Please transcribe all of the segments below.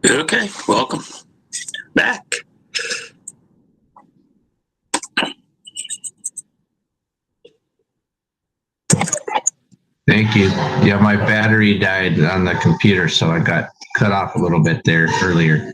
Okay, welcome back. Thank you. Yeah, my battery died on the computer, so I got cut off a little bit there earlier.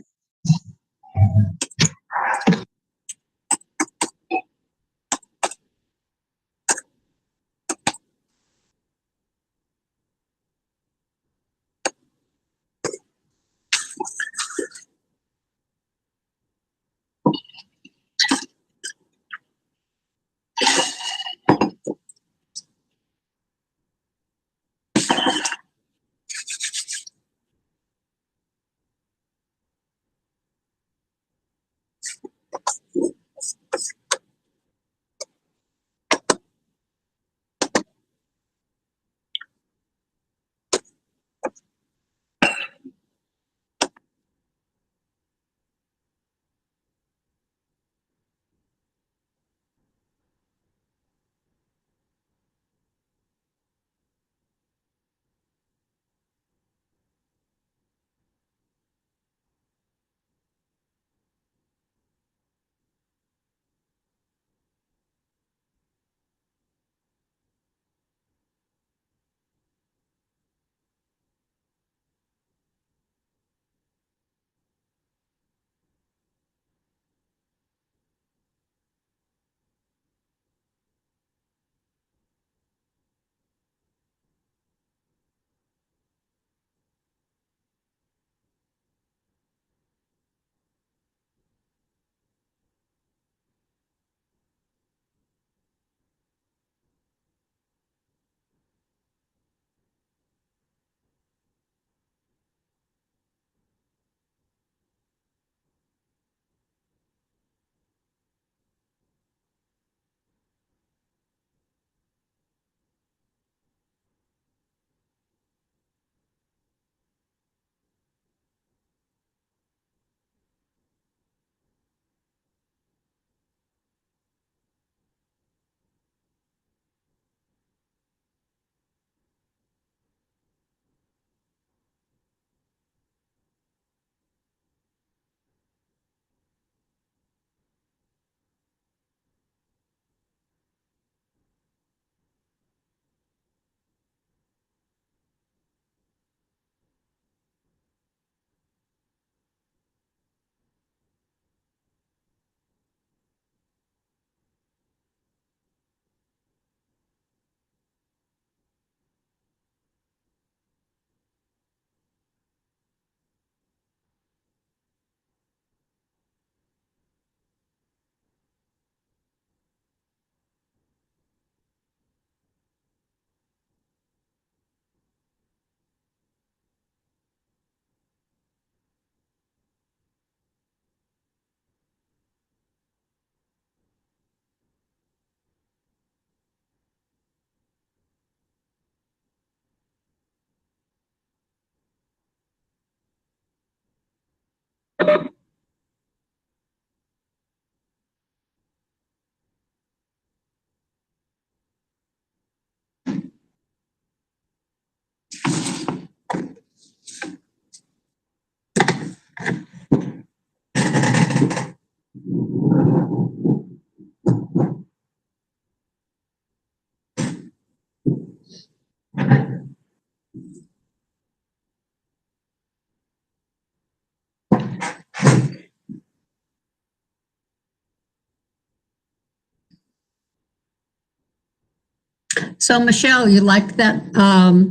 So, Michelle, you like that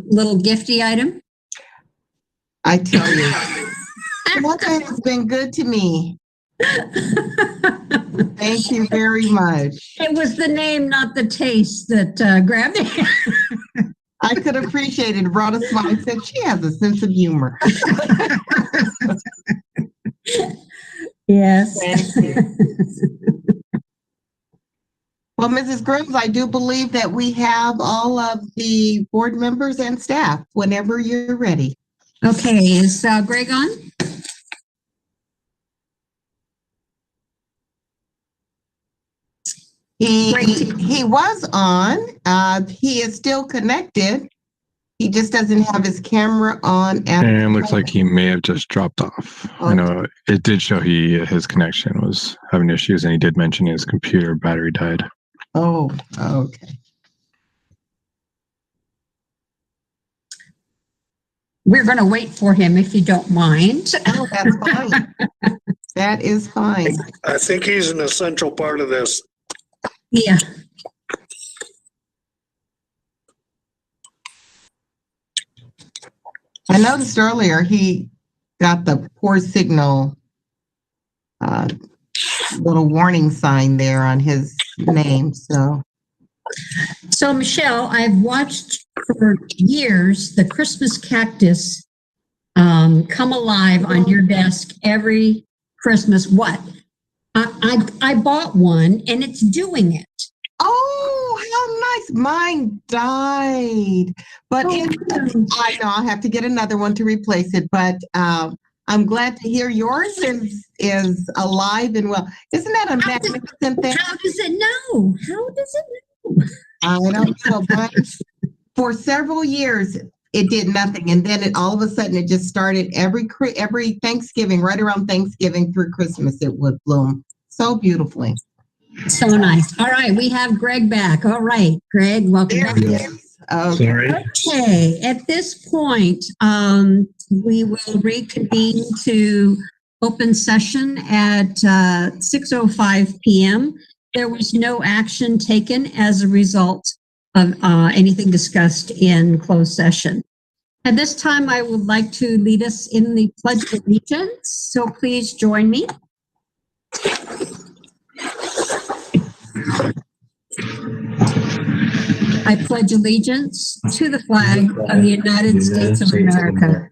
little gifty item? I tell you, Santa has been good to me. Thank you very much. It was the name, not the taste, that grabbed me. I could appreciate it. It brought a smile. I said, she has a sense of humor. Yes. Thank you. Well, Mrs. Groves, I do believe that we have all of the board members and staff whenever you're ready. Okay, is Greg on? He was on. He is still connected. He just doesn't have his camera on. And looks like he may have just dropped off. I know it did show his connection was having issues, and he did mention his computer battery died. Oh, okay. We're going to wait for him if you don't mind. Oh, that's fine. That is fine. I think he's an essential part of this. Yeah. I noticed earlier he got the poor signal little warning sign there on his name. So Michelle, I've watched for years the Christmas cactus come alive on your desk every Christmas. What? I bought one and it's doing it. oh, how nice. Mine died. But I know I'll have to get another one to replace it. But I'm glad to hear yours is alive and well. Isn't that a magnificent thing? How does it know? How does it know? I don't know. But for several years, it did nothing. And then all of a sudden, it just started every Thanksgiving, right around Thanksgiving through Christmas, it would bloom so beautifully. So nice. All right, we have Greg back. All right, Greg, welcome back. Sorry. Okay, at this point, we will reconvene to open session at 6:05 p.m. There was no action taken as a result of anything discussed in closed session. At this time, I would like to lead us in the Pledge of Allegiance. So please join me. I pledge allegiance to the flag of the United States of America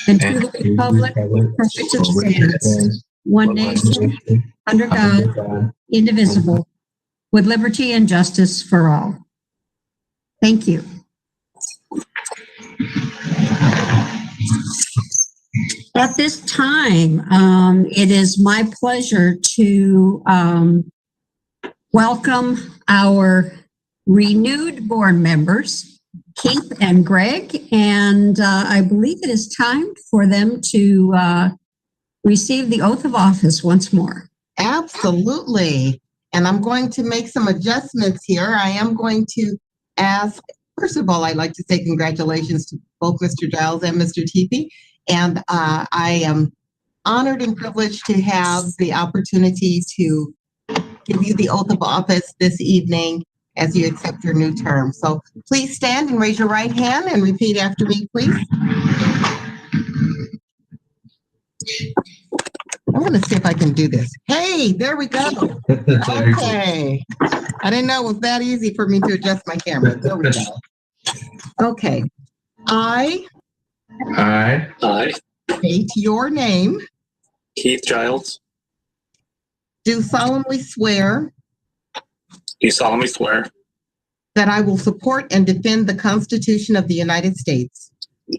and to the republic for which it stands, one nation, under God, indivisible, with liberty and justice for all. Thank you. At this time, it is my pleasure to welcome our renewed board members, Keith and Greg, and I believe it is time for them to receive the oath of office once more. Absolutely. And I'm going to make some adjustments here. I am going to ask, first of all, I'd like to say congratulations to both Mr. Giles and Mr. Teepee. And I am honored and privileged to have the opportunity to give you the oath of office this evening as you accept your new term. So please stand and raise your right hand and repeat after me, please. I want to see if I can do this. Hey, there we go. Okay. I didn't know it was that easy for me to adjust my camera. There we go. Okay. I state your name. Keith Giles. Do solemnly swear Do solemnly swear that I will support and defend the Constitution of the United States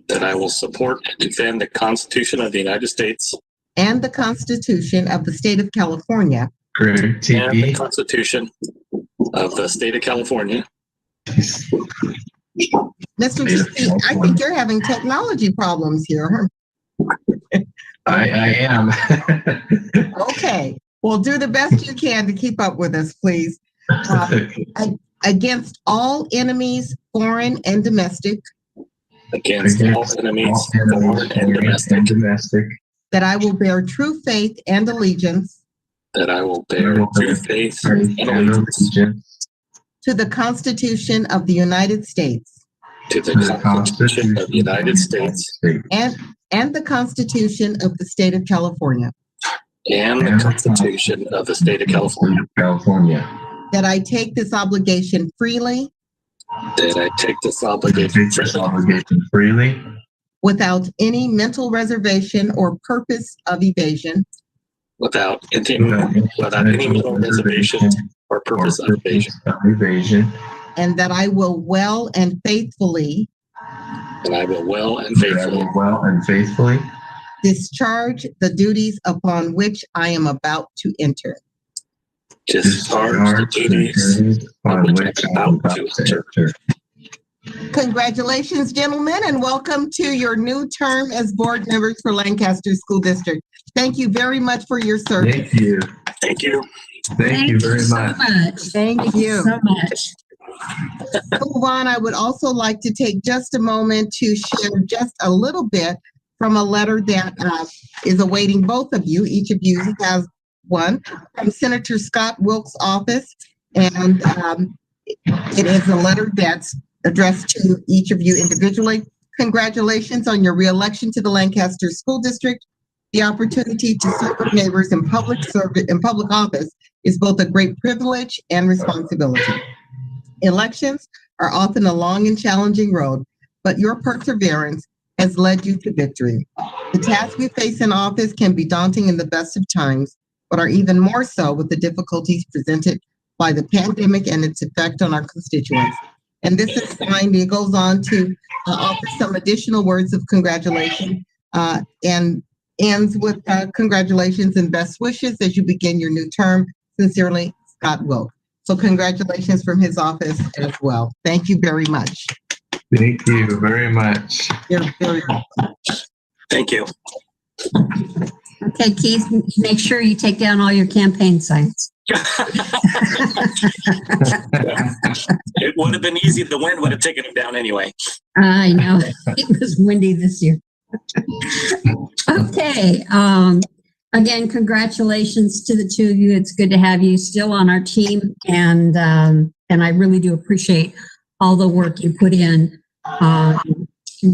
that I will support and defend the Constitution of the United States and the Constitution of the State of California Greg and the TV. Constitution of the State of California. Mr. Teepee, I think you're having technology problems here. I am. Okay. Well, do the best you can to keep up with us, please. Against all enemies, foreign and domestic, Against all enemies, foreign and domestic. that I will bear true faith and allegiance That I will bear true faith and allegiance to the Constitution of the United States to the Constitution of the United States and the Constitution of the State of California. and the Constitution of the State of California. That I take this obligation freely, That I take this obligation freely, without any mental reservation or purpose of evasion, without any mental reservation or purpose of evasion. and that I will well and faithfully And I will well and faithfully discharge the duties upon which I am about to enter. discharge the duties on which I am about to enter. Congratulations, gentlemen, and welcome to your new term as board members for Lancaster School District. Thank you very much for your service. Thank you. Thank you. Thank you very so much. Thank you. So much. Move on. I would also like to take just a moment to share just a little bit from a letter that is awaiting both of you. Each of you has one from Senator Scott Wilkes' office, and it is a letter that's addressed to each of you individually. Congratulations on your reelection to the Lancaster School District. The opportunity to serve our neighbors in public service in public office is both a great privilege and responsibility. Elections are often a long and challenging road, but your perseverance has led you to victory. The tasks we face in office can be daunting in the best of times, but are even more so with the difficulties presented by the pandemic and its effect on our constituents. And this is fine. It goes on to offer some additional words of congratulations and ends with congratulations and best wishes as you begin your new term. Sincerely, Scott Wilk. So congratulations from his office as well. Thank you very much. Thank you very much. You're very welcome. Thank you. Okay, Keith, make sure you take down all your campaign signs. It would have been easy. The wind would have taken him down anyway. I know. It was windy this year. Okay. Again, congratulations to the two of you. It's good to have you still on our team, and I really do appreciate all the work you put in,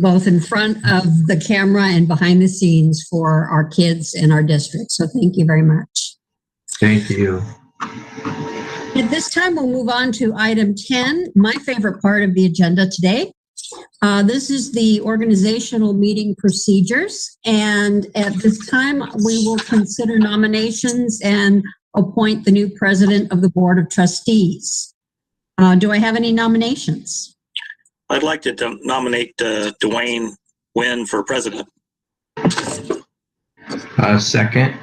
both in front of the camera and behind the scenes for our kids in our district. So thank you very much. Thank you. At this time, we'll move on to item 10, my favorite part of the agenda today. This is the organizational meeting procedures. And at this time, we will consider nominations and appoint the new president of the Board of Trustees. Do I have any nominations? I'd like to nominate Dwayne Wynn for president. Second.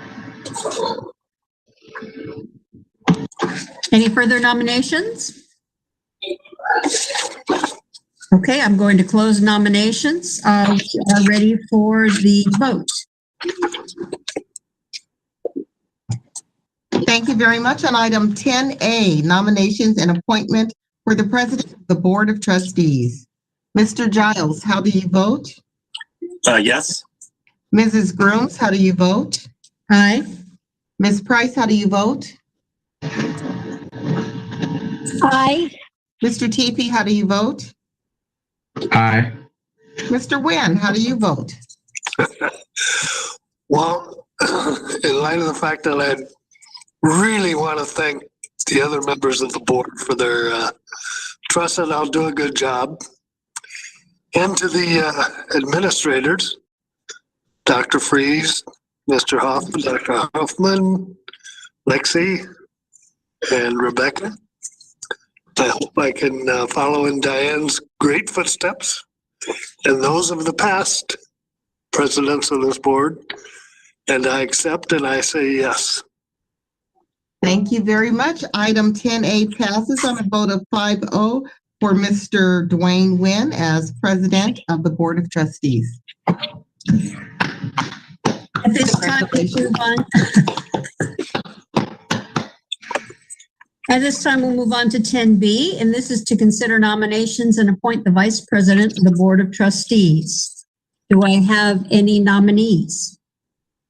Any further nominations? Okay, I'm going to close nominations. We are ready for the vote. Thank you very much. On item 10A, nominations and appointment for the president of the Board of Trustees. Mr. Giles, how do you vote? Yes. Mrs. Grooms, how do you vote? Aye. Ms. Price, how do you vote? Aye. Mr. Teepee, how do you vote? Aye. Mr. Wynn, how do you vote? Well, in light of the fact that I really want to thank the other members of the board for their trust that I'll do a good job, and to the administrators, Dr. Freeze, Mr. Hoffman, Dr. Hoffman, Lexi, and Rebecca. I hope I can follow in Diane's great footsteps and those of the past presidents of this board. And I accept and I say yes. Thank you very much. Item 10A passes on a vote of 5-0 for Mr. Dwayne Wynn as president of the Board of Trustees. At this time, we move on. At this time, we'll move on to 10B, and this is to consider nominations and appoint the vice president of the Board of Trustees. Do I have any nominees?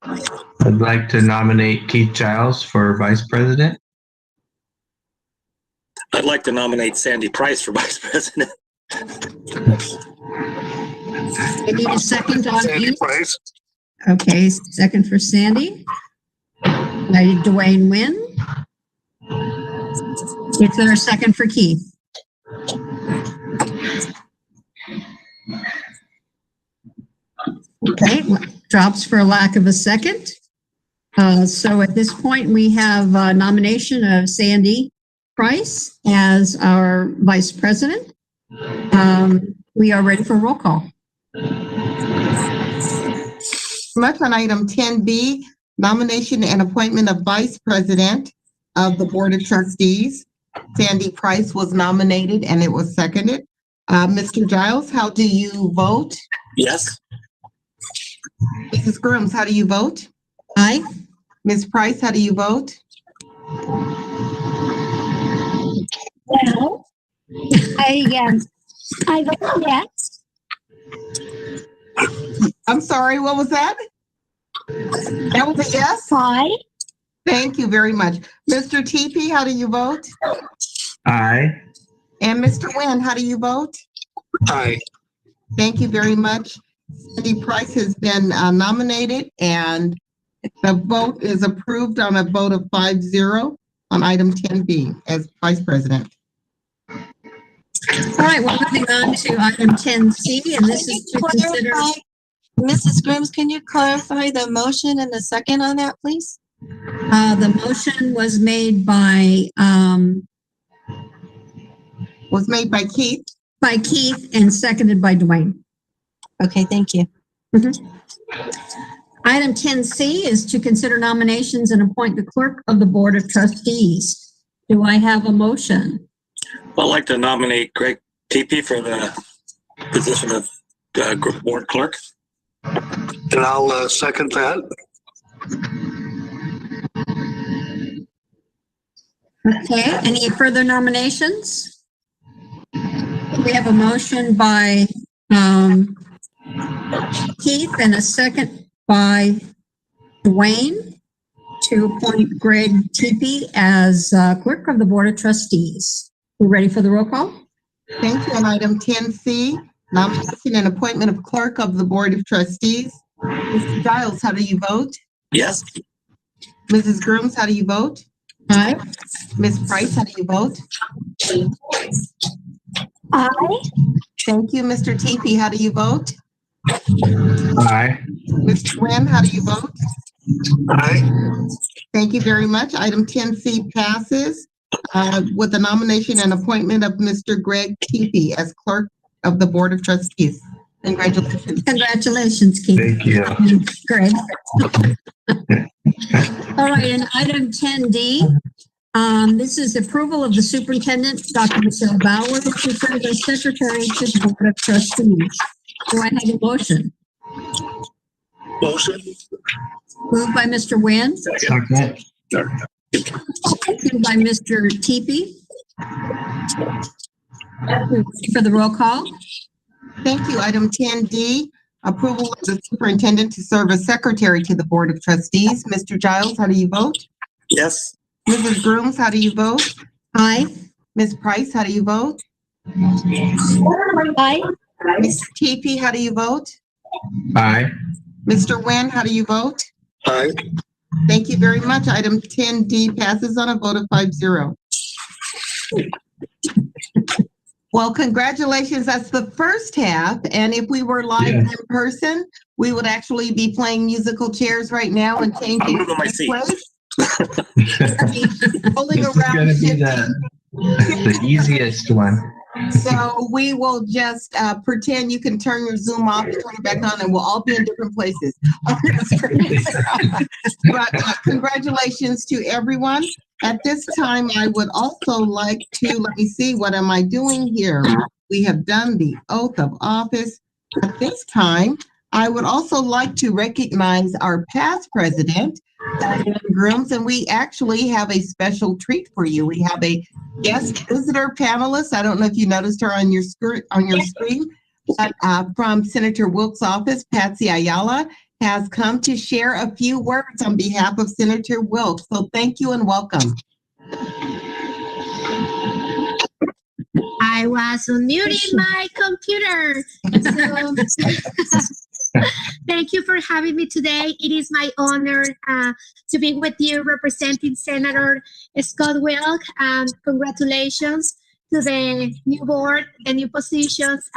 I'd like to nominate Keith Giles for vice president. I'd like to nominate Sandy Price for vice president. I need a second on Sandy each. Price. Okay, second for Sandy. I need Dwayne Wynn. Is there a second for Keith? Okay, drops for a lack of a second. So at this point, we have a nomination of Sandy Price as our vice president. We are ready for roll call. Much on item 10B, nomination and appointment of vice president of the Board of Trustees. Sandy Price was nominated and it was seconded. Mr. Giles, how do you vote? Yes. Mrs. Grooms, how do you vote? Aye. Ms. Price, how do you vote? Well, I vote yes. I'm sorry, what was that? That was a yes? Aye. Thank you very much. Mr. TP, how do you vote? Aye. And Mr. Nguyen, how do you vote? Aye. Thank you very much. Cindy Price has been nominated, and the vote is approved on a vote of 5-0 on item 10B as Vice President. All right, we're moving on to item 10C, and this is to consider. Mrs. Grooms, can you clarify the motion and the second on that, please? The motion was made by Keith. By Keith and seconded by Dwayne. Okay, thank you. Item 10C is to consider nominations and appoint the clerk of the Board of Trustees. Do I have a motion? I'd like to nominate Greg TP for the position of board clerk. And I'll second that. Okay, any further nominations? We have a motion by Keith and a second by Dwayne to appoint Greg Teepee as clerk of the Board of Trustees. We ready for the roll call? Thank you. On item 10C, nomination and appointment of clerk of the Board of Trustees. Mr. Giles, how do you vote? Yes. Mrs. Grooms, how do you vote? Aye. Ms. Price, how do you vote? Aye. Thank you. Mr. Teepee, how do you vote? Aye. Mr. Nguyen, how do you vote? Aye. Thank you very much. Item 10C passes with the nomination and appointment of Mr. Greg Teepee as clerk of the Board of Trustees. Congratulations. Congratulations, Keith. Thank you. Greg. All right, and item 10D, this is approval of the superintendent, Dr. Michelle Bauer, to serve as secretary to the Board of Trustees. Do I have a motion? Motion. Moved by Mr. Nguyen, Second. seconded by Mr. Teepee. For the roll call. Thank you. Item 10D, approval of the superintendent to serve as secretary to the Board of Trustees. Mr. Giles, how do you vote? Yes. Mrs. Grooms, how do you vote? Aye. Ms. Price, how do you vote? Aye. Mr. TP, how do you vote? Aye. Mr. Nguyen, how do you vote? Aye. Thank you very much. Item 10D passes on a vote of 5-0. Well, congratulations. That's the first half. And if we were live in person, we would actually be playing musical chairs right now and changing. I'm moving my seat. Rolling This is around. gonna be the easiest one. So we will just pretend you can turn your Zoom off and turn it back on, and we'll all be in different places on the screen. But congratulations to everyone. At this time, I would also like to, let me see, what am I doing here? We have done the oath of office. At this time, I would also like to recognize our past president, Diane Grooms, and we actually have a special treat for you. We have a guest visitor panelist. I don't know if you noticed her on your screen, but from Senator Wilkes' office, Patsy Ayala has come to share a few words on behalf of Senator Wilkes. So thank you and welcome. I was unmuting my computer. So, thank you for having me today. It is my honor to be with you representing Senator Scott Wilk. Congratulations to the new board, the new positions,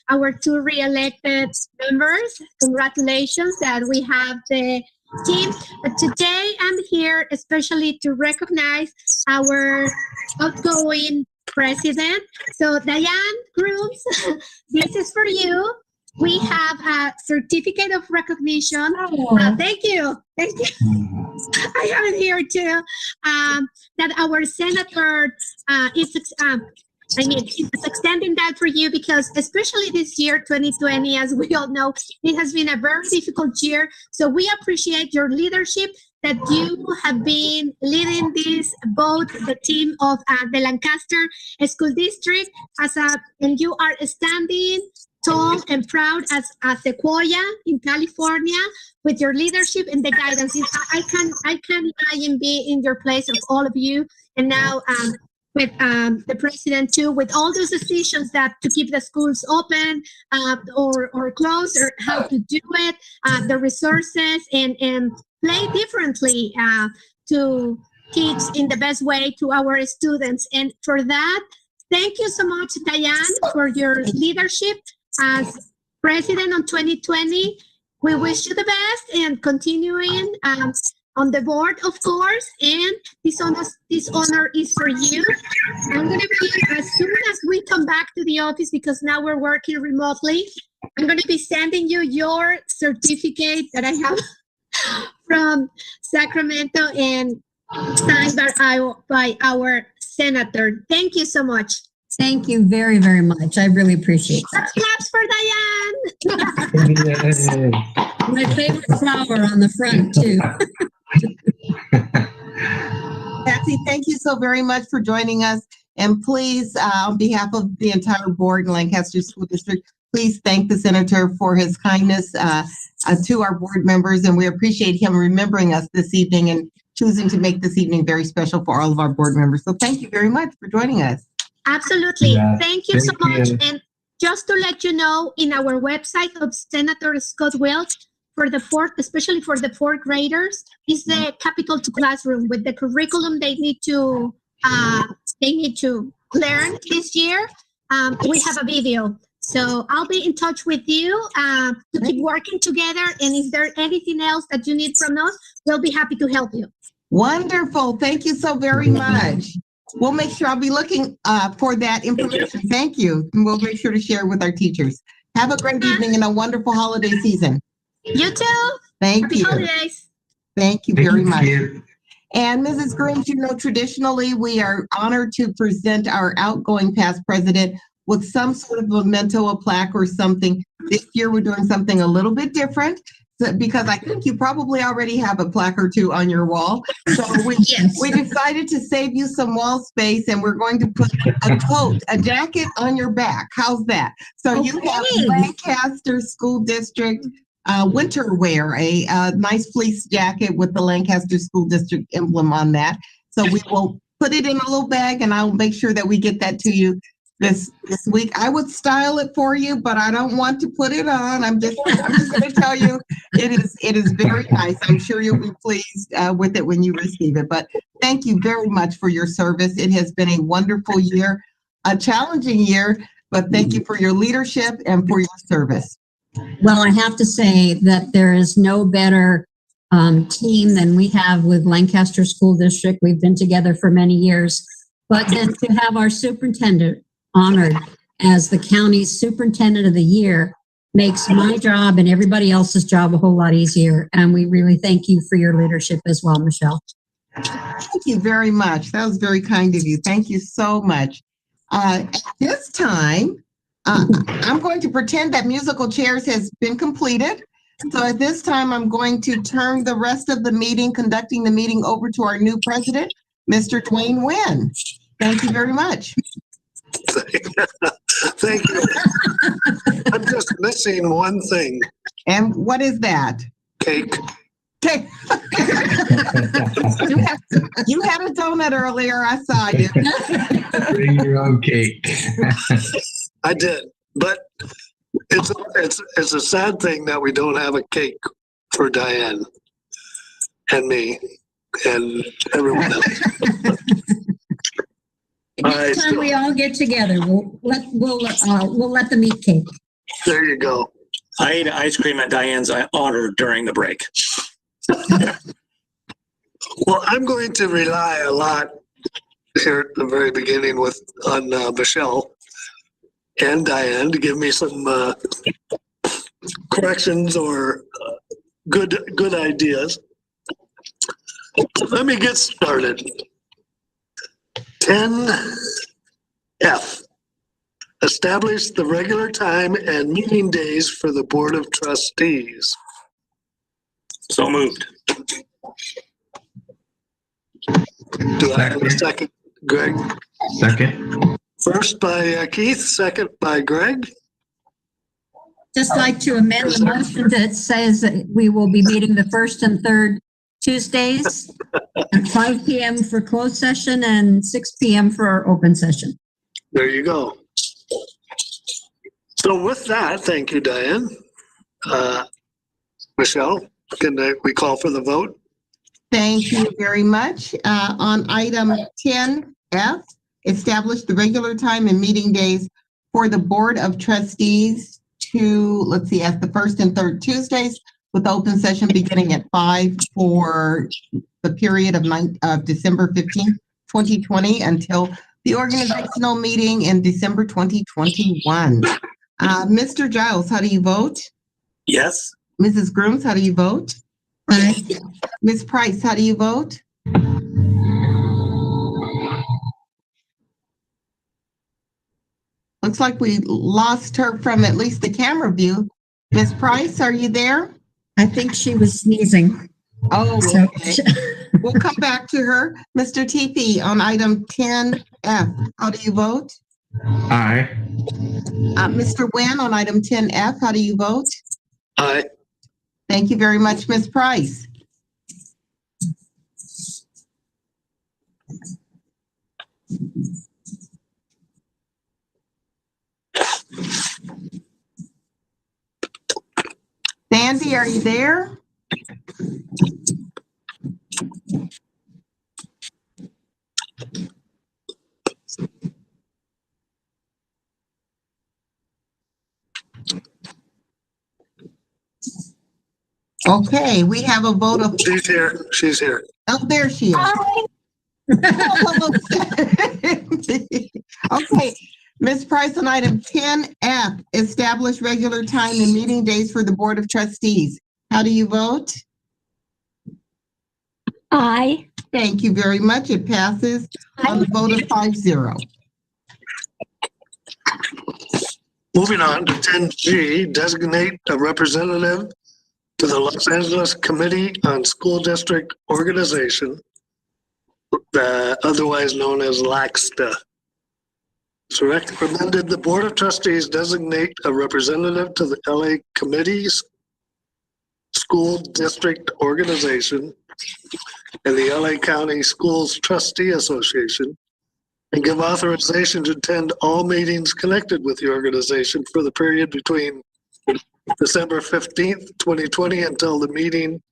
our two re-elected members. Congratulations that we have the team. Today I'm here especially to recognize our outgoing president. So Diane Grooms, this is for you. We have a certificate of recognition. Thank you. Thank you. I have it here too. That our senator is I mean, it's extending that for you because especially this year, 2020, as we all know, it has been a very difficult year. So we appreciate your leadership that you have been leading this, both the team of the Lancaster School District and you are standing tall and proud as a Sequoia in California with your leadership and the guidance. I can imagine being in your place of all of you, and now with the president too, with all those decisions that to keep the schools open or closed, or how to do it, the resources and play differently to teach in the best way to our students. And for that, thank you so much, Diane, for your leadership as president on 2020. We wish you the best and continuing on the board, of course, and this honor is for you. I'm going to be, as soon as we come back to the office, because now we're working remotely, I'm going to be sending you your certificate that I have from Sacramento and signed by our senator. Thank you so much. Thank you very, very much. I really appreciate that. Claps for Diane. My favorite flower on the front, too. Patsy, thank you so very much for joining us. And please, on behalf of the entire board in Lancaster School District, please thank the senator for his kindness to our board members. And we appreciate him remembering us this evening and choosing to make this evening very special for all of our board members. So thank you very much for joining us. Absolutely. Yeah, thank you so thank much. you. And just to let you know, in our website of Senator Scott Welch, for the fourth, especially for the fourth graders, is the Capital to Classroom with the curriculum they need to learn this year. We have a video. So I'll be in touch with you to keep working together. And is there anything else that you need from us? We'll be happy to help you. Wonderful. Thank you so very much. We'll make sure I'll be looking for that information. Thank you. And we'll make sure to share with our teachers. Have a great evening and a wonderful holiday season. You too. Thank Happy you. holidays. Thank you very much. you. And Mrs. Grooms, you know, traditionally we are honored to present our outgoing past president with some sort of memento, a plaque or something. This year we're doing something a little bit different because I think you probably already have a plaque or two on your wall. So we decided to save you some wall space and we're going to put a coat, a jacket on your back. How's that? So you have Lancaster School District winter wear, a nice fleece jacket with the Lancaster School District emblem on that. So we will put it in a little bag and I'll make sure that we get that to you this week. I would style it for you, but I don't want to put it on. I'm just going to tell you it is very nice. I'm sure you'll be pleased with it when you receive it. But thank you very much for your service. It has been a wonderful year, a challenging year, but thank you for your leadership and for your service. Well, I have to say that there is no better team than we have with Lancaster School District. We've been together for many years, but then to have our superintendent honored as the county's superintendent of the year makes my job and everybody else's job a whole lot easier. And we really thank you for your leadership as well, Michelle. Thank you very much. That was very kind of you. Thank you so much. At this time, I'm going to pretend that musical chairs has been completed. So at this time, I'm going to turn the rest of the meeting, conducting the meeting, over to our new president, Mr. Dwayne Wynn. Thank you very much. Thank you. I'm just missing one thing. And what is that? Cake. Cake. You had a donut earlier. I saw you. Bring your own cake. I did, but it's a sad thing that we don't have a cake for Diane and me and everyone else. Next time we all get together, we'll let them eat cake. There you go. I ate ice cream at Diane's honor during the break. Well, I'm going to rely a lot here at the very beginning on Michelle and Diane to give me some corrections or good ideas. Let me get started. 10 F, establish the regular time and meeting days for the Board of Trustees. So moved. Do I have a second, Greg? Second. First by Keith, second by Greg. Just like to amend the motion that says that we will be meeting the first and third Tuesdays at 5 p.m. for closed session and 6 p.m. for our open session. There you go. So with that, thank you, Diane. Michelle, can we call for the vote? Thank you very much. On item 10F, establish the regular time and meeting days for the Board of Trustees to, let's see, as the first and third Tuesdays, with open session beginning at 5 for the period of December 15th, 2020 until the organizational meeting in December 2021. Mr. Giles, how do you vote? Yes. Mrs. Grooms, how do you vote? Aye. Ms. Price, how do you vote? Looks like we lost her from at least the camera view. Ms. Price, are you there? I think she was sneezing. Oh, So okay. We'll come back to her. Mr. Teepee, on item 10F, how do you vote? Aye. Mr. Nguyen, on item 10F, how do you vote? Aye. Thank you very much, Ms. Price. Sandy, are you there? Okay, we have a vote of, She's here. She's here. oh, there she is. Okay, Ms. Price, on item 10F, establish regular time and meeting days for the Board of Trustees. How do you vote? Aye. Thank you very much. It passes on the vote of 5-0. Moving on to 10G, designate a representative to the Los Angeles Committee on School District Organization, otherwise known as LACSTA. It's recommended the Board of Trustees designate a representative to the LA Committee's School District Organization and the LA County Schools Trustee Association, and give authorization to attend all meetings connected with the organization for the period between December 15th, 2020 until the meeting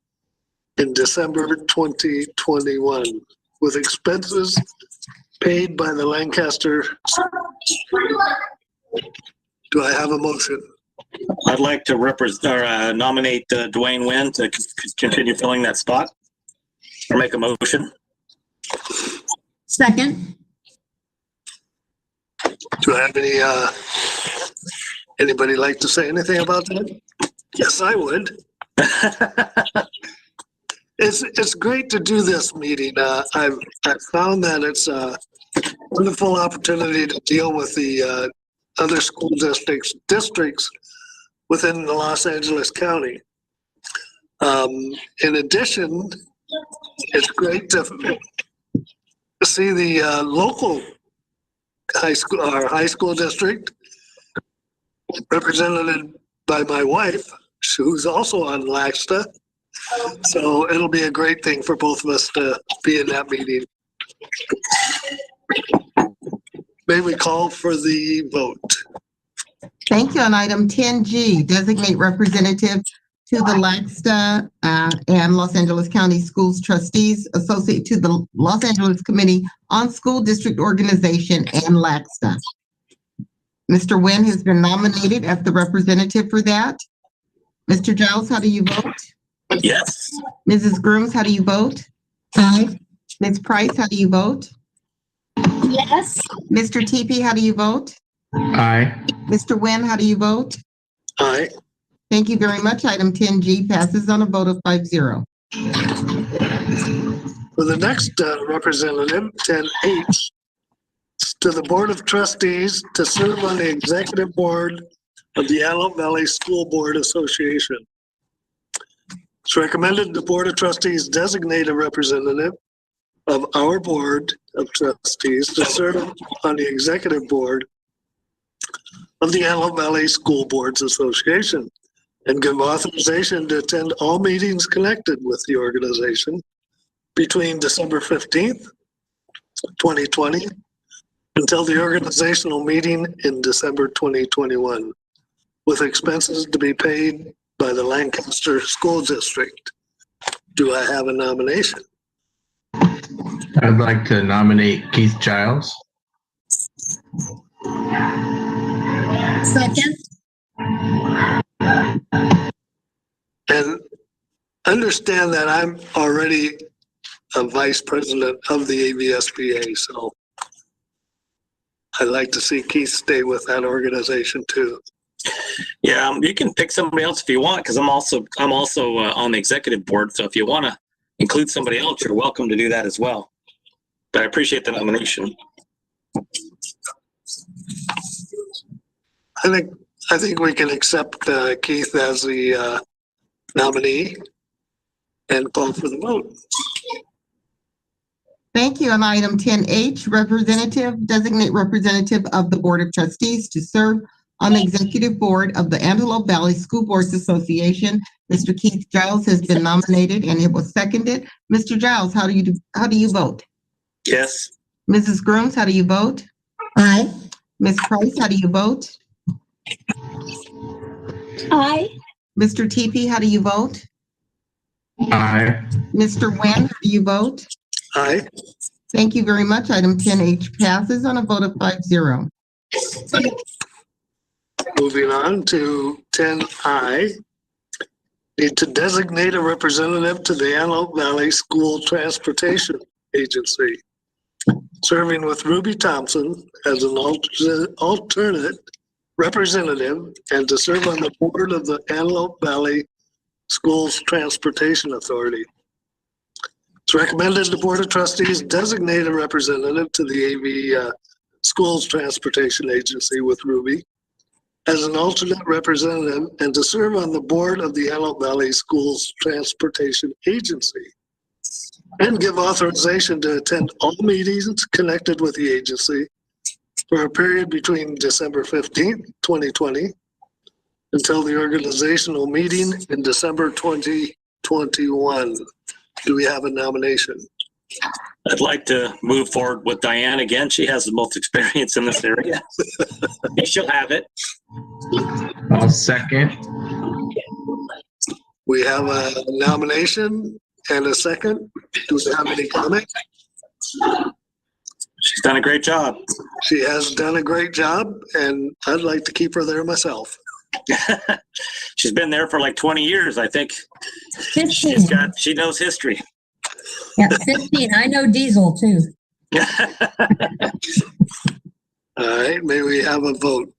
in December 2021, with expenses paid by the Lancaster. Do I have a motion? I'd like to nominate Dwayne Nguyen to continue filling that spot, or make a motion. Second. Do I have anybody like to say anything about that? Yes, I would. It's great to do this meeting. I've found that it's a wonderful opportunity to deal with the other school districts within the Los Angeles County. In addition, it's great to see the local our high school district represented by my wife, who's also on LACSTA. So it'll be a great thing for both of us to be in that meeting. May we call for the vote? Thank you. On item 10G, designate representative to the LACSTA and Los Angeles County Schools Trustees Associate to the Los Angeles Committee on School District Organization and LACSTA. Mr. Nguyen has been nominated as the representative for that. Mr. Giles, how do you vote? Yes. Mrs. Grooms, how do you vote? Aye. Ms. Price, how do you vote? Yes. Mr. Teepee, how do you vote? Aye. Mr. Nguyen, how do you vote? Aye. Thank you very much. Item 10G passes on a vote of 5-0. For the next representative, 10H, to the Board of Trustees to serve on the Executive Board of the Antelope Valley School Board Association. It's recommended the Board of Trustees designate a representative of our Board of Trustees to serve on the Executive Board of the Antelope Valley School Boards Association and give authorization to attend all meetings connected with the organization between December 15th, 2020 until the organizational meeting in December 2021, with expenses to be paid by the Lancaster School District. Do I have a nomination? I'd like to nominate Keith Giles. Second. And understand that I'm already a vice president of the AVSBA, so I'd like to see Keith stay with that organization too. Yeah, you can pick somebody else if you want, because I'm also on the executive board. So if you want to include somebody else, you're welcome to do that as well. But I appreciate the nomination. I think we can accept Keith as the nominee and call for the vote. Thank you. On item 10H, designate representative of the Board of Trustees to serve on the Executive Board of the Antelope Valley School Boards Association. Mr. Keith Giles has been nominated and it was seconded. Mr. Giles, how do you vote? Yes. Mrs. Grooms, how do you vote? Aye. Ms. Price, how do you vote? Aye. Mr. Teepee, how do you vote? Aye. Mr. Nguyen, how do you vote? Aye. Thank you very much. Item 10H passes on a vote of 5-0. Moving on to 10I. Need to designate a representative to the Antelope Valley School Transportation Agency, serving with Ruby Thompson as an alternate representative and to serve on the board of the Antelope Valley Schools Transportation Authority. It's recommended the Board of Trustees designate a representative to the AV Schools Transportation Agency with Ruby as an alternate representative and to serve on the board of the Antelope Valley Schools Transportation Agency and give authorization to attend all meetings connected with the agency for a period between December 15th, 2020 until the organizational meeting in December 2021. Do we have a nomination? I'd like to move forward with Diane again. She has the most experience in this area. She'll have it. I'll second. We have a nomination and a second. Do we have any comments? She's done a great job. She has done a great job, and I'd like to keep her there myself. She's been there for like 20 years, I think. 15. She knows history. Yeah, 15. I know diesel too. All right, may we have a vote?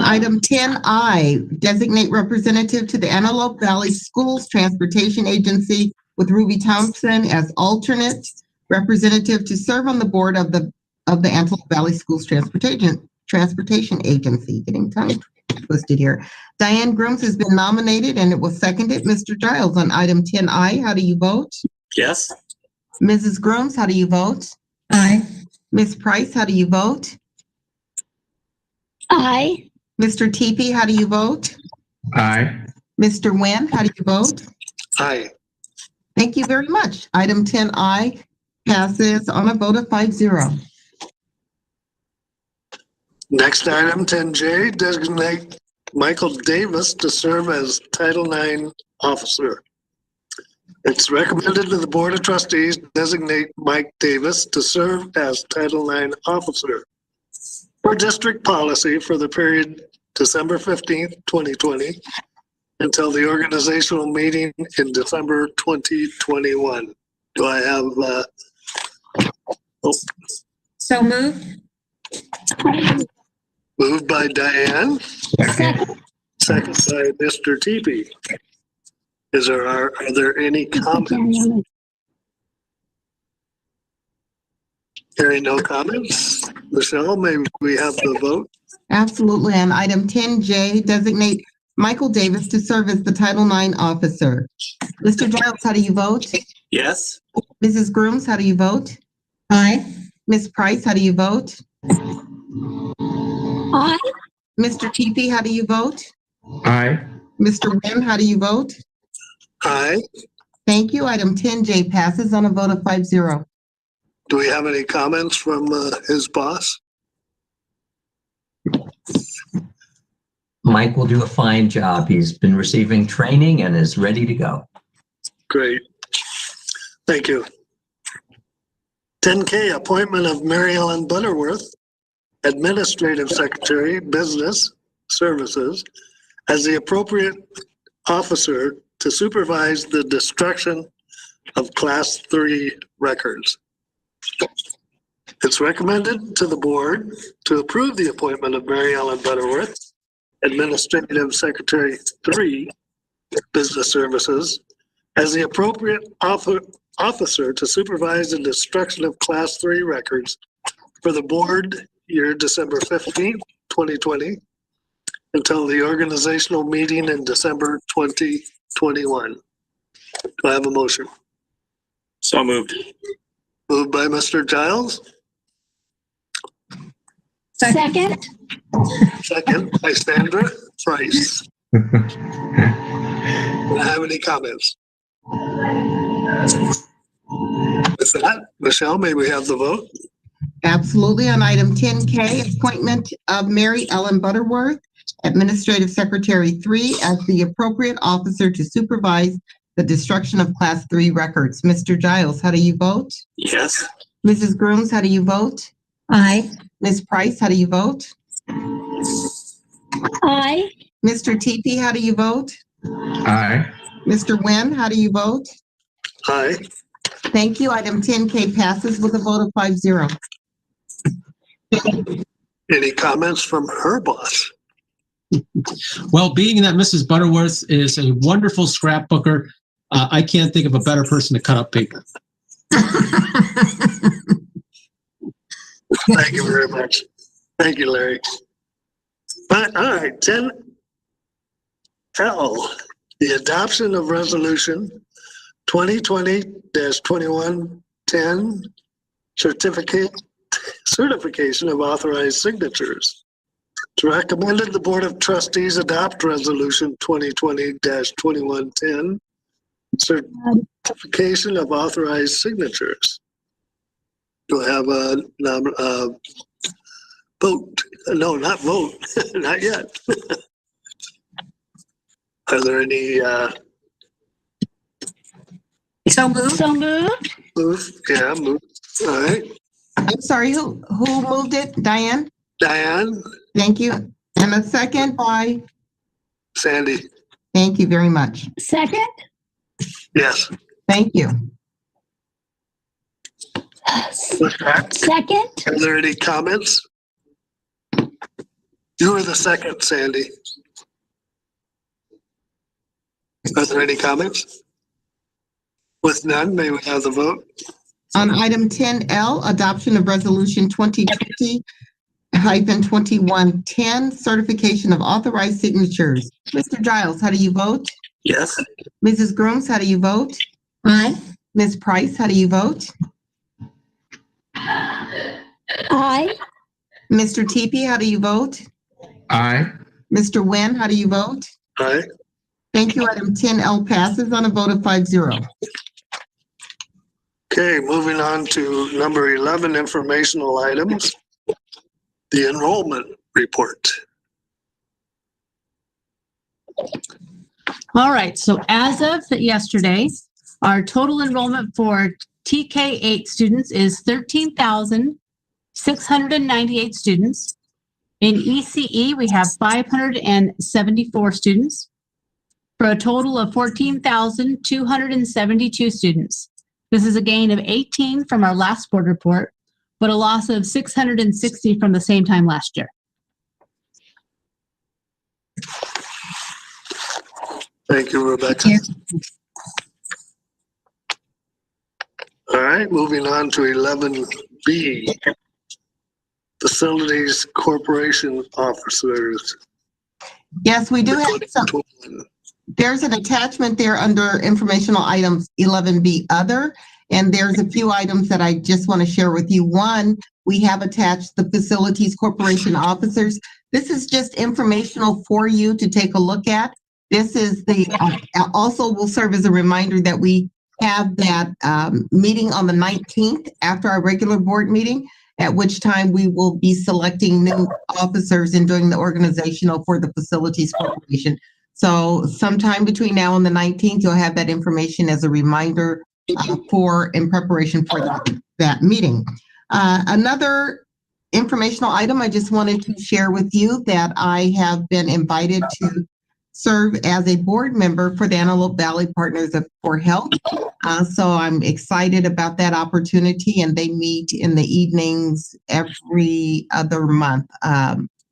Item 10I, designate representative to the Antelope Valley Schools Transportation Agency with Ruby Thompson as alternate representative to serve on the board of the Antelope Valley Schools Transportation Agency. Getting tongue twisted here. Diane Grooms has been nominated and it was seconded. Mr. Giles, on item 10I, how do you vote? Yes. Mrs. Grooms, how do you vote? Aye. Ms. Price, how do you vote? Aye. Mr. Teepee, how do you vote? Aye. Mr. Nguyen, how do you vote? Aye. Thank you very much. Item 10I passes on a vote of 5-0. Next item, 10J, designate Michael Davis to serve as Title IX officer. It's recommended to the Board of Trustees designate Mike Davis to serve as Title IX officer for district policy for the period December 15th, 2020 until the organizational meeting in December 2021. Do I have So moved. moved by Diane, Second. second by Mr. Teepee. Are there any comments? Hearing no comments. Michelle, may we have the vote? Absolutely. On item 10J, designate Michael Davis to serve as the Title IX officer. Mr. Giles, how do you vote? Yes. Mrs. Grooms, how do you vote? Aye. Ms. Price, how do you vote? Aye. Mr. Teepee, how do you vote? Aye. Mr. Wynn, how do you vote? Aye. Thank you. Item 10J passes on a vote of 5-0. Do we have any comments from his boss? Mike will do a fine job. He's been receiving training and is ready to go. Great. Thank you. 10K, appointment of Mary Ellen Butterworth, Administrative Secretary, Business Services, as the appropriate officer to supervise the destruction of Class 3 records. It's recommended to the board to approve the appointment of Mary Ellen Butterworth, Administrative Secretary 3, Business Services, as the appropriate officer to supervise the destruction of Class 3 records for the board year December 15th, 2020, until the organizational meeting in December 2021. Do I have a motion? So moved. Moved by Mr. Giles, Second. second by Sandra Price. Do I have any comments? With that, Michelle, may we have the vote? Absolutely. On item 10K, appointment of Mary Ellen Butterworth, Administrative Secretary 3, as the appropriate officer to supervise the destruction of Class 3 records. Mr. Giles, how do you vote? Yes. Mrs. Grooms, how do you vote? Aye. Ms. Price, how do you vote? Aye. Mr. Teepee, how do you vote? Aye. Mr. Wynn, how do you vote? Aye. Thank you. Item 10K passes with a vote of 5-0. Any comments from her boss? Well, being that Mrs. Butterworth is a wonderful scrapbooker, I can't think of a better person to cut up paper. Thank you very much. Thank you, Larry. All right, 10L, the adoption of resolution 2020-2110, certification of authorized signatures. It's recommended the Board of Trustees adopt resolution 2020-2110, certification of authorized signatures. Do I have a vote? No, not vote. Not yet. Are there any So moved. So moved. move? Yeah, move. All right. I'm sorry, who moved it? Diane? Diane, Thank you. And a second by? Sandy. Thank you very much. Second. Yes. Thank you. With that, Second. are there any comments? You were the second, Sandy. Are there any comments? With none, may we have the vote? On item 10L, adoption of resolution 2020-2110, certification of authorized signatures. Mr. Giles, how do you vote? Yes. Mrs. Grooms, how do you vote? Aye. Ms. Price, how do you vote? Aye. Mr. Teepee, how do you vote? Aye. Mr. Wynn, how do you vote? Aye. Thank you. Item 10L passes on a vote of 5-0. Okay, moving on to number 11, informational items. The enrollment report. All right, so as of yesterday, our total enrollment for TK8 students is 13,698 students. In ECE, we have 574 students for a total of 14,272 students. This is a gain of 18 from our last board report, but a loss of 660 from the same time last year. Thank you, Rebecca. All right, moving on to 11 B, Facilities Corporation Officers. Yes, we do have some. There's an attachment there under informational items 11B other, and there's a few items that I just want to share with you. One, we have attached the Facilities Corporation Officers. This is just informational for you to take a look at. This is also will serve as a reminder that we have that meeting on the 19th after our regular board meeting, at which time we will be selecting new officers and doing the organizational for the Facilities Corporation. So sometime between now and the 19th, you'll have that information as a reminder in preparation for that meeting. Another informational item I just wanted to share with you that I have been invited to serve as a board member for the Antelope Valley Partners for Health. So I'm excited about that opportunity, and they meet in the evenings every other month,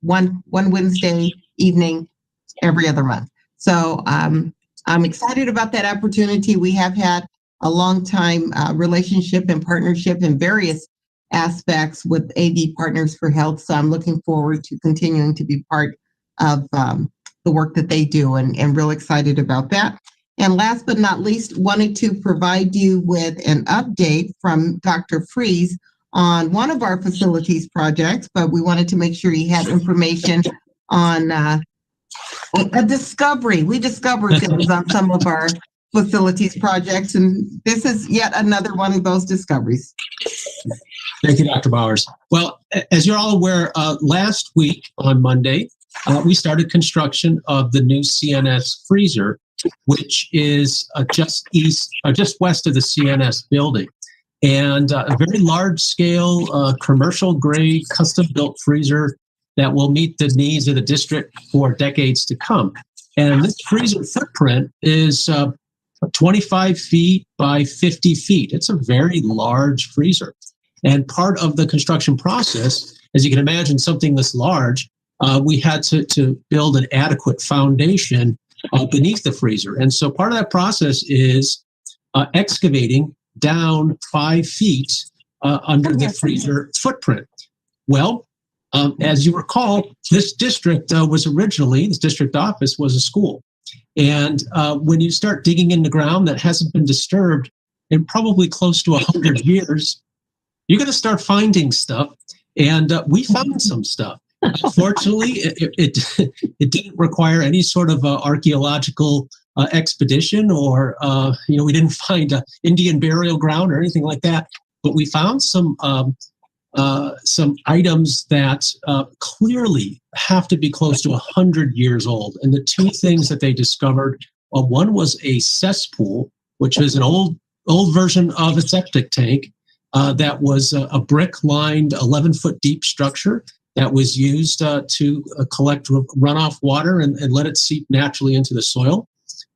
one Wednesday evening every other month. So I'm excited about that opportunity. We have had a long time relationship and partnership in various aspects with AV Partners for Health. So I'm looking forward to continuing to be part of the work that they do, and real excited about that. And last but not least, wanted to provide you with an update from Dr. Freeze on one of our facilities projects, but we wanted to make sure he had information on a discovery. We discovered things on some of our facilities projects, and this is yet another one of those discoveries. Thank you, Dr. Bowers. Well, as you're all aware, last week on Monday, we started construction of the new CNS freezer, which is just west of the CNS building. And a very large scale, commercial grade, custom built freezer that will meet the needs of the district for decades to come. And this freezer footprint is 25 feet by 50 feet. It's a very large freezer. And part of the construction process, as you can imagine, something this large, we had to build an adequate foundation beneath the freezer. And so part of that process is excavating down 5 feet under the freezer footprint. Well, as you recall, this district this district office was a school. And when you start digging in the ground that hasn't been disturbed in probably close to 100 years, you're going to start finding stuff. And we found some stuff. Fortunately, it didn't require any sort of archaeological expedition, or we didn't find an Indian burial ground or anything like that. But we found some items that clearly have to be close to 100 years old. And the two things that they discovered, one was a cesspool, which is an old version of a septic tank that was a brick-lined 11-foot deep structure that was used to collect runoff water and let it seep naturally into the soil,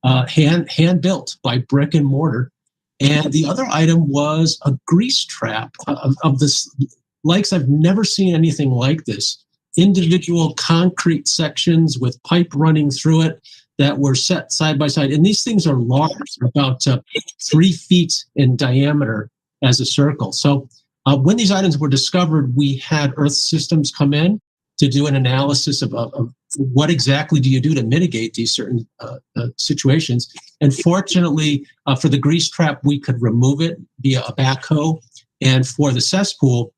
hand built by brick and mortar. And the other item was a grease trap of this likes. I've never seen anything like this. Individual concrete sections with pipe running through it that were set side by side. And these things are large, about 3 feet in diameter as a circle. So when these items were discovered, we had Earth Systems come in to do an analysis of what exactly do you do to mitigate these certain situations. And fortunately, for the grease trap, we could remove it via a backhoe. And for the cesspool,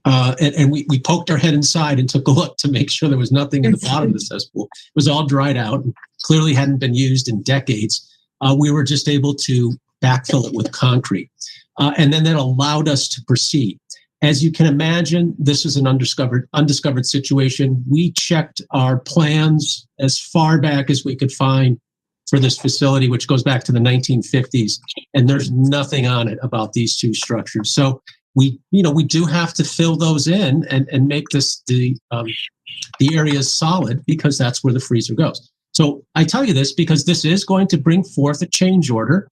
and we poked our head inside and took a look to make sure there was nothing in the bottom of the cesspool. It was all dried out and clearly hadn't been used in decades. We were just able to backfill it with concrete. And then that allowed us to proceed. As you can imagine, this is an undiscovered situation. We checked our plans as far back as we could find for this facility, which goes back to the 1950s, and there's nothing on it about these two structures. So we do have to fill those in and make this the areas solid, because that's where the freezer goes. So I tell you this because this is going to bring forth a change order.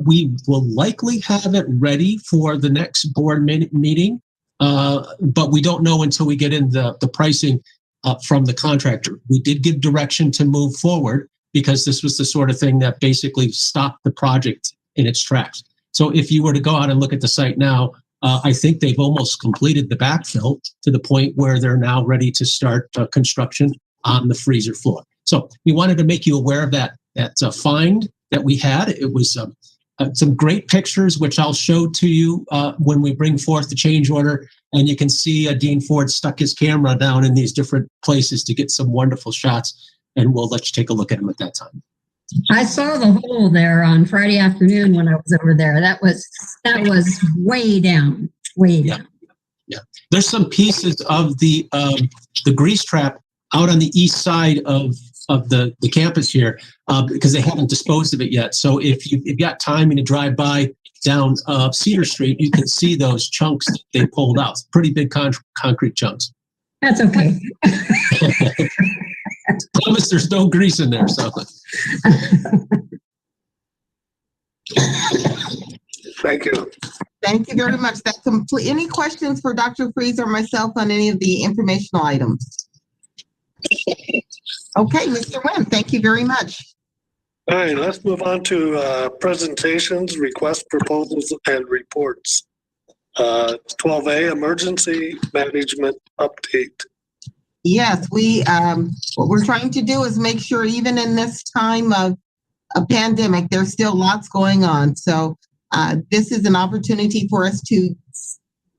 We will likely have it ready for the next board meeting, but we don't know until we get in the pricing from the contractor. We did give direction to move forward because this was the sort of thing that basically stopped the project in its tracks. So if you were to go out and look at the site now, I think they've almost completed the backfill to the point where they're now ready to start construction on the freezer floor. So we wanted to make you aware of that find that we had. It was some great pictures, which I'll show to you when we bring forth the change order. And you can see Dean Ford stuck his camera down in these different places to get some wonderful shots. And we'll let you take a look at them at that time. I saw the hole there on Friday afternoon when I was over there. That was way down, way down. Yeah. There's some pieces of the grease trap out on the east side of the campus here because they haven't disposed of it yet. So if you've got time and you drive by down Cedar Street, you can see those chunks that they pulled out. Pretty big concrete chunks. That's okay. Promise there's no grease in there. So. Thank you. Thank you very much. That complete. Any questions for Dr. Freeze or myself on any of the informational items? Okay, Mr. Wynn, thank you very much. All right, let's move on to presentations, request proposals, and reports. 12A, emergency management update. Yes, what we're trying to do is make sure even in this time of a pandemic, there's still lots going on. So this is an opportunity for us to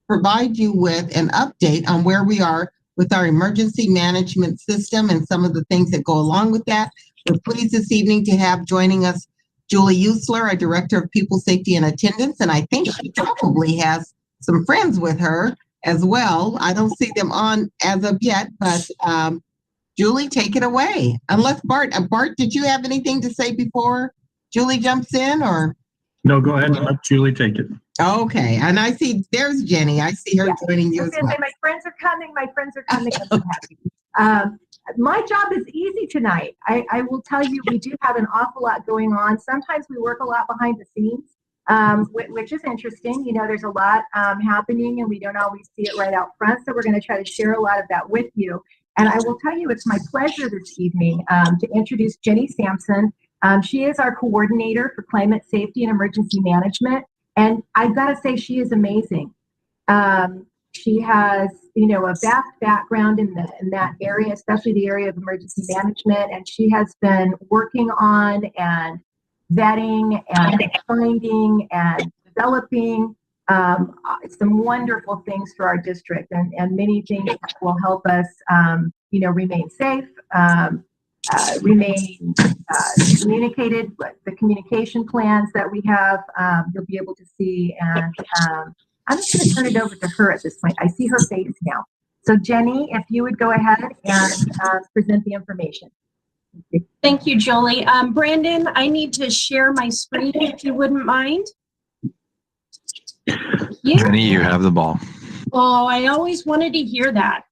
provide you with an update on where we are with our emergency management system and some of the things that go along with that. We're pleased this evening to have joining us Julie Usler, our Director of People Safety and Attendance, and I think she probably has some friends with her as well. I don't see them on as of yet, but Julie, take it away. Unless Bart, did you have anything to say before Julie jumps in, or? No, go ahead and let Julie take it. Okay, and I see there's Jenny. I see her joining you as well. My friends are coming. I'm so happy. My job is easy tonight. I will tell you, we do have an awful lot going on. Sometimes we work a lot behind the scenes, which is interesting. You know, there's a lot happening and we don't always see it right out front. So we're going to try to share a lot of that with you. And I will tell you, it's my pleasure this evening to introduce Jenny Sampson. She is our coordinator for climate safety and emergency management. And I've got to say, she is amazing. She has, a vast background in that area, especially the area of emergency management. And she has been working on and vetting and finding and developing some wonderful things for our district and many things that will help us, remain safe, remain communicated. The communication plans that we have, you'll be able to see. And I'm just going to turn it over to her at this point. I see her face now. So Jenny, if you would go ahead and present the information. Thank you, Julie. Brandon, I need to share my screen if you wouldn't mind. Jenny, you have the ball. Oh, I always wanted to hear that.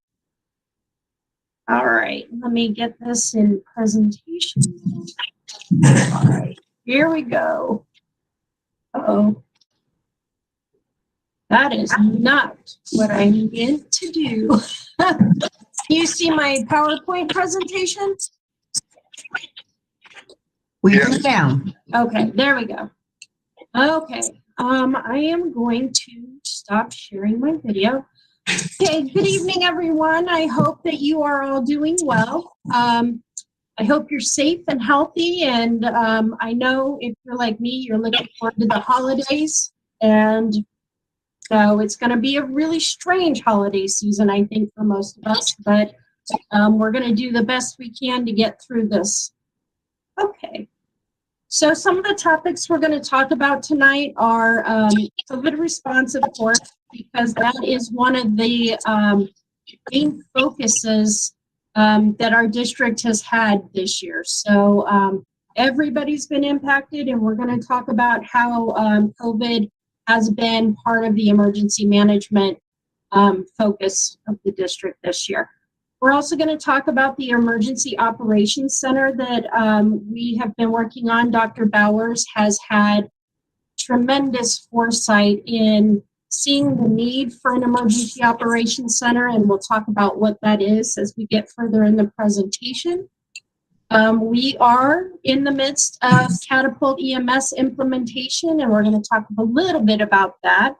All right, let me get this in presentation. All right, here we go. Uh-oh. That is not what I meant to do. You see my PowerPoint presentation? We do down. Okay, there we go. Okay, I am going to stop sharing my video. Okay, good evening, everyone. I hope that you are all doing well. I hope you're safe and healthy, and I know if you're like me, you're looking forward to the holidays, and so it's going to be a really strange holiday season, I think, for most of us, but we're going to do the best we can to get through this. Okay, so some of the topics we're going to talk about tonight are COVID response, of course, because that is one of the main focuses that our district has had this year. So everybody's been impacted, and we're going to talk about how COVID has been part of the emergency management focus of the district this year. We're also going to talk about the Emergency Operations Center that we have been working on. Dr. Bowers has had tremendous foresight in seeing the need for an Emergency Operations Center, and we'll talk about what that is as we get further in the presentation. We are in the midst of Catapult EMS implementation, and we're going to talk a little bit about that.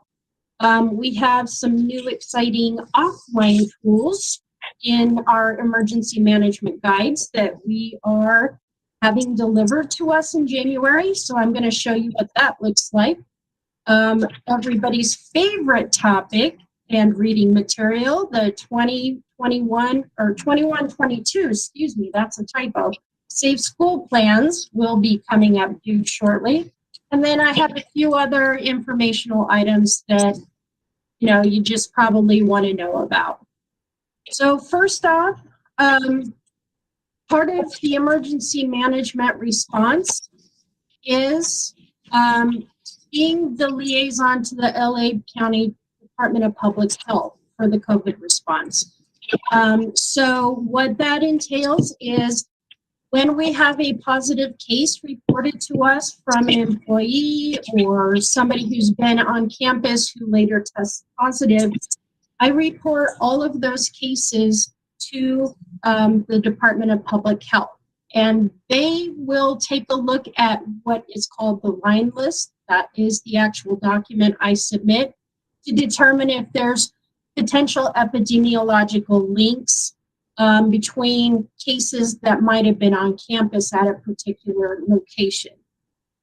We have some new exciting offline tools in our emergency management guides that we are having delivered to us in January. So I'm going to show you what that looks like. Everybody's favorite topic and reading material, the 2122, excuse me, that's a typo. Safe School Plans will be coming up due shortly. And then I have a few other informational items that, you just probably want to know about. So first off, part of the emergency management response is being the liaison to the LA County Department of Public Health for the COVID response. So what that entails is when we have a positive case reported to us from an employee or somebody who's been on campus who later tests positive, I report all of those cases to the Department of Public Health. And they will take a look at what is called the line list. That is the actual document I submit to determine if there's potential epidemiological links between cases that might have been on campus at a particular location.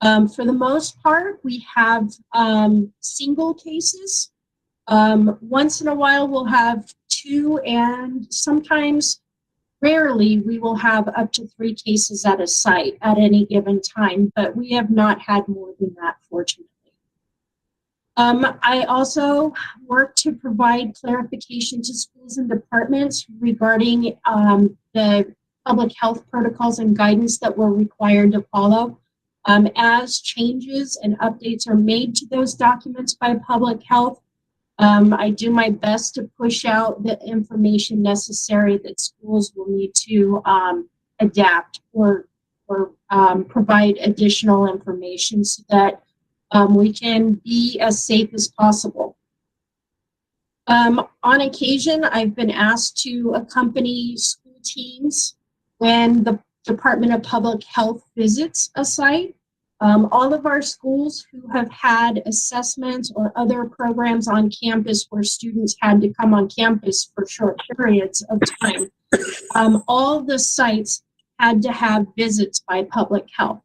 For the most part, we have single cases. Once in a while, we'll have 2, and sometimes, rarely, we will have up to 3 cases at a site at any given time, but we have not had more than that, fortunately. I also work to provide clarification to schools and departments regarding the public health protocols and guidance that we're required to follow. As changes and updates are made to those documents by public health, I do my best to push out the information necessary that schools will need to adapt or provide additional information so that we can be as safe as possible. On occasion, I've been asked to accompany school teams when the Department of Public Health visits a site. All of our schools who have had assessments or other programs on campus where students had to come on campus for short periods of time, all the sites had to have visits by public health.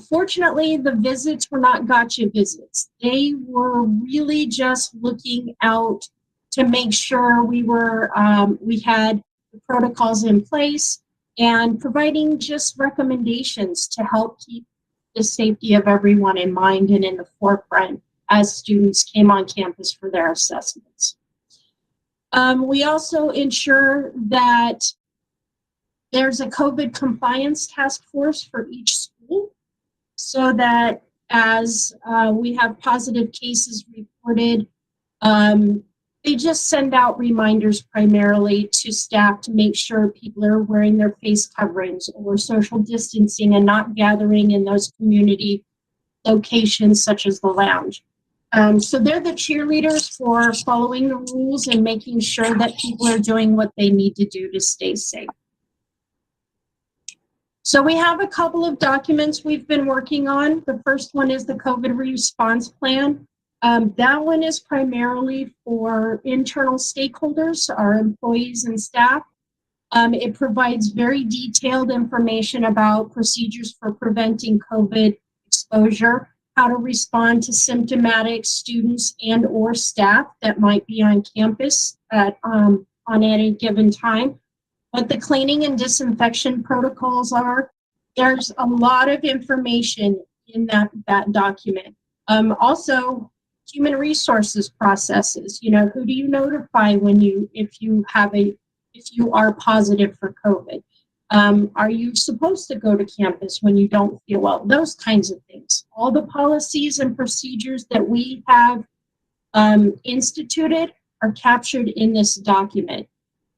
Fortunately, the visits were not gotcha visits. They were really just looking out to make sure we had the protocols in place and providing just recommendations to help keep the safety of everyone in mind and in the forefront as students came on campus for their assessments. We also ensure that there's a COVID compliance task force for each school so that as we have positive cases reported, they just send out reminders primarily to staff to make sure people are wearing their face coverings or social distancing and not gathering in those community locations such as the lounge. So they're the cheerleaders for following the rules and making sure that people are doing what they need to do to stay safe. So we have a couple of documents we've been working on. The first one is the COVID response plan. That one is primarily for internal stakeholders, our employees and staff. It provides very detailed information about procedures for preventing COVID exposure, how to respond to symptomatic students and or staff that might be on campus on any given time, what the cleaning and disinfection protocols are. There's a lot of information in that document. Also, human resources processes. Who do you notify if you are positive for COVID? Are you supposed to go to campus when you don't feel well? Those kinds of things. All the policies and procedures that we have instituted are captured in this document.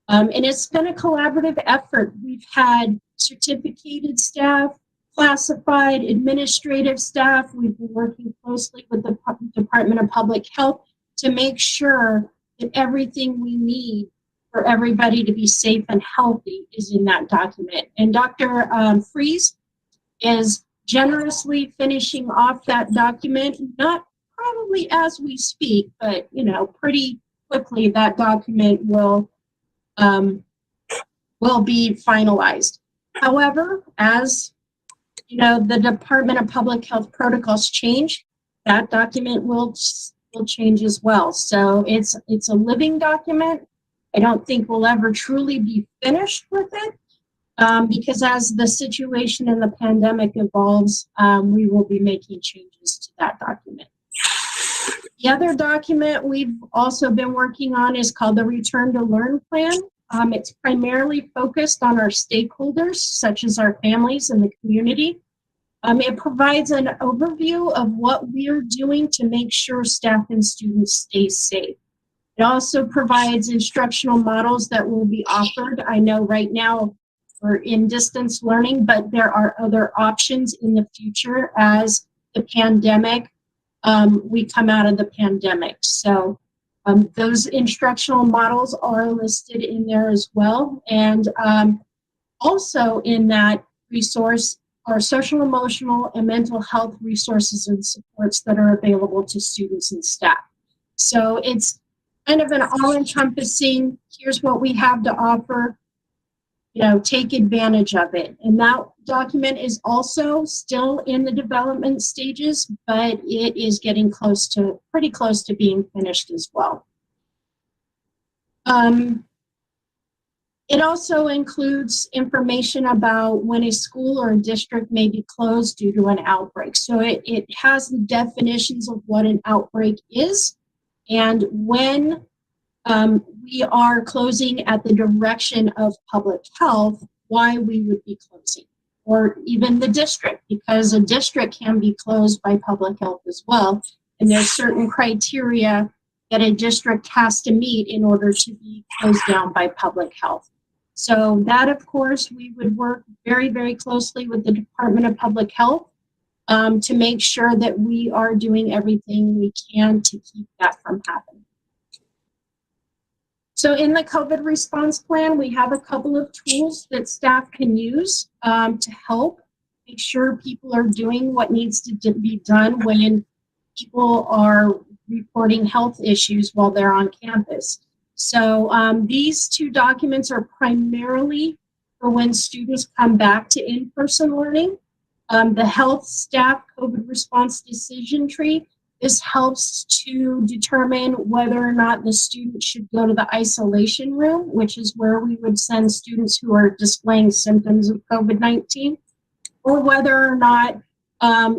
And it's been a collaborative effort. We've had certificated staff, classified, administrative staff. We've been working closely with the Department of Public Health to make sure that everything we need for everybody to be safe and healthy is in that document. And Dr. Fries is generously finishing off that document, not probably as we speak, but pretty quickly that document will be finalized. However, as the Department of Public Health protocols change, that document will change as well. So it's a living document. I don't think we'll ever truly be finished with it because as the situation in the pandemic evolves, we will be making changes to that document. The other document we've also been working on is called the Return to Learn Plan. It's primarily focused on our stakeholders, such as our families and the community. It provides an overview of what we're doing to make sure staff and students stay safe. It also provides instructional models that will be offered. I know right now we're in distance learning, but there are other options in the future as the pandemic, we come out of the pandemic. So those instructional models are listed in there as well. And also in that resource are social, emotional, and mental health resources and supports that are available to students and staff. So it's kind of an all-encompassing, here's what we have to offer, take advantage of it. And that document is also still in the development stages, but it is getting pretty close to being finished as well. It also includes information about when a school or a district may be closed due to an outbreak. So it has the definitions of what an outbreak is and when we are closing at the direction of public health, why we would be closing, or even the district, because a district can be closed by public health as well. And there's certain criteria that a district has to meet in order to be closed down by public health. So that, of course, we would work very, very closely with the Department of Public Health to make sure that we are doing everything we can to keep that from happening. So in the COVID response plan, we have a couple of tools that staff can use to help make sure people are doing what needs to be done when people are reporting health issues while they're on campus. So these two documents are primarily for when students come back to in-person learning. The health staff COVID response decision tree. This helps to determine whether or not the student should go to the isolation room, which is where we would send students who are displaying symptoms of COVID-19, or whether or not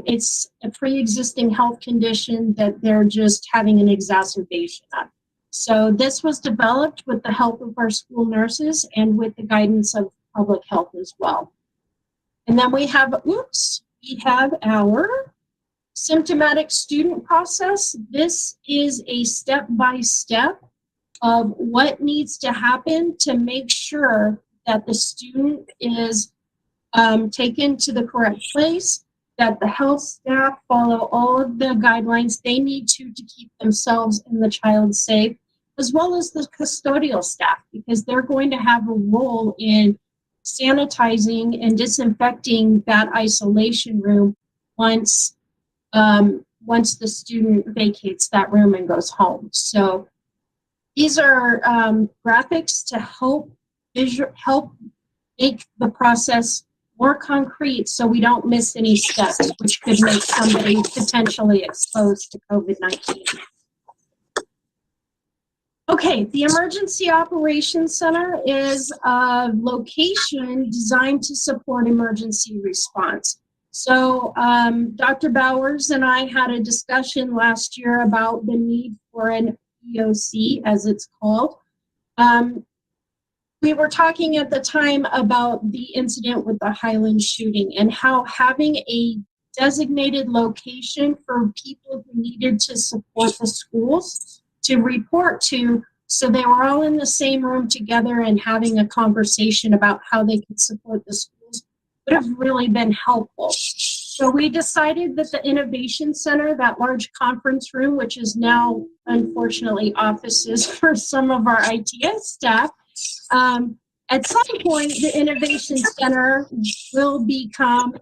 it's a pre-existing health condition that they're just having an exacerbation of. So this was developed with the help of our school nurses and with the guidance of public health as well. And then we have our symptomatic student process. This is a step-by-step of what needs to happen to make sure that the student is taken to the correct place, that the health staff follow all of the guidelines they need to keep themselves and the child safe, as well as the custodial staff, because they're going to have a role in sanitizing and disinfecting that isolation room once the student vacates that room and goes home. So these are graphics to help make the process more concrete so we don't miss any steps, which could make somebody potentially exposed to COVID-19. Okay, the Emergency Operations Center is a location designed to support emergency response. So Dr. Bowers and I had a discussion last year about the need for an EOC, as it's called. We were talking at the time about the incident with the Highland shooting and how having a designated location for people who needed to support the schools to report to, so they were all in the same room together and having a conversation about how they could support the schools would have really been helpful. So we decided that the Innovation Center, that large conference room, which is now unfortunately offices for some of our ITS staff, at some point the Innovation Center will become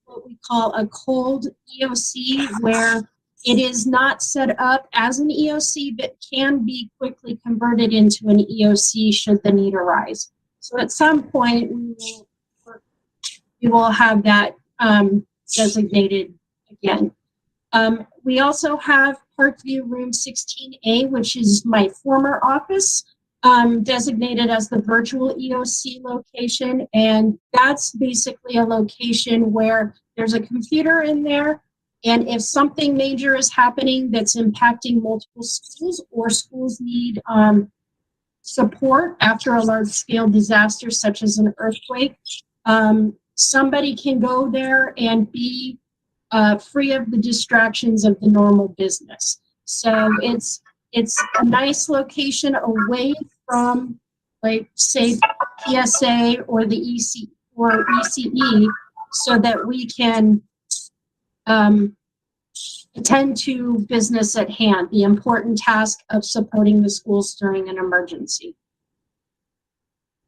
what we call a cold EOC, where It is not set up as an EOC, but can be quickly converted into an EOC should the need arise. So at some point, we will have that designated again. We also have Parkview Room 16A, which is my former office, designated as the virtual EOC location. And that's basically a location where there's a computer in there. And if something major is happening that's impacting multiple schools, or schools need support after a large-scale disaster such as an earthquake, somebody can go there and be free of the distractions of the normal business. So it's a nice location away from, like, say, PSA or the EC or ECE, so that we can attend to business at hand, the important task of supporting the schools during an emergency.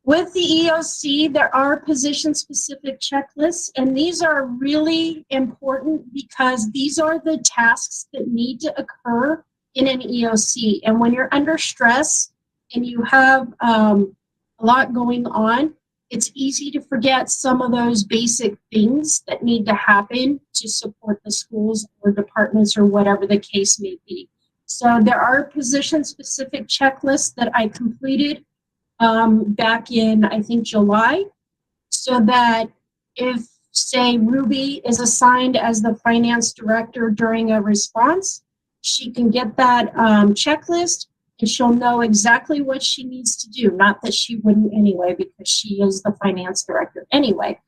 With the EOC, there are position-specific checklists, and these are really important because these are the tasks that need to occur in an EOC. And when you're under stress and you have a lot going on, it's easy to forget some of those basic things that need to happen to support the schools or departments or whatever the case may be. So there are position-specific checklists that I completed back in, I think, July, so that if, say, Ruby is assigned as the finance director during a response, she can get that checklist, and she'll know exactly what she needs to do. Not that she wouldn't anyway, because she is the finance director anyway.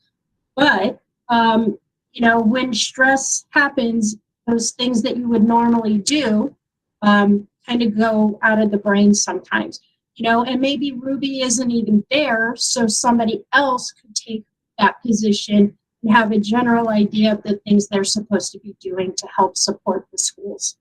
But, you know, when stress happens, those things that you would normally do kind of go out of the brain sometimes. You know, and maybe Ruby isn't even there, so somebody else could take that position and have a general idea of the things they're supposed to be doing to help support the schools.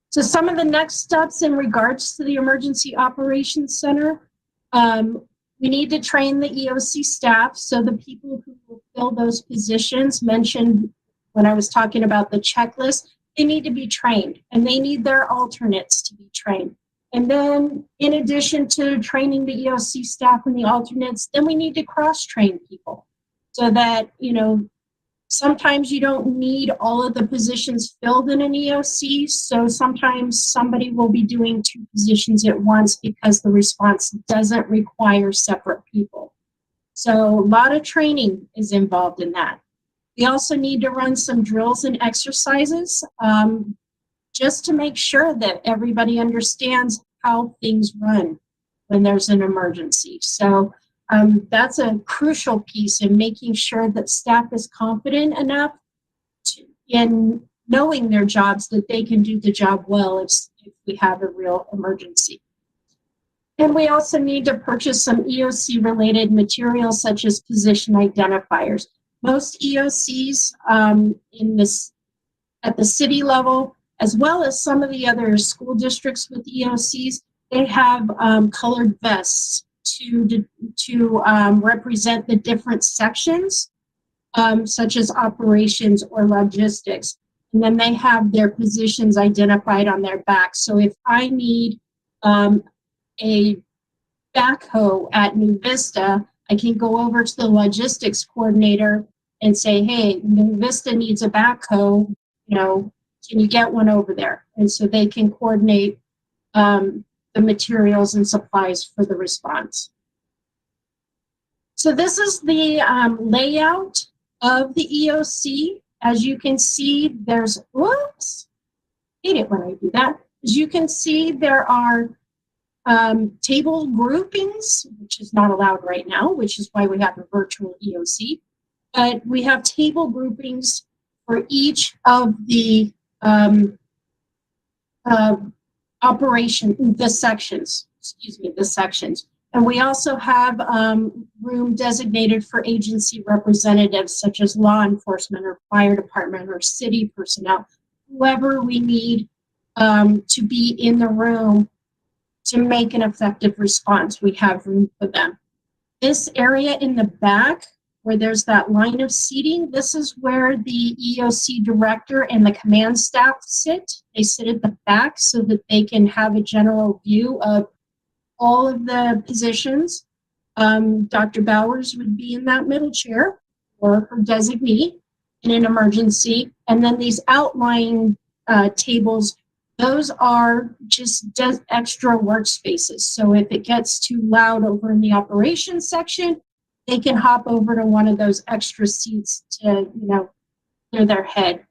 So some of the next steps in regards to the Emergency Operations Center, we need to train the EOC staff, so the people who will fill those positions mentioned when I was talking about the checklist, they need to be trained, and they need their alternates to be trained. And then in addition to training the EOC staff and the alternates, then we need to cross-train people so that, you know, sometimes you don't need all of the positions filled in an EOC. So sometimes somebody will be doing 2 positions at once because the response doesn't require separate people. So a lot of training is involved in that. We also need to run some drills and exercises just to make sure that everybody understands how things run when there's an emergency. So that's a crucial piece in making sure that staff is confident enough in knowing their jobs that they can do the job well if we have a real emergency. And we also need to purchase some EOC related materials such as position identifiers. Most EOCs at the city level, as well as some of the other school districts with EOCs, they have colored vests to represent the different sections, such as operations or logistics. And then they have their positions identified on their back. So if I need a backhoe at New Vista, I can go over to the logistics coordinator and say, hey, New Vista needs a backhoe, you know, can you get one over there? And so they can coordinate the materials and supplies for the response. So this is the layout of the EOC. As you can see, there's, whoops, hate it when I do that. As you can see, there are table groupings, which is not allowed right now, which is why we have a virtual EOC. But we have table groupings for each of the the sections. And we also have room designated for agency representatives such as law enforcement or fire department or city personnel, whoever we need to be in the room to make an effective response. We have room for them. This area in the back where there's that line of seating. This is where the EOC director and the command staff sit. They sit at the back so that they can have a general view of all of the positions. Dr. Bowers would be in that middle chair, or her designee in an emergency. And then these outlying tables, those are just extra workspaces. So if it gets too loud over in the operations section, they can hop over to one of those extra seats to, clear their head.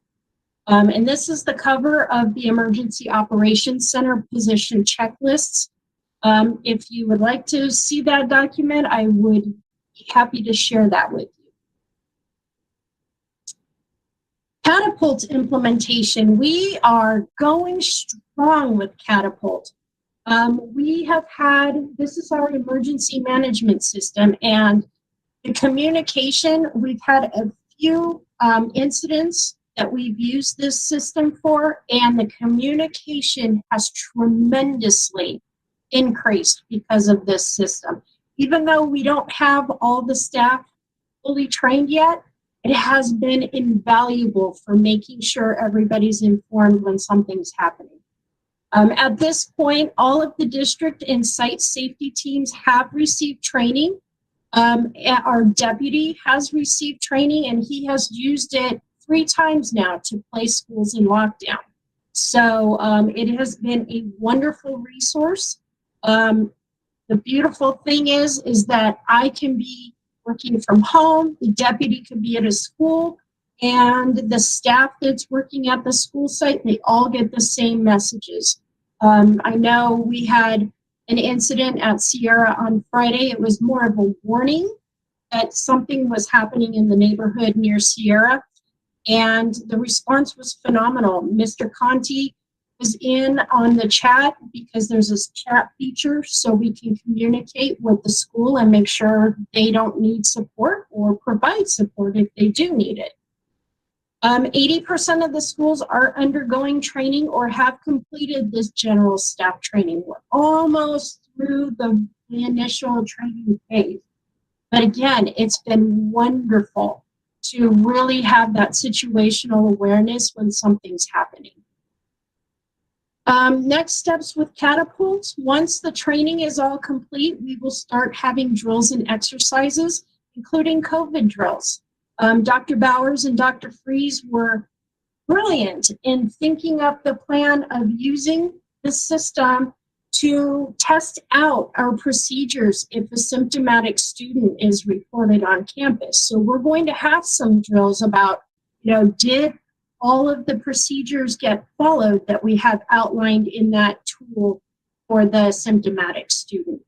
And this is the cover of the Emergency Operations Center position checklists. If you would like to see that document, I would be happy to share that with you. Catapult implementation. We are going strong with Catapult. We have had, this is our emergency management system, and the communication, we've had a few incidents that we've used this system for, and the communication has tremendously increased because of this system. Even though we don't have all the staff fully trained yet, it has been invaluable for making sure everybody's informed when something's happening. At this point, all of the district and site safety teams have received training. Our deputy has received training, and he has used it 3 times now to place schools in lockdown. So it has been a wonderful resource. The beautiful thing is that I can be working from home, the deputy could be at a school, and the staff that's working at the school site, they all get the same messages. I know we had an incident at Sierra on Friday. It was more of a warning that something was happening in the neighborhood near Sierra, and the response was phenomenal. Mr. Conti was in on the chat because there's this chat feature so we can communicate with the school and make sure they don't need support or provide support if they do need it. 80% of the schools are undergoing training or have completed this general staff training. We're almost through the initial training phase. But again, it's been wonderful to really have that situational awareness when something's happening. Next steps with Catapult. Once the training is all complete, we will start having drills and exercises, including COVID drills. Dr. Bowers and Dr. Fries were brilliant in thinking up the plan of using the system to test out our procedures if a symptomatic student is reported on campus. So we're going to have some drills about, did all of the procedures get followed that we have outlined in that tool for the symptomatic student.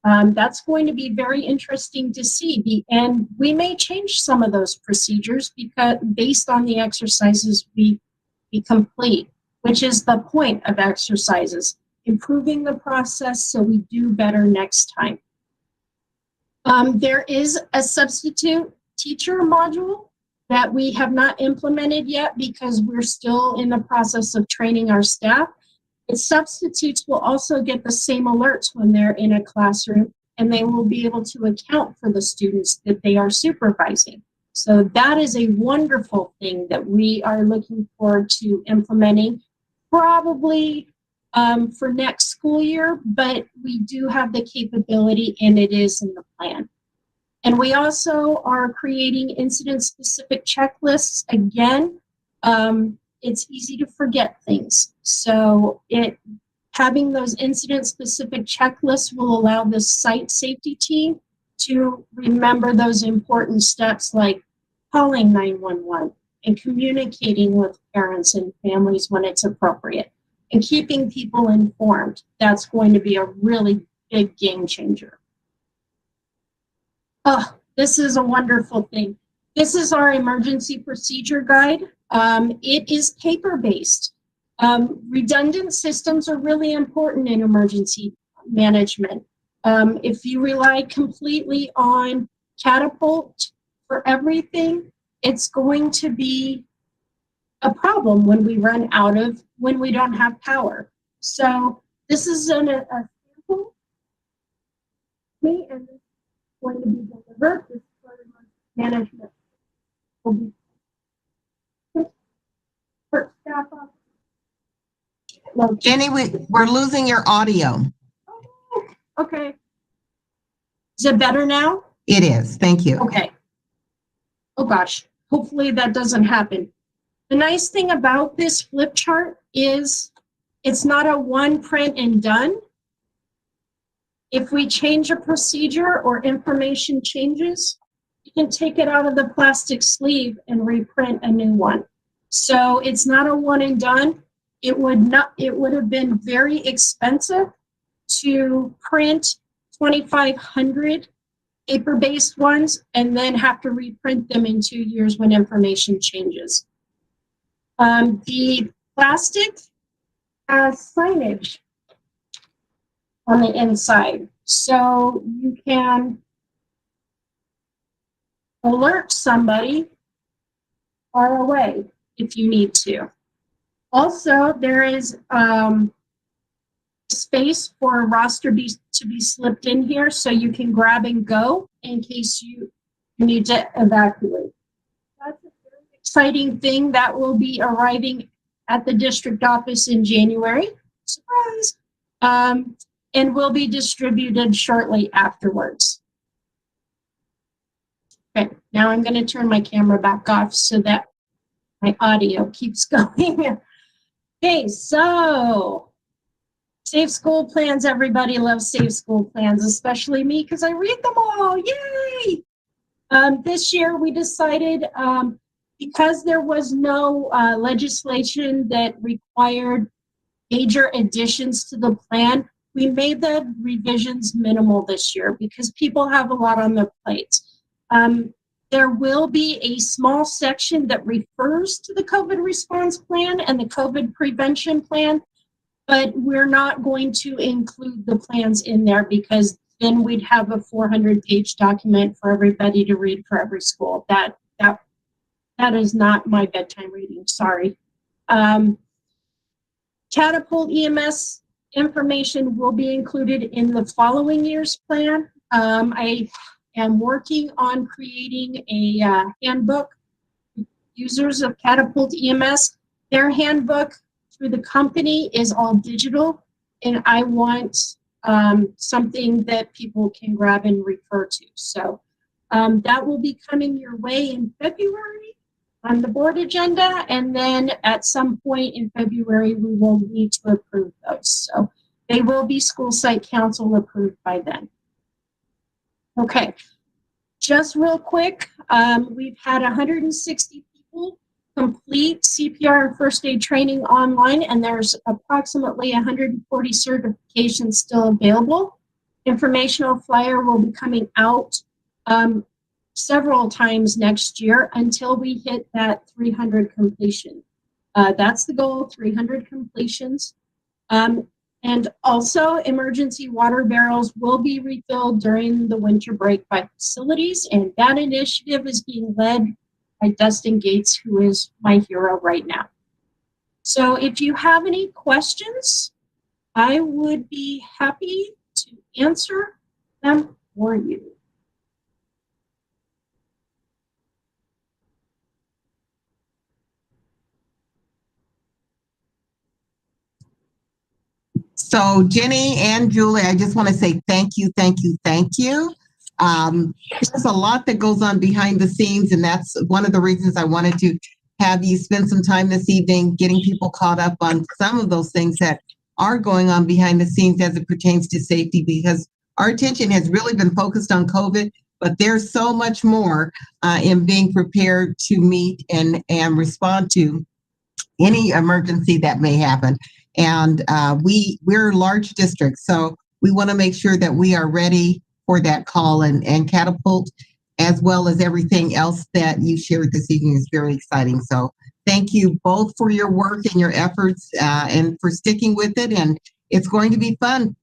That's going to be very interesting to see. And we may change some of those procedures because based on the exercises we complete, which is the point of exercises, improving the process so we do better next time. There is a substitute teacher module that we have not implemented yet because we're still in the process of training our staff. The substitutes will also get the same alerts when they're in a classroom, and they will be able to account for the students that they are supervising. So that is a wonderful thing that we are looking forward to implementing, probably for next school year, but we do have the capability and it is in the plan. And we also are creating incident-specific checklists. Again, it's easy to forget things. So having those incident-specific checklists will allow the site safety team to remember those important steps like calling 911 and communicating with parents and families when it's appropriate and keeping people informed. That's going to be a really big game changer. Oh, this is a wonderful thing. This is our emergency procedure guide. It is paper-based. Redundant systems are really important in emergency management. If you rely completely on Catapult for everything, it's going to be a problem when we don't have power. So this is a sample, and this is going to be delivered. This is for management. For staff up. Jenny, we're losing your audio. Okay. Is it better now? It is. Thank you. Okay. Oh gosh, hopefully that doesn't happen. The nice thing about this flip chart is it's not a one print and done. If we change a procedure or information changes, you can take it out of the plastic sleeve and reprint a new one. So it's not a one and done. It would have been very expensive to print 2,500 paper-based ones and then have to reprint them in 2 years when information changes. The plastic has signage on the inside, so you can alert somebody far away if you need to. Also, there is space for a roster to be slipped in here so you can grab and go in case you need to evacuate. That's a very exciting thing that will be arriving at the district office in January. Surprise! And will be distributed shortly afterwards. Okay, now I'm going to turn my camera back off so that my audio keeps going. Okay, so safe school plans. Everybody loves safe school plans, especially me because I read them all. Yay! This year we decided because there was no legislation that required major additions to the plan, we made the revisions minimal this year because people have a lot on their plates. There will be a small section that refers to the COVID response plan and the COVID prevention plan, but we're not going to include the plans in there because then we'd have a 400-page document for everybody to read for every school. That is not my bedtime reading, sorry. Catapult EMS information will be included in the following year's plan. I am working on creating a handbook. Users of Catapult EMS, their handbook through the company is all digital, and I want something that people can grab and refer to. So that will be coming your way in February on the board agenda, and then at some point in February, we will need to approve those. So they will be school site council approved by then. Okay, just real quick, we've had 160 people complete CPR and first aid training online, and there's approximately 140 certifications still available. Informational flyer will be coming out several times next year until we hit that 300 completion. That's the goal, 300 completions. And also emergency water barrels will be refilled during the winter break by facilities, and that initiative is being led by Dustin Gates, who is my hero right now. So if you have any questions, I would be happy to answer them for you. So Jenny and Julie, I just want to say thank you, thank you, thank you. There's a lot that goes on behind the scenes, and that's one of the reasons I wanted to have you spend some time this evening getting people caught up on some of those things that are going on behind the scenes as it pertains to safety, because our attention has really been focused on COVID, but there's so much more in being prepared to meet and respond to any emergency that may happen. And we're a large district, so we want to make sure that we are ready for that call, and Catapult, as well as everything else that you shared this evening, is very exciting. So thank you both for your work and your efforts and for sticking with it. And it's going to be fun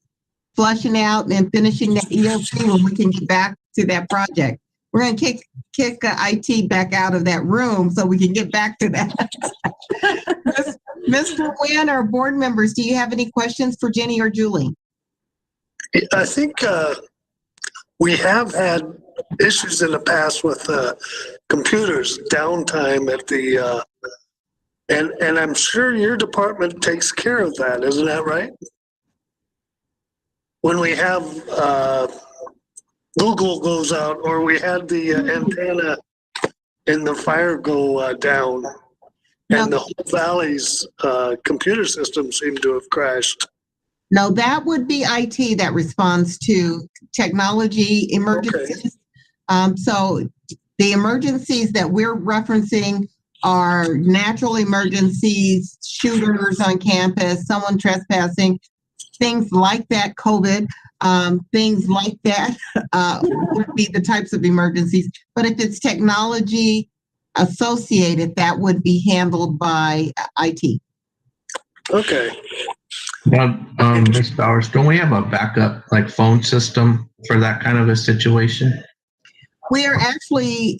flushing out and finishing that ELP when we can get back to that project. We're going to kick IT back out of that room so we can get back to that. Mr. Nguyen, our board members, do you have any questions for Jenny or Julie? I think we have had issues in the past with computers, downtime at the, and I'm sure your department takes care of that, isn't that right? When we have Google goes out, or we had the antenna in the fire go down, and the whole valley's computer system seemed to have crashed. No, that would be IT that responds to technology emergencies. So the emergencies that we're referencing are natural emergencies, shooters on campus, someone trespassing, things like that, COVID, things like that would be the types of emergencies. But if it's technology associated, that would be handled by IT. Okay. Ms. Bowers, don't we have a backup like phone system for that kind of a situation? We are actually,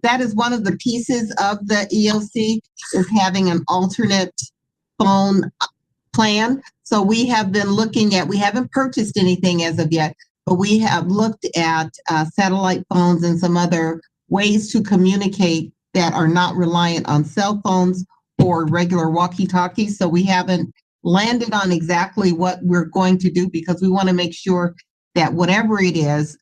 that is one of the pieces of the EOC, is having an alternate phone plan. So we have been looking at, we haven't purchased anything as of yet, but we have looked at satellite phones and some other ways to communicate that are not reliant on cell phones or regular walkie-talkies. So we haven't landed on exactly what we're going to do, because we want to make sure that whatever it is,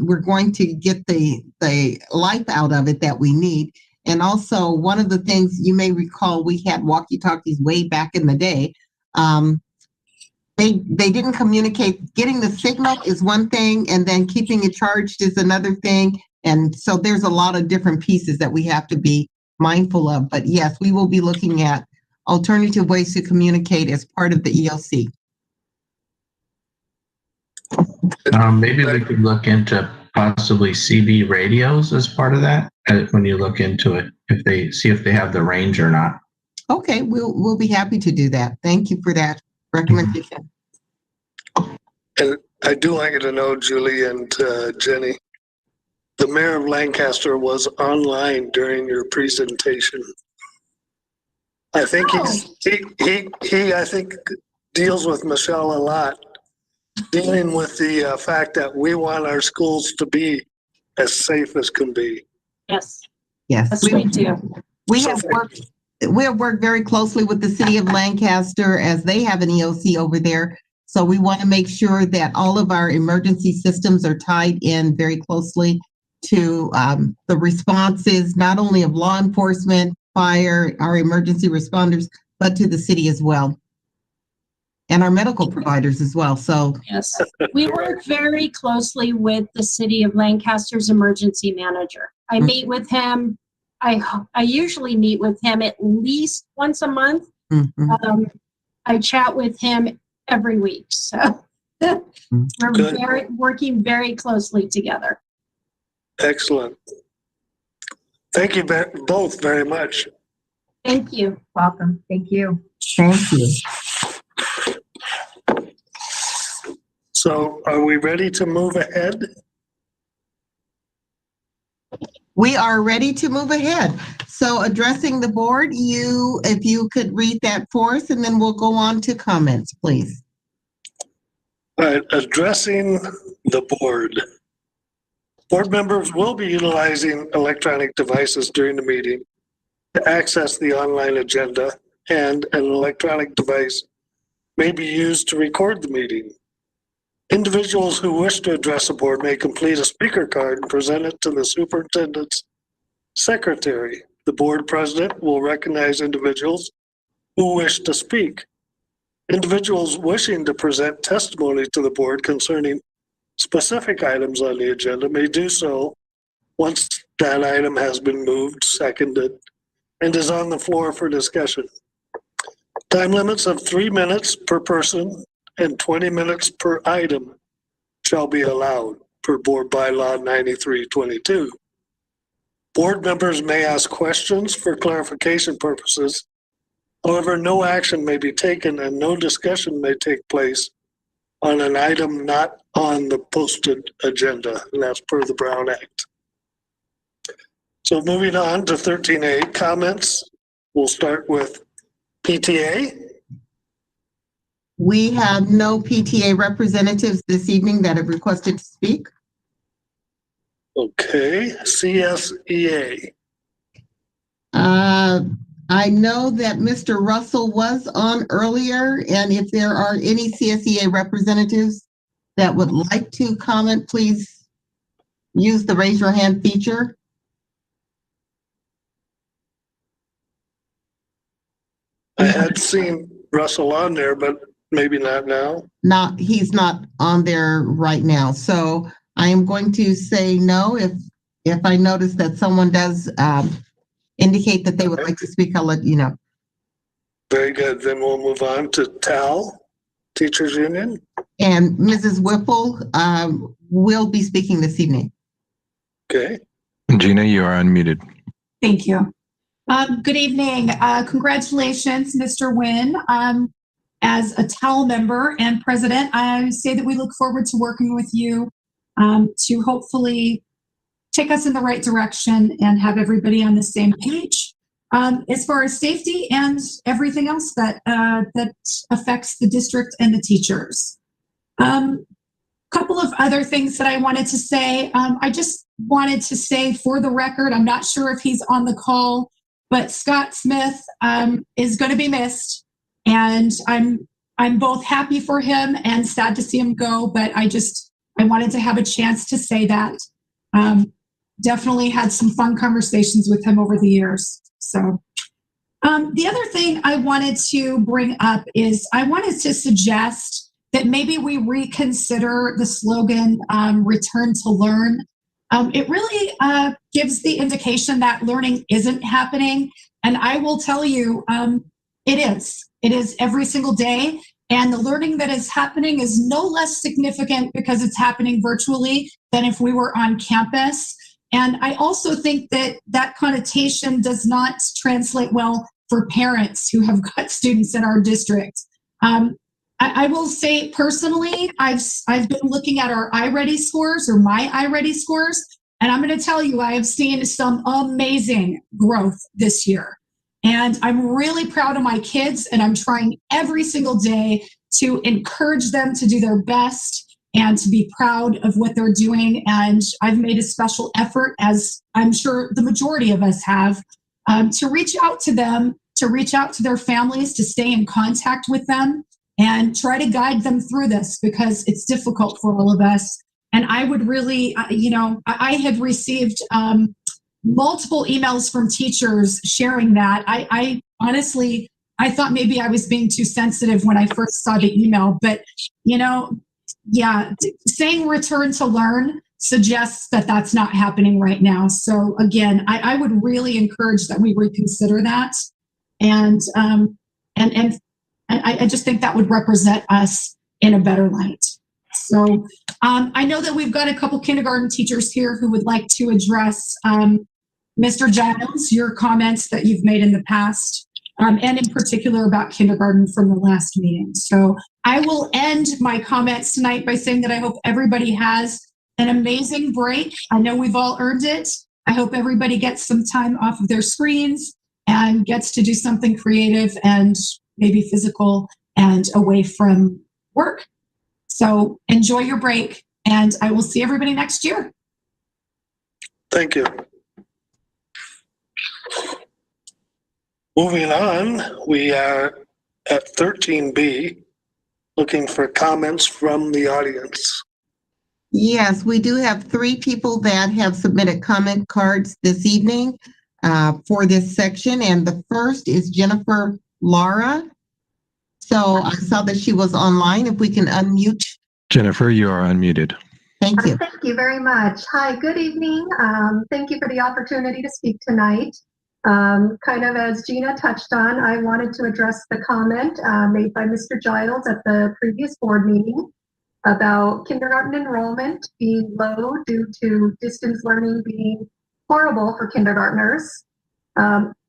we're going to get the life out of it that we need. And also, one of the things you may recall, we had walkie-talkies way back in the day. They didn't communicate. Getting the signal is one thing, and then keeping it charged is another thing. And so there's a lot of different pieces that we have to be mindful of. But yes, we will be looking at alternative ways to communicate as part of the ELC. Maybe we could look into possibly CB radios as part of that when you look into it, if they have the range or not. Okay, we'll be happy to do that. Thank you for that recommendation. And I do want you to know, Julie and Jenny, the mayor of Lancaster was online during your presentation. I think he I think deals with Michelle a lot, dealing with the fact that we want our schools to be as safe as can be. Yes. Yes, That's we do. We have worked very closely with the city of Lancaster, as they have an EOC over there. So we want to make sure that all of our emergency systems are tied in very closely to the responses, not only of law enforcement, fire, our emergency responders, but to the city as well. And our medical providers as well. So yes, we work very closely with the city of Lancaster's emergency manager. I meet with him. I usually meet with him at least once a month. I chat with him every week. So we're working very closely together. Excellent. Thank you both very much. Thank you. Welcome. Thank you. Thank you. So are we ready to move ahead? We are ready to move ahead. So addressing the board, if you could read that for us, and then we'll go on to comments, please. All right, addressing the board. Board members will be utilizing electronic devices during the meeting to access the online agenda, and an electronic device may be used to record the meeting. Individuals who wish to address the board may complete a speaker card and present it to the superintendent's secretary. The board president will recognize individuals who wish to speak. Individuals wishing to present testimony to the board concerning specific items on the agenda may do so once that item has been moved, seconded, and is on the floor for discussion. Time limits of 3 minutes per person and 20 minutes per item shall be allowed per Board Bylaw 9322. Board members may ask questions for clarification purposes. However, no action may be taken and no discussion may take place on an item not on the posted agenda, and that's per the Brown Act. So moving on to 13A, comments. We'll start with PTA. We have no PTA representatives this evening that have requested to speak. Okay, CSEA. I know that Mr. Russell was on earlier, and if there are any CSEA representatives that would like to comment, please use the raise your hand feature. I had seen Russell on there, but maybe not now. He's not on there right now. So I am going to say no. If I notice that someone does indicate that they would like to speak, I'll let you know. Very good. Then we'll move on to TAL, Teachers Union. And Mrs. Whipple will be speaking this evening. Okay. Gina, you are unmuted. Thank you. Good evening. Congratulations, Mr. Nguyen. As a TAL member and president, I say that we look forward to working with you to hopefully take us in the right direction and have everybody on the same page as far as safety and everything else that affects the district and the teachers. Couple of other things that I wanted to say. I just wanted to say for the record, I'm not sure if he's on the call, but Scott Smith is going to be missed, and I'm both happy for him and sad to see him go. But I wanted to have a chance to say that. Definitely had some fun conversations with him over the years. So the other thing I wanted to bring up is I wanted to suggest that maybe we reconsider the slogan, return to learn. It really gives the indication that learning isn't happening. And I will tell you, it is. It is every single day. And the learning that is happening is no less significant because it's happening virtually than if we were on campus. And I also think that that connotation does not translate well for parents who have got students in our district. I will say personally, I've been looking at our iReady scores or my iReady scores, and I'm going to tell you, I have seen some amazing growth this year. And I'm really proud of my kids, and I'm trying every single day to encourage them to do their best and to be proud of what they're doing. And I've made a special effort, as I'm sure the majority of us have, to reach out to them, to reach out to their families, to stay in contact with them, and try to guide them through this because it's difficult for all of us. And I would really, I had received multiple emails from teachers sharing that. I honestly, I thought maybe I was being too sensitive when I first saw the email, but saying return to learn suggests that that's not happening right now. So again, I would really encourage that we reconsider that. And I just think that would represent us in a better light. So I know that we've got a couple kindergarten teachers here who would like to address Mr. Giles, your comments that you've made in the past, and in particular about kindergarten from the last meeting. So I will end my comments tonight by saying that I hope everybody has an amazing break. I know we've all earned it. I hope everybody gets some time off of their screens and gets to do something creative and maybe physical and away from work. So enjoy your break, and I will see everybody next year. Thank you. Moving on, we are at 13B, looking for comments from the audience. Yes, we do have 3 people that have submitted comment cards this evening for this section. And the first is Jennifer Lara. So I saw that she was online. If we can unmute. Jennifer, you are unmuted. Thank you. Thank you very much. Hi, good evening. Thank you for the opportunity to speak tonight. Kind of as Gina touched on, I wanted to address the comment made by Mr. Giles at the previous board meeting about kindergarten enrollment being low due to distance learning being horrible for kindergartners.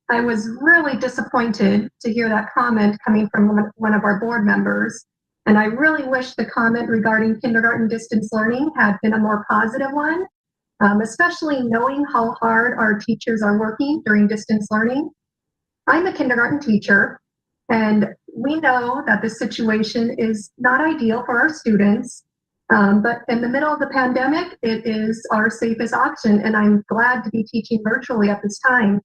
I was really disappointed to hear that comment coming from one of our board members. And I really wish the comment regarding kindergarten distance learning had been a more positive one, especially knowing how hard our teachers are working during distance learning. I'm a kindergarten teacher, and we know that the situation is not ideal for our students. But in the middle of the pandemic, it is our safest option, and I'm glad to be teaching virtually at this time.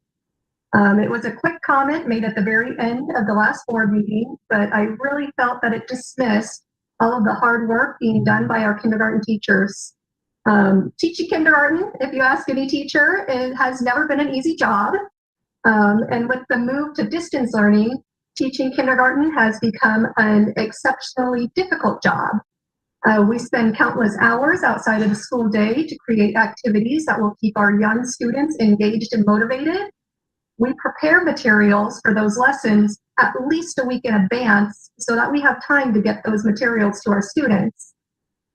It was a quick comment made at the very end of the last board meeting, but I really felt that it dismissed all of the hard work being done by our kindergarten teachers. Teaching kindergarten, if you ask any teacher, it has never been an easy job. And with the move to distance learning, teaching kindergarten has become an exceptionally difficult job. We spend countless hours outside of the school day to create activities that will keep our young students engaged and motivated. We prepare materials for those lessons at least a week in advance so that we have time to get those materials to our students.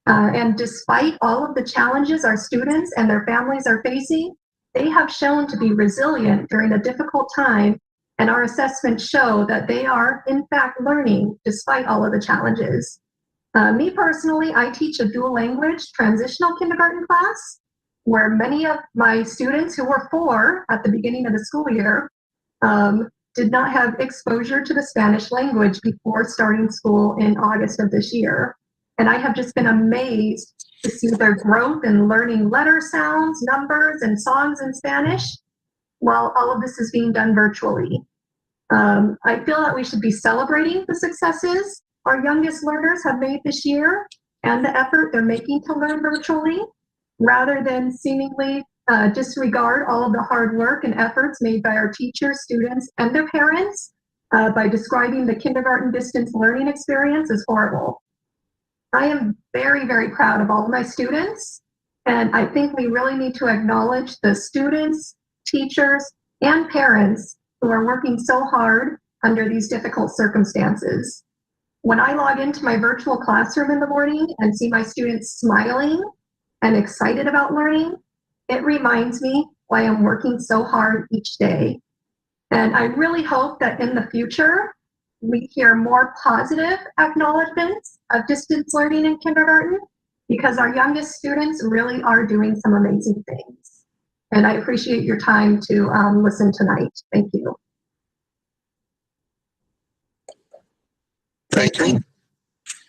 And despite all of the challenges our students and their families are facing, they have shown to be resilient during a difficult time, and our assessments show that they are in fact learning despite all of the challenges. Me personally, I teach a dual language transitional kindergarten class where many of my students who were 4 at the beginning of the school year did not have exposure to the Spanish language before starting school in August of this year. And I have just been amazed to see their growth in learning letter sounds, numbers, and songs in Spanish while all of this is being done virtually. I feel that we should be celebrating the successes our youngest learners have made this year and the effort they're making to learn virtually, rather than seemingly disregard all of the hard work and efforts made by our teachers, students, and their parents by describing the kindergarten distance learning experience as horrible. I am very, very proud of all of my students, and I think we really need to acknowledge the students, teachers, and parents who are working so hard under these difficult circumstances. When I log into my virtual classroom in the morning and see my students smiling and excited about learning, it reminds me why I'm working so hard each day. And I really hope that in the future, we hear more positive acknowledgments of distance learning in kindergarten, because our youngest students really are doing some amazing things. And I appreciate your time to listen tonight. Thank you. Thank you.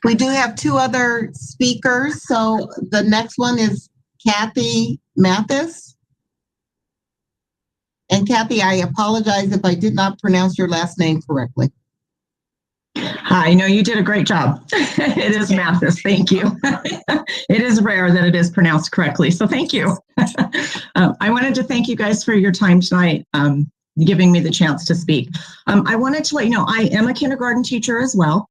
We do have 2 other speakers. So the next one is Kathy Mathis. And Kathy, I apologize if I did not pronounce your last name correctly. Hi, no, you did a great job. It is Mathis, thank you. It is rare that it is pronounced correctly, so thank you. I wanted to thank you guys for your time tonight, giving me the chance to speak. I wanted to let you know I am a kindergarten teacher as well,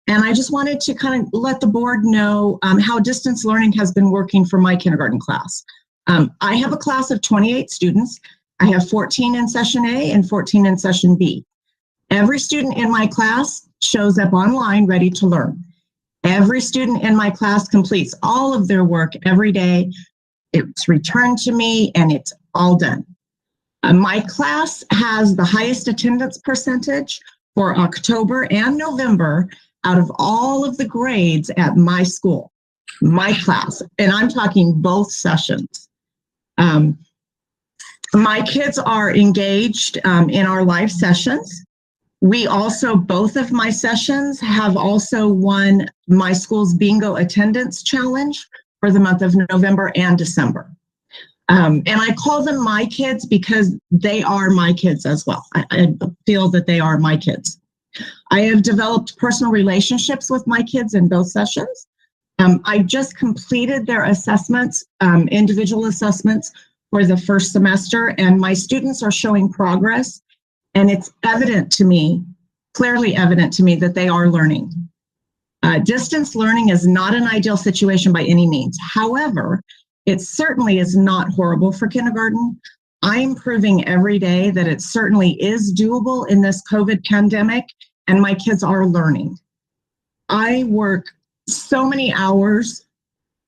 and I just wanted to kind of let the board know how distance learning has been working for my kindergarten class. I have a class of 28 students. I have 14 in session A and 14 in session B. Every student in my class shows up online ready to learn. Every student in my class completes all of their work every day. It's returned to me and it's all done. My class has the highest attendance percentage for October and November out of all of the grades at my school, my class, and I'm talking both sessions. My kids are engaged in our live sessions. We also, both of my sessions have also won my school's bingo attendance challenge for the month of November and December. And I call them my kids because they are my kids as well. I feel that they are my kids. I have developed personal relationships with my kids in both sessions. I just completed their assessments, individual assessments for the first semester, and my students are showing progress. And it's evident to me, clearly evident to me, that they are learning. Distance learning is not an ideal situation by any means. However, it certainly is not horrible for kindergarten. I'm proving every day that it certainly is doable in this COVID pandemic, and my kids are learning. I work so many hours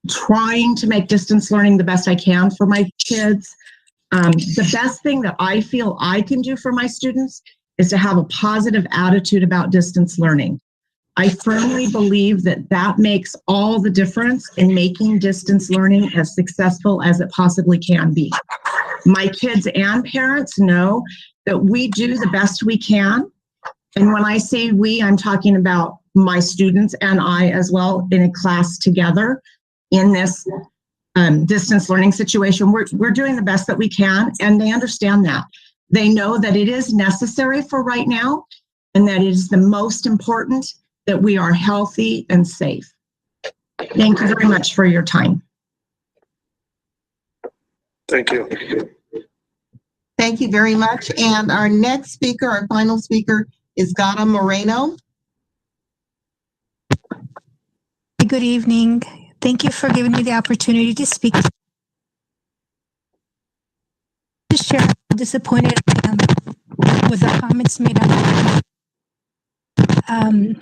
trying to make distance learning the best I can for my kids. The best thing that I feel I can do for my students is to have a positive attitude about distance learning. I firmly believe that that makes all the difference in making distance learning as successful as it possibly can be. My kids and parents know that we do the best we can. And when I say we, I'm talking about my students and I as well in a class together. in this distance learning situation. We're doing the best that we can, and they understand that. They know that it is necessary for right now, and that it is the most important that we are healthy and safe. Thank you very much for your time. Thank you. Thank you very much. And our next speaker, our final speaker, is Gata Moreno. Good evening. Thank you for giving me the opportunity to speak. To share how disappointed I am with the comments made on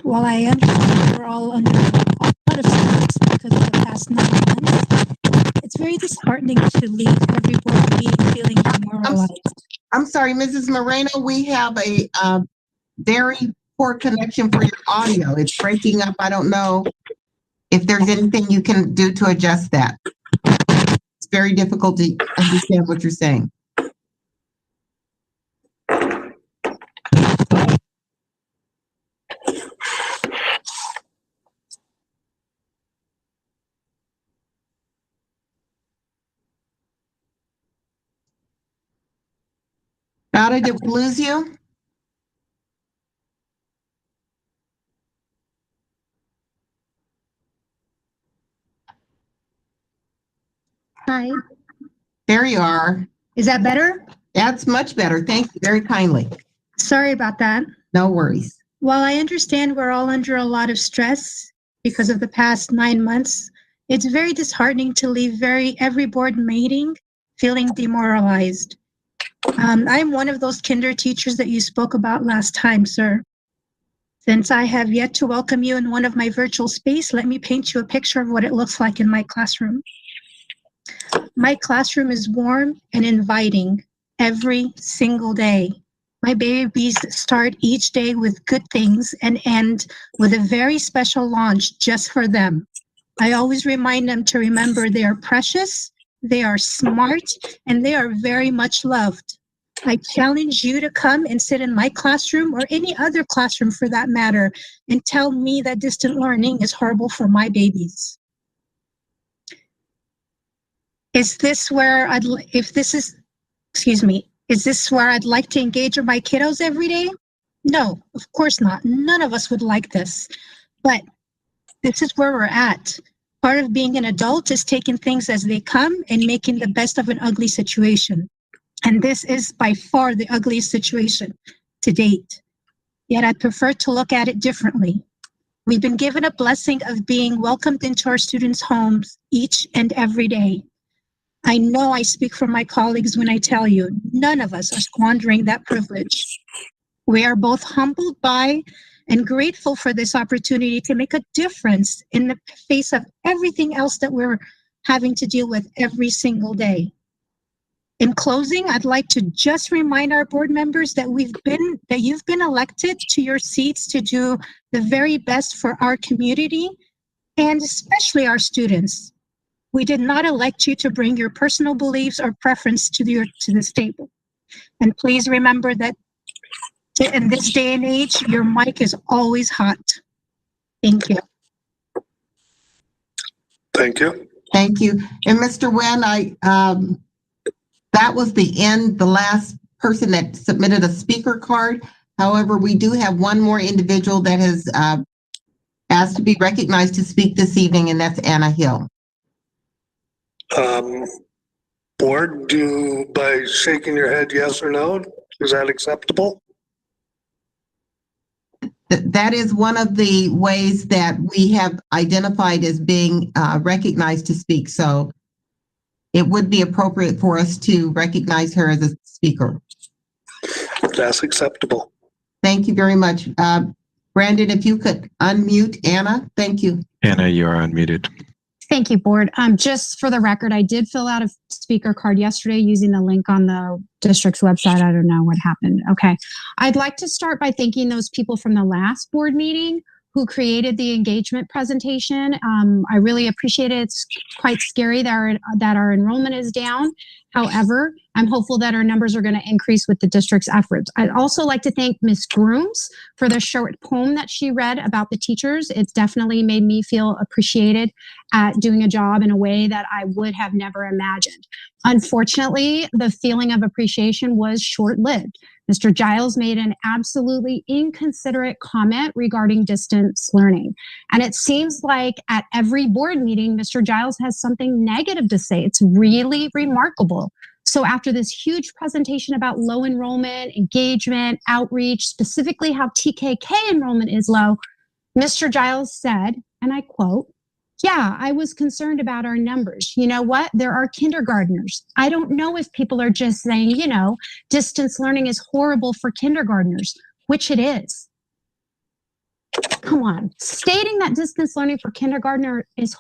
while I understand we're all under a lot of stress because of the past 9 months, it's very disheartening to leave every board meeting feeling demoralized. I'm sorry, Mrs. Moreno, we have a very poor connection for your audio. It's breaking up. I don't know if there's anything you can do to adjust that. It's very difficult to understand what you're saying. Gata, did we lose you? Hi. There you are. Is that better? That's much better. Thank you very kindly. Sorry about that. No worries. While I understand we're all under a lot of stress because of the past 9 months, it's very disheartening to leave every board meeting feeling demoralized. I'm one of those kinder teachers that you spoke about last time, sir. Since I have yet to welcome you in one of my virtual space, let me paint you a picture of what it looks like in my classroom. My classroom is warm and inviting every single day. My babies start each day with good things and end with a very special launch just for them. I always remind them to remember they are precious, they are smart, and they are very much loved. I challenge you to come and sit in my classroom or any other classroom for that matter and tell me that distant learning is horrible for my babies. Is this where I'd like to engage with my kiddos every day? No, of course not. None of us would like this, but this is where we're at. Part of being an adult is taking things as they come and making the best of an ugly situation. And this is by far the ugliest situation to date. Yet I prefer to look at it differently. We've been given a blessing of being welcomed into our students' homes each and every day. I know I speak for my colleagues when I tell you, none of us are squandering that privilege. We are both humbled by and grateful for this opportunity to make a difference in the face of everything else that we're having to deal with every single day. In closing, I'd like to just remind our board members that you've been elected to your seats to do the very best for our community and especially our students. We did not elect you to bring your personal beliefs or preference to this table. And please remember that in this day and age, your mic is always hot. Thank you. Thank you. Thank you. And Mr. Nguyen, that was the last person that submitted a speaker card. However, we do have one more individual that has asked to be recognized to speak this evening, and that's Anna Hill. Board, by shaking your head yes or no, is that acceptable? That is one of the ways that we have identified as being recognized to speak. So it would be appropriate for us to recognize her as a speaker. That's acceptable. Thank you very much. Brandon, if you could unmute Anna, thank you. Anna, you are unmuted. Thank you, board. Just for the record, I did fill out a speaker card yesterday using the link on the district's website. I don't know what happened. Okay. I'd like to start by thanking those people from the last board meeting who created the engagement presentation. I really appreciate it. It's quite scary that our enrollment is down. However, I'm hopeful that our numbers are going to increase with the district's efforts. I'd also like to thank Ms. Grooms for the short poem that she read about the teachers. It's definitely made me feel appreciated at doing a job in a way that I would have never imagined. Unfortunately, the feeling of appreciation was short-lived. Mr. Giles made an absolutely inconsiderate comment regarding distance learning. And it seems like at every board meeting, Mr. Giles has something negative to say. It's really remarkable. So after this huge presentation about low enrollment, engagement, outreach, specifically how TKK enrollment is low, Mr. Giles said, and I quote, "Yeah, I was concerned about our numbers. You know what? There are kindergartners. I don't know if people are just saying, distance learning is horrible for kindergartners, which it is. Come on, stating that distance learning for kindergarten is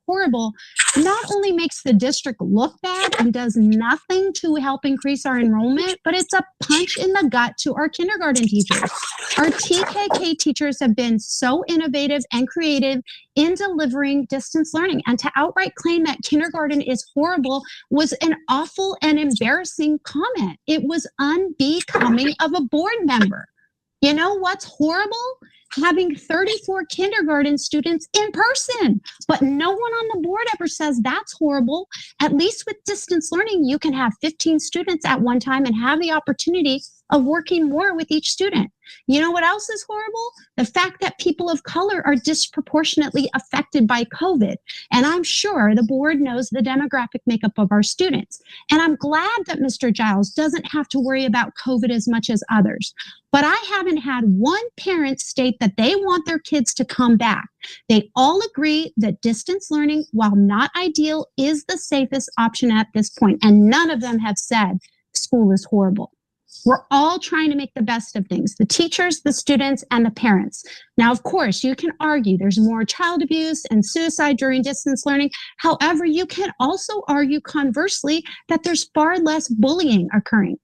horrible not only makes the district look bad and does nothing to help increase our enrollment, but it's a punch in the gut to our kindergarten teachers. Our TKK teachers have been so innovative and creative in delivering distance learning, and to outright claim that kindergarten is horrible was an awful and embarrassing comment. It was unbecoming of a board member. You know what's horrible? Having 34 kindergarten students in person, but no one on the board ever says that's horrible. At least with distance learning, you can have 15 students at one time and have the opportunity of working more with each student. You know what else is horrible? The fact that people of color are disproportionately affected by COVID. And I'm sure the board knows the demographic makeup of our students. And I'm glad that Mr. Giles doesn't have to worry about COVID as much as others. But I haven't had one parent state that they want their kids to come back. They all agree that distance learning, while not ideal, is the safest option at this point. And none of them have said school is horrible. We're all trying to make the best of things, the teachers, the students, and the parents. Now, of course, you can argue there's more child abuse and suicide during distance learning. However, you can also argue conversely that there's far less bullying occurring.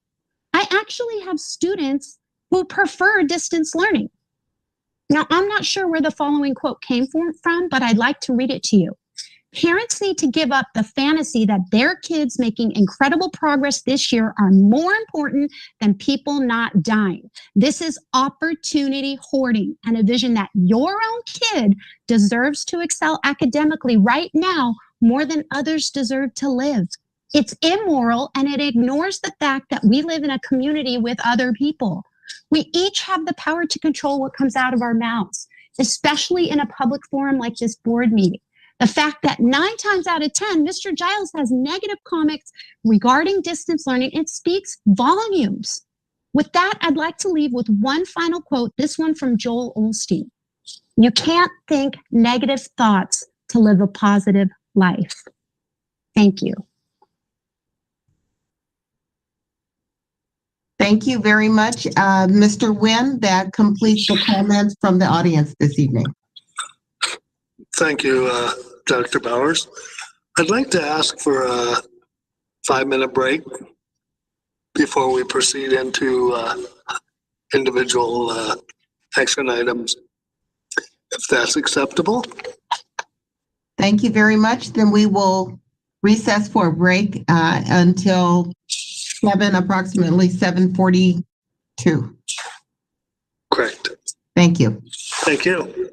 I actually have students who prefer distance learning. Now, I'm not sure where the following quote came from, but I'd like to read it to you. Parents need to give up the fantasy that their kids making incredible progress this year are more important than people not dying. This is opportunity hoarding and a vision that your own kid deserves to excel academically right now more than others deserve to live. It's immoral and it ignores the fact that we live in a community with other people. We each have the power to control what comes out of our mouths, especially in a public forum like this board meeting. The fact that 9 times out of 10, Mr. Giles has negative comments regarding distance learning, it speaks volumes. With that, I'd like to leave with one final quote, this one from Joel Osteen. You can't think negative thoughts to live a positive life. Thank you. Thank you very much. Mr. Nguyen, that completes the comments from the audience this evening. Thank you, Dr. Bowers. I'd like to ask for a 5-minute break before we proceed into individual action items, if that's acceptable. Thank you very much. Then we will recess for a break until approximately 7:42. Correct. Thank you. Thank you.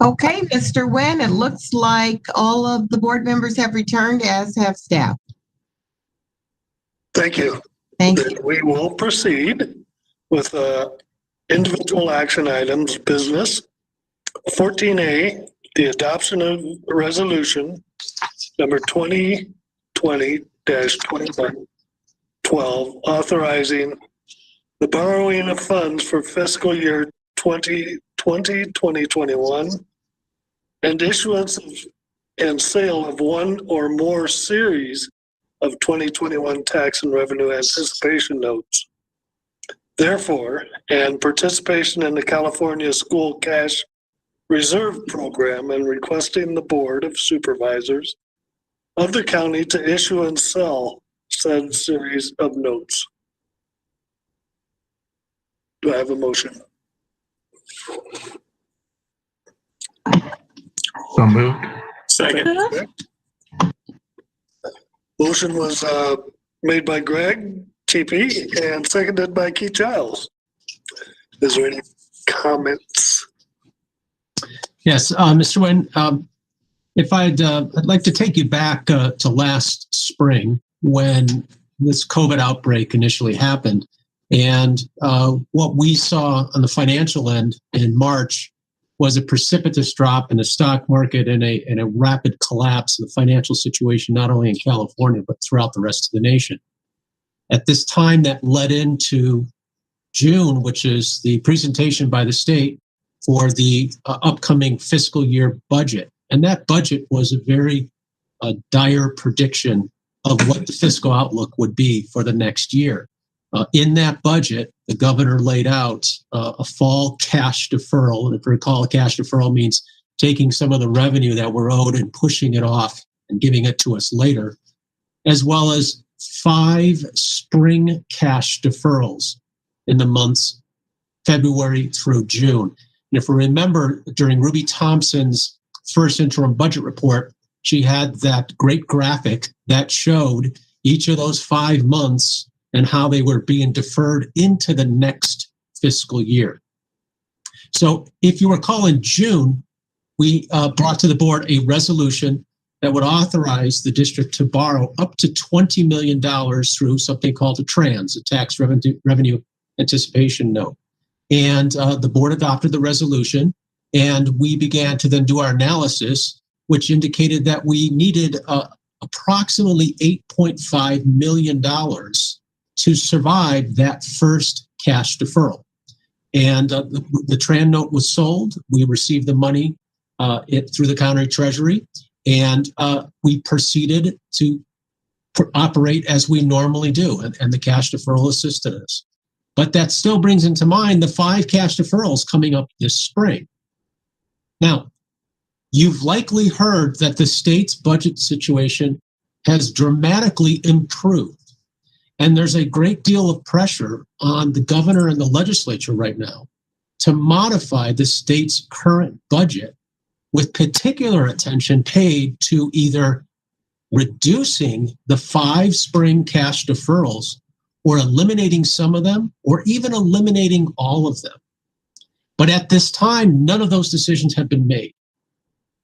Okay, Mr. Nguyen, it looks like all of the board members have returned, as have staff. Thank you. Thank you. We will proceed with individual action items business. 14A, the adoption of resolution number 2020-2112, authorizing the borrowing of funds for fiscal year 2020-2021 and issuance of, and sale of one or more series of 2021 tax and revenue anticipation notes. Therefore, and participation in the California School Cash Reserve Program, and requesting the Board of Supervisors of the county to issue and sell said series of notes. Do I have a motion? So moved. Second. Motion was made by Greg TP and seconded by Keith Giles. Is there any comments? Yes, Mr. Nguyen, if I'd like to take you back to last spring when this COVID outbreak initially happened, and what we saw on the financial end in March was a precipitous drop in the stock market and a rapid collapse in the financial situation, not only in California, but throughout the rest of the nation. At this time, that led into June, which is the presentation by the state for the upcoming fiscal year budget. And that budget was a very dire prediction of what the fiscal outlook would be for the next year. In that budget, the governor laid out a fall cash deferral. And if you recall, a cash deferral means taking some of the revenue that we're owed and pushing it off and giving it to us later, as well as 5 spring cash deferrals in the months February through June. And if we remember, during Ruby Thompson's first interim budget report, she had that great graphic that showed each of those 5 months and how they were being deferred into the next fiscal year. So if you recall, in June, we brought to the board a resolution that would authorize the district to borrow up to $20 million through something called a TRANS, a tax revenue anticipation note. And the board adopted the resolution, and we began to then do our analysis, which indicated that we needed approximately $8.5 million to survive that first cash deferral. And the TRAN note was sold. We received the money through the county treasury, and we proceeded to operate as we normally do, and the cash deferral assisted us. But that still brings into mind the 5 cash deferrals coming up this spring. Now, you've likely heard that the state's budget situation has dramatically improved. And there's a great deal of pressure on the governor and the legislature right now to modify the state's current budget, with particular attention paid to either reducing the 5 spring cash deferrals or eliminating some of them, or even eliminating all of them. But at this time, none of those decisions have been made.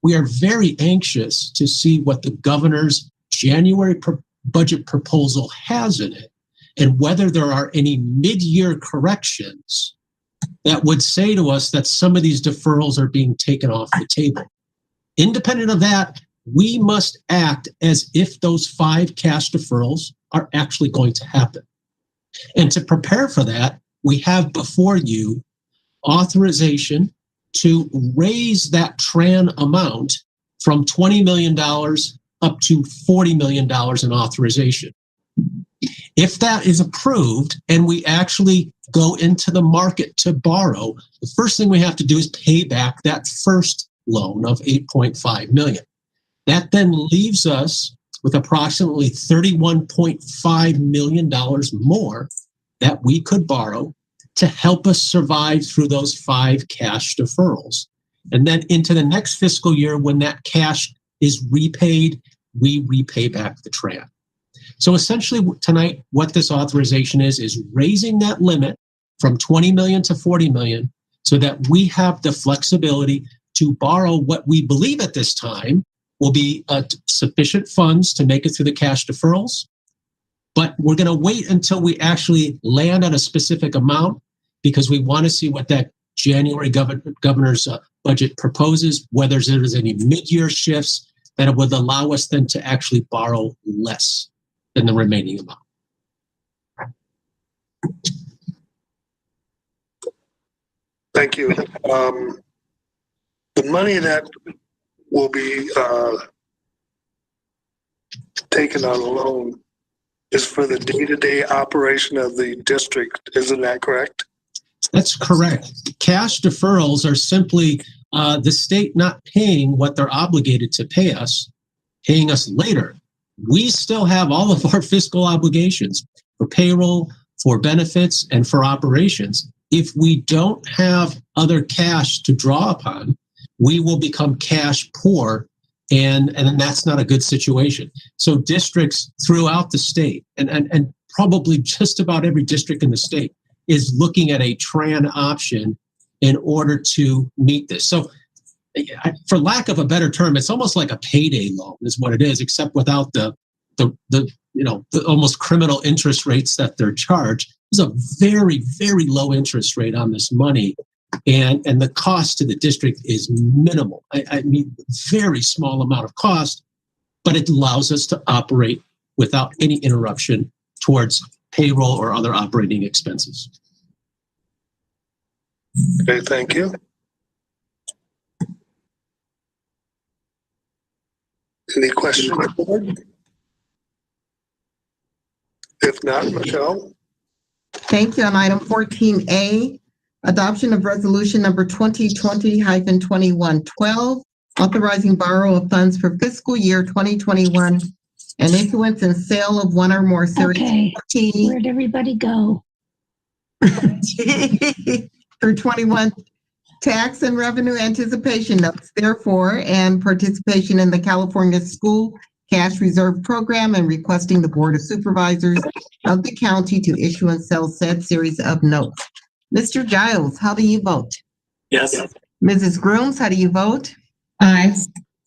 We are very anxious to see what the governor's January budget proposal has in it, and whether there are any mid-year corrections that would say to us that some of these deferrals are being taken off the table. Independent of that, we must act as if those 5 cash deferrals are actually going to happen. And to prepare for that, we have before you authorization to raise that TRAN amount from $20 million up to $40 million in authorization. If that is approved and we actually go into the market to borrow, the first thing we have to do is pay back that first loan of $8.5 million. That then leaves us with approximately $31.5 million more that we could borrow to help us survive through those 5 cash deferrals. And then into the next fiscal year, when that cash is repaid, we repay back the TRAN. So essentially tonight, what this authorization is raising that limit from 20 million to 40 million so that we have the flexibility to borrow what we believe at this time will be sufficient funds to make it through the cash deferrals. But we're going to wait until we actually land on a specific amount because we want to see what that January governor's budget proposes, whether there is any mid-year shifts that would allow us then to actually borrow less than the remaining amount. Thank you. The money that will be taken on a loan is for the day-to-day operation of the district. Isn't that correct? That's correct. Cash deferrals are simply the state not paying what they're obligated to pay us, paying us later. We still have all of our fiscal obligations for payroll, for benefits, and for operations. If we don't have other cash to draw upon, we will become cash poor, and that's not a good situation. So districts throughout the state, and probably just about every district in the state, is looking at a TRAN option in order to meet this. So for lack of a better term, it's almost like a payday loan is what it is, except without the almost criminal interest rates that they're charged. There's a very, very low interest rate on this money. And the cost to the district is minimal. I mean, very small amount of cost, but it allows us to operate without any interruption towards payroll or other operating expenses. Okay, thank you. Any questions on the board? If not, Michelle. Thank you. On item 14A, adoption of resolution number 2020-2112, authorizing borrow of funds for fiscal year 2021 and issuance and sale of one or more series. Okay, where'd everybody go? Through 21 tax and revenue anticipation notes, therefore, and participation in the California School Cash Reserve Program, and requesting the Board of Supervisors of the county to issue and sell said series of notes. Mr. Giles, how do you vote? Yes. Mrs. Grooms, how do you vote? Aye.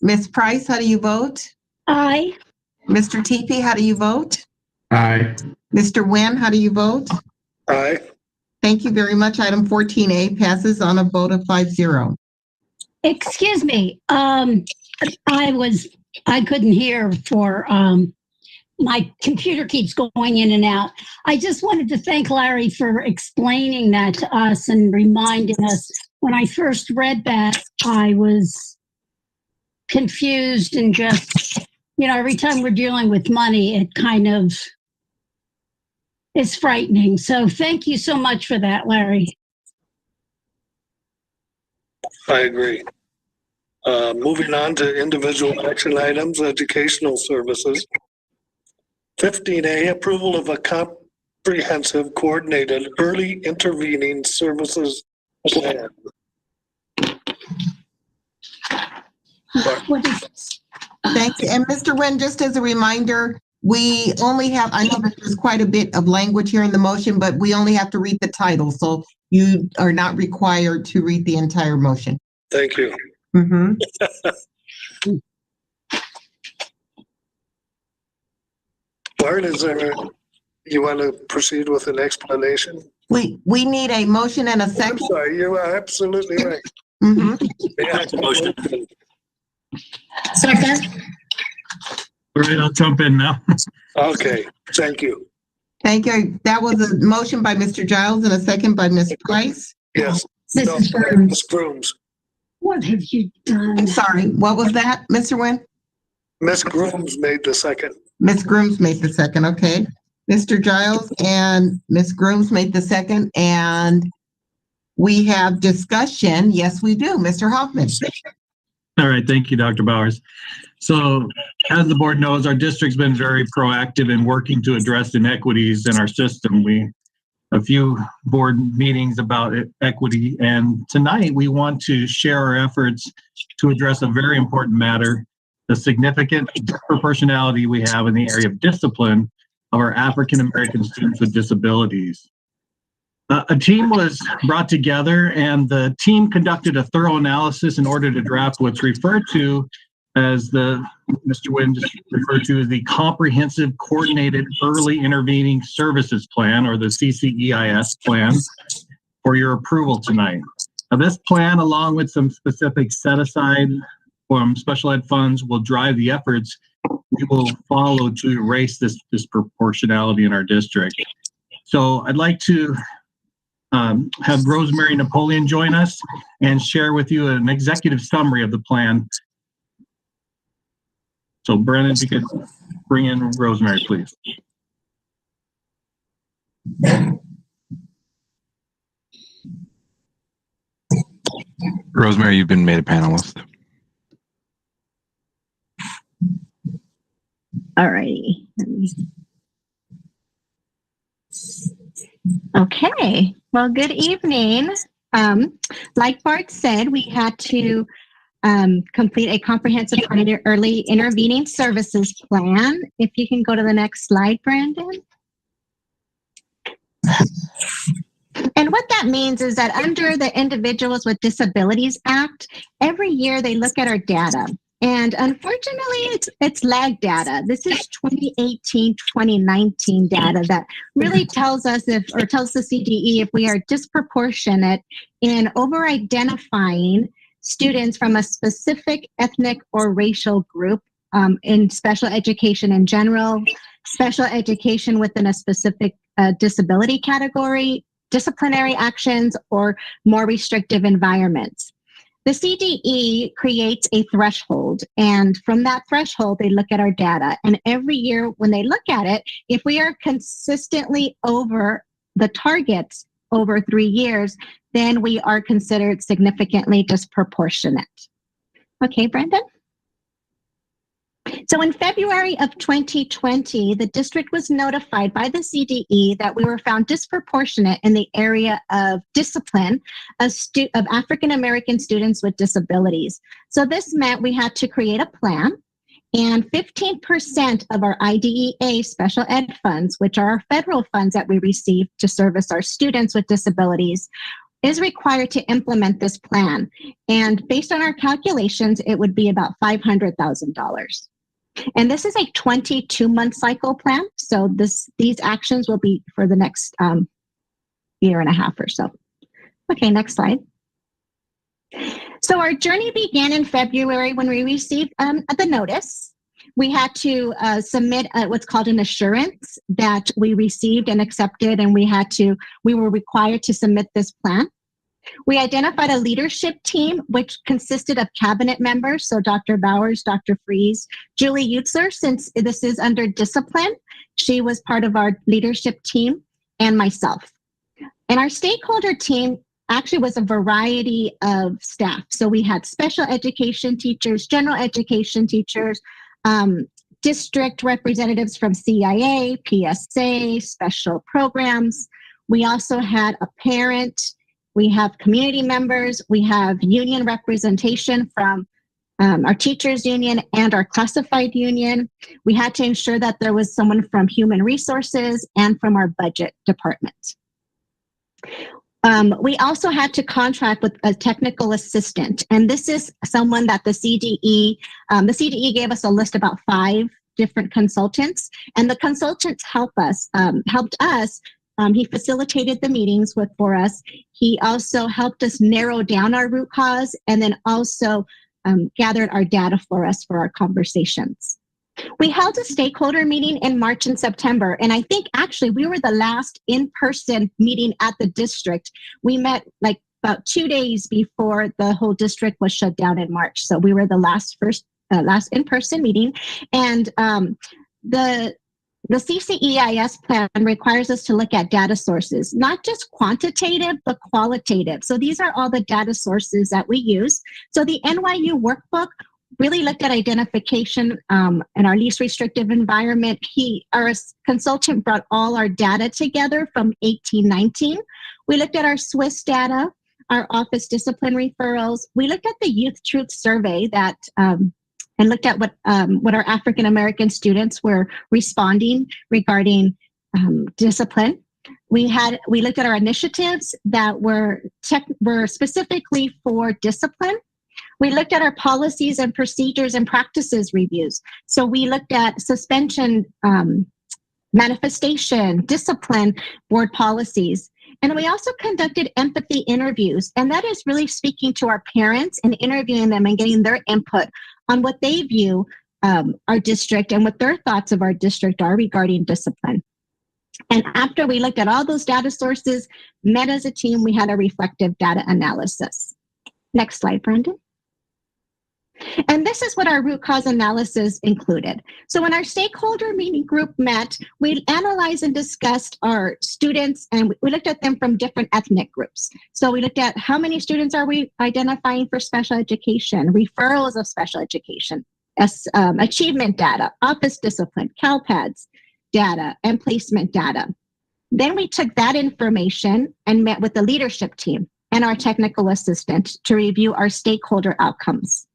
Ms. Price, how do you vote? Aye. Mr. Teepee, how do you vote? Aye. Mr. Nguyen, how do you vote? Aye. Thank you very much. Item 14A passes on a vote of 5-0. Excuse me, I couldn't hear for, my computer keeps going in and out. I just wanted to thank Larry for explaining that to us and reminding us. When I first read that, I was confused and just, every time we're dealing with money, it kind of is frightening. So thank you so much for that, Larry. I agree. Moving on to individual action items, educational services. 15A, approval of a comprehensive coordinated early intervening services plan. What is this? Thank you. And Mr. Nguyen, just as a reminder, we only have, I know that there's quite a bit of language here in the motion, but we only have to read the title. So you are not required to read the entire motion. Thank you. Mm-hmm. Bart, you want to proceed with an explanation? We need a motion and a second. I'm sorry, you are absolutely right. Mm-hmm. Yeah, motion. Second. All right, I'll jump in now. Okay, thank you. Thank you. That was a motion by Mr. Giles and a second by Ms. Price. Yes. Mrs. Grooms. Ms. Grooms. What have you done? I'm sorry. What was that, Mr. Nguyen? Ms. Grooms made the second. Ms. Grooms made the second. Okay. Mr. Giles and Ms. Grooms made the second, and we have discussion. Yes, we do. Mr. Hoffman. All right, thank you, Dr. Bowers. So as the board knows, our district's been very proactive in working to address inequities in our system. A few board meetings about equity, and tonight we want to share our efforts to address a very important matter, the significant disproportionality we have in the area of discipline of our African American students with disabilities. A team was brought together, and the team conducted a thorough analysis in order to draft what's referred to as Mr. Wynn just referred to as the Comprehensive Coordinated Early Intervening Services Plan, or the CCEIS plan, for your approval tonight. Now, this plan, along with some specific set aside from special ed funds, will drive the efforts we will follow to erase this disproportionality in our district. So I'd like to have Rosemary Napoleon join us and share with you an executive summary of the plan. So Brennan, if you could bring in Rosemary, please. Rosemary, you've been made a panelist. All righty. Okay. Well, good evening. Like Bart said, we had to complete a comprehensive early intervening services plan. If you can go to the next slide, Brandon. And what that means is that under the Individuals with Disabilities Act, every year they look at our data. And unfortunately, it's lag data. This is 2018-2019 data that really tells us tells the CDE if we are disproportionate in over-identifying students from a specific ethnic or racial group in special education in general, special education within a specific disability category, disciplinary actions, or more restrictive environments. The CDE creates a threshold, and from that threshold, they look at our data. And every year when they look at it, if we are consistently over the targets over 3 years, then we are considered significantly disproportionate. Okay, Brandon? So in February of 2020, the district was notified by the CDE that we were found disproportionate in the area of discipline of African-American students with disabilities. So this meant we had to create a plan, and 15% of our IDEA special ed funds, which are our federal funds that we receive to service our students with disabilities, is required to implement this plan. And based on our calculations, it would be about $500,000. And this is a 22-month cycle plan. So these actions will be for the next year and a half or so. Okay, next slide. So our journey began in February when we received the notice. We had to submit what's called an assurance that we received and accepted, and we were required to submit this plan. We identified a leadership team, which consisted of cabinet members, so Dr. Bowers, Dr. Fries, Julie Utzler, since this is under discipline, she was part of our leadership team, and myself. And our stakeholder team actually was a variety of staff. So we had special education teachers, general education teachers, district representatives from CIA, PSA, special programs. We also had a parent. We have community members, we have union representation from our teachers union and our classified union. We had to ensure that there was someone from human resources and from our budget department. We also had to contract with a technical assistant, and this is someone that the CDE gave us a list about 5 different consultants, and the consultants helped us. He facilitated the meetings for us. He also helped us narrow down our root cause, and then also gathered our data for us for our conversations. We held a stakeholder meeting in March and September, and I think actually we were the last in-person meeting at the district. We met like about 2 days before the whole district was shut down in March. So we were the last in-person meeting, and the CCEIS plan requires us to look at data sources, not just quantitative, but qualitative. So these are all the data sources that we use. So the NYU workbook really looked at identification in our least restrictive environment. Our consultant brought all our data together from 1819. We looked at our Swiss data, our office discipline referrals. We looked at the Youth Truth Survey that and looked at what our African-American students were responding regarding discipline. We looked at our initiatives that were specifically for discipline. We looked at our policies and procedures and practices reviews. So we looked at suspension, manifestation, discipline, board policies. And we also conducted empathy interviews. And that is really speaking to our parents and interviewing them and getting their input on what they view our district and what their thoughts of our district are regarding discipline. And after we looked at all those data sources, met as a team, we had a reflective data analysis. Next slide, Brandon. And this is what our root cause analysis included. So when our stakeholder meeting group met, we analyzed and discussed our students, and we looked at them from different ethnic groups. So we looked at how many students are we identifying for special education, referrals of special education, achievement data, office discipline, CalPADS data, and placement data. Then we took that information and met with the leadership team and our technical assistant to review our stakeholder outcomes.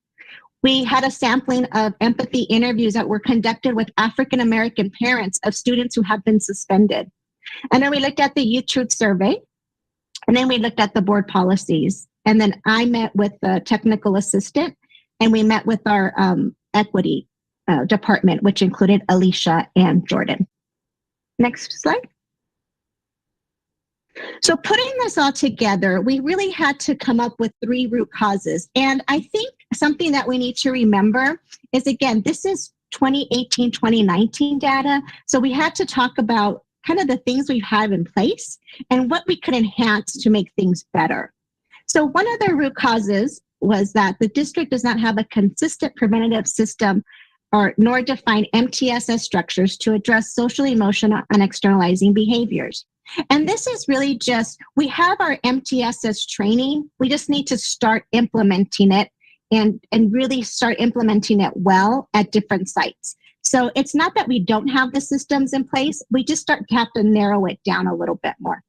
We had a sampling of empathy interviews that were conducted with African American parents of students who have been suspended. And then we looked at the Youth Truth Survey, and then we looked at the board policies. And then I met with the technical assistant, and we met with our equity department, which included Alicia and Jordan. Next slide. So putting this all together, we really had to come up with 3 root causes. And I think something that we need to remember is, again, this is 2018, 2019 data. So we had to talk about kind of the things we've had in place and what we could enhance to make things better. So one of the root causes was that the district does not have a consistent preventative system nor define MTSS structures to address social, emotional, and externalizing behaviors. And this is really just, we have our MTSS training. We just need to start implementing it and really start implementing it well at different sites. So it's not that we don't have the systems in place. We just have to narrow it down a little bit more.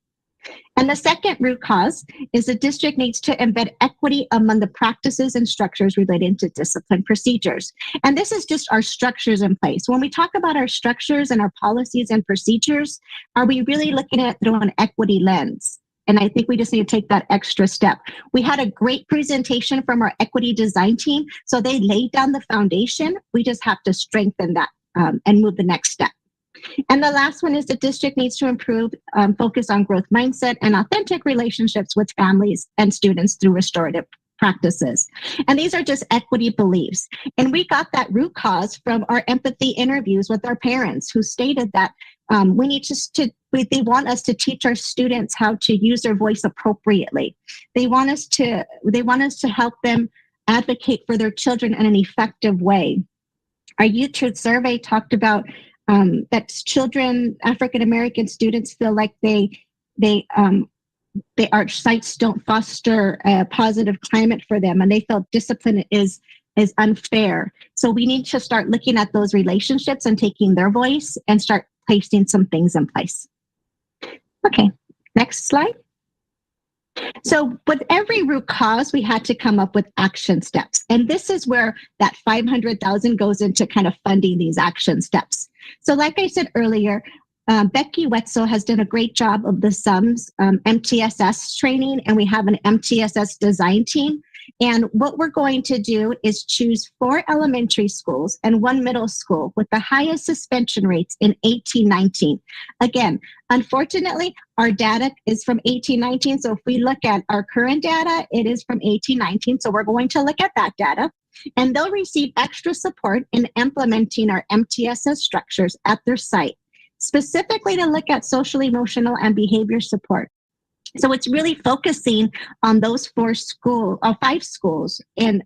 And the second root cause is the district needs to embed equity among the practices and structures related to discipline procedures. And this is just our structures in place. When we talk about our structures and our policies and procedures, are we really looking at it through an equity lens? And I think we just need to take that extra step. We had a great presentation from our equity design team. So they laid down the foundation. We just have to strengthen that and move the next step. And the last one is the district needs to improve, focus on growth mindset and authentic relationships with families and students through restorative practices. And these are just equity beliefs. And we got that root cause from our empathy interviews with our parents who stated that they want us to teach our students how to use their voice appropriately. They want us to help them advocate for their children in an effective way. Our Youth Truth Survey talked about that children, African American students, feel like our sites don't foster a positive climate for them, and they feel discipline is unfair. So we need to start looking at those relationships and taking their voice and start placing some things in place. Okay, next slide. So with every root cause, we had to come up with action steps. And this is where that $500,000 goes into kind of funding these action steps. So like I said earlier, Becky Wetzel has done a great job of the SUMS MTSS training, and we have an MTSS design team. And what we're going to do is choose 4 elementary schools and 1 middle school with the highest suspension rates in 18-19. Again, unfortunately, our data is from 18-19. So if we look at our current data, it is from 18-19. So we're going to look at that data. And they'll receive extra support in implementing our MTSS structures at their site, specifically to look at social, emotional, and behavior support. So it's really focusing on those 5 schools and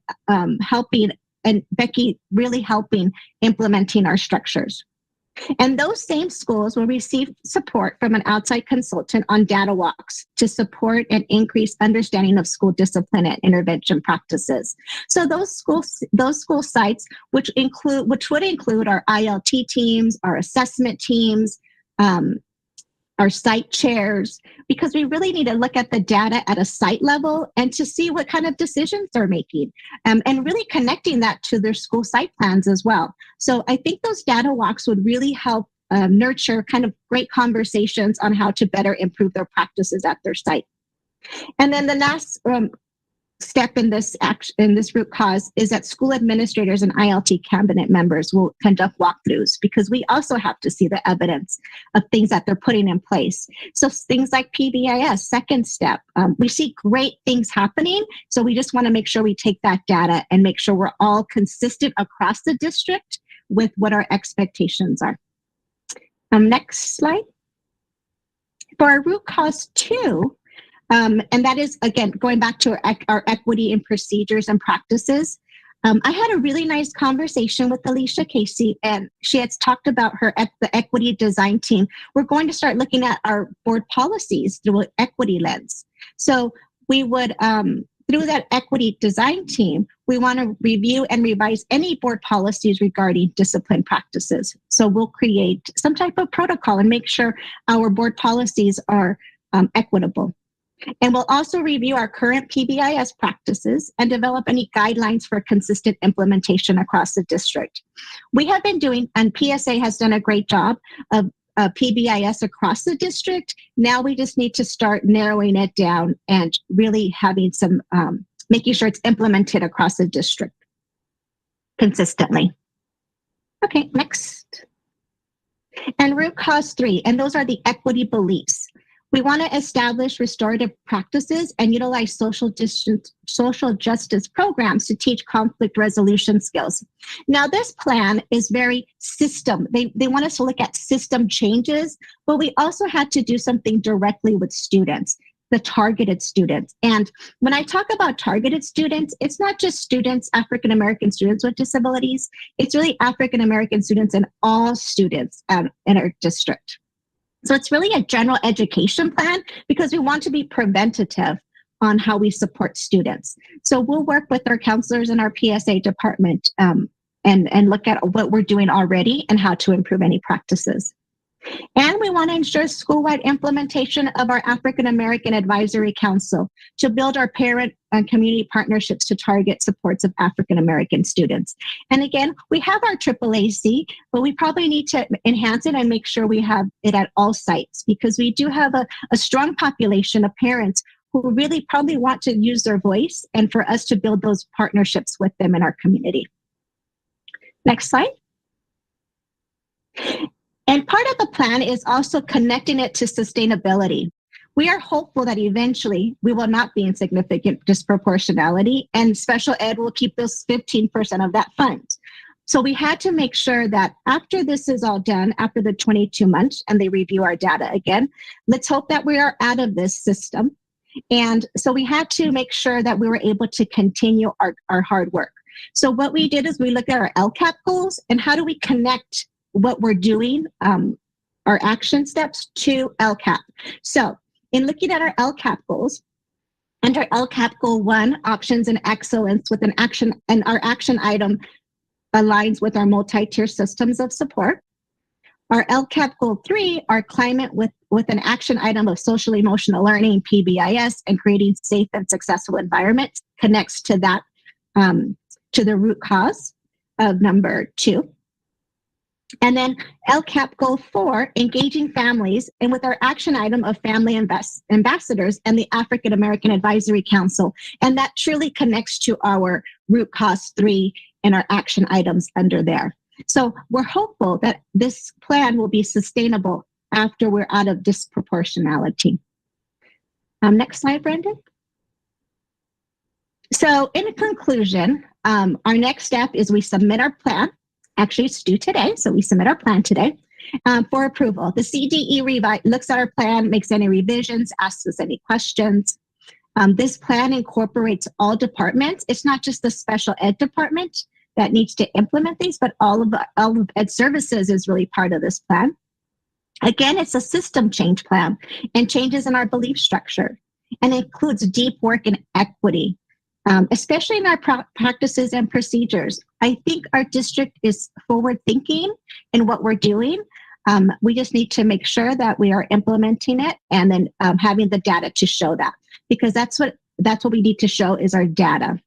helping, and Becky really helping implementing our structures. And those same schools will receive support from an outside consultant on data walks to support and increase understanding of school discipline and intervention practices. So those school sites, which would include our ILT teams, our assessment teams, our site chairs, because we really need to look at the data at a site level and to see what kind of decisions they're making, and really connecting that to their school site plans as well. So I think those data walks would really help nurture kind of great conversations on how to better improve their practices at their site. And then the last step in this root cause is that school administrators and ILT cabinet members will conduct walkthroughs, because we also have to see the evidence of things that they're putting in place. So things like PBIS, second step, we see great things happening. So we just want to make sure we take that data and make sure we're all consistent across the district with what our expectations are. Next slide. For our root cause 2, and that is, again, going back to our equity in procedures and practices. I had a really nice conversation with Alicia Casey, and she had talked about the equity design team. We're going to start looking at our board policies through an equity lens. So we would, through that equity design team, we want to review and revise any board policies regarding discipline practices. So we'll create some type of protocol and make sure our board policies are equitable. And we'll also review our current PBIS practices and develop any guidelines for consistent implementation across the district. We have been doing, and PSA has done a great job of PBIS across the district. Now we just need to start narrowing it down and really having some, making sure it's implemented across the district consistently. Okay, next. And root cause 3, and those are the equity beliefs. We want to establish restorative practices and utilize social justice programs to teach conflict resolution skills. Now, this plan is very system. They want us to look at system changes, but we also had to do something directly with students, the targeted students. And when I talk about targeted students, it's not just students, African-American students with disabilities. It's really African-American students and all students in our district. So it's really a general education plan because we want to be preventative on how we support students. So we'll work with our counselors in our PSA department and look at what we're doing already and how to improve any practices. And we want to ensure school-wide implementation of our African American Advisory Council to build our parent and community partnerships to target supports of African American students. And again, we have our AAAC, but we probably need to enhance it and make sure we have it at all sites, because we do have a strong population of parents who really probably want to use their voice, and for us to build those partnerships with them in our community. Next slide. And part of the plan is also connecting it to sustainability. We are hopeful that eventually we will not be in significant disproportionality, and special ed will keep those 15% of that fund. So we had to make sure that after this is all done, after the 22 months, and they review our data again, let's hope that we are out of this system. And so we had to make sure that we were able to continue our hard work. So what we did is we looked at our LCAP goals and how do we connect what we're doing, our action steps, to LCAP. So in looking at our LCAP goals, under LCAP goal 1, options and excellence, with an action, and our action item aligns with our multi-tier systems of support. Our LCAP goal 3, our climate, with an action item of social emotional learning, PBIS, and creating safe and successful environments, connects to that, to the root cause of number 2. And then LCAP goal 4, engaging families, and with our action item of family ambassadors and the African American Advisory Council. And that truly connects to our root cause 3 and our action items under there. So we're hopeful that this plan will be sustainable after we're out of disproportionality. Next slide, Brandon. So in conclusion, our next step is we submit our plan. Actually, it's due today, so we submit our plan today for approval. The CDE looks at our plan, makes any revisions, asks us any questions. This plan incorporates all departments. It's not just the special ed department that needs to implement these, but all of ed services is really part of this plan. Again, it's a system change plan and changes in our belief structure, and includes deep work in equity. Especially in our practices and procedures. I think our district is forward thinking in what we're doing. We just need to make sure that we are implementing it, and then having the data to show that, because that's what we need to show is our data.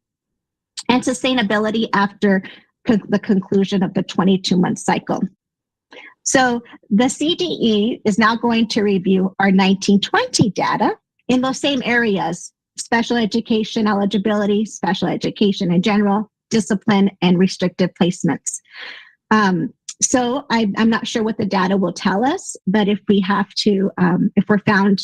And sustainability after the conclusion of the 22-month cycle. So the CDE is now going to review our 1920 data in those same areas: special education eligibility, special education in general, discipline, and restrictive placements. So I'm not sure what the data will tell us, but if we have to, if we're found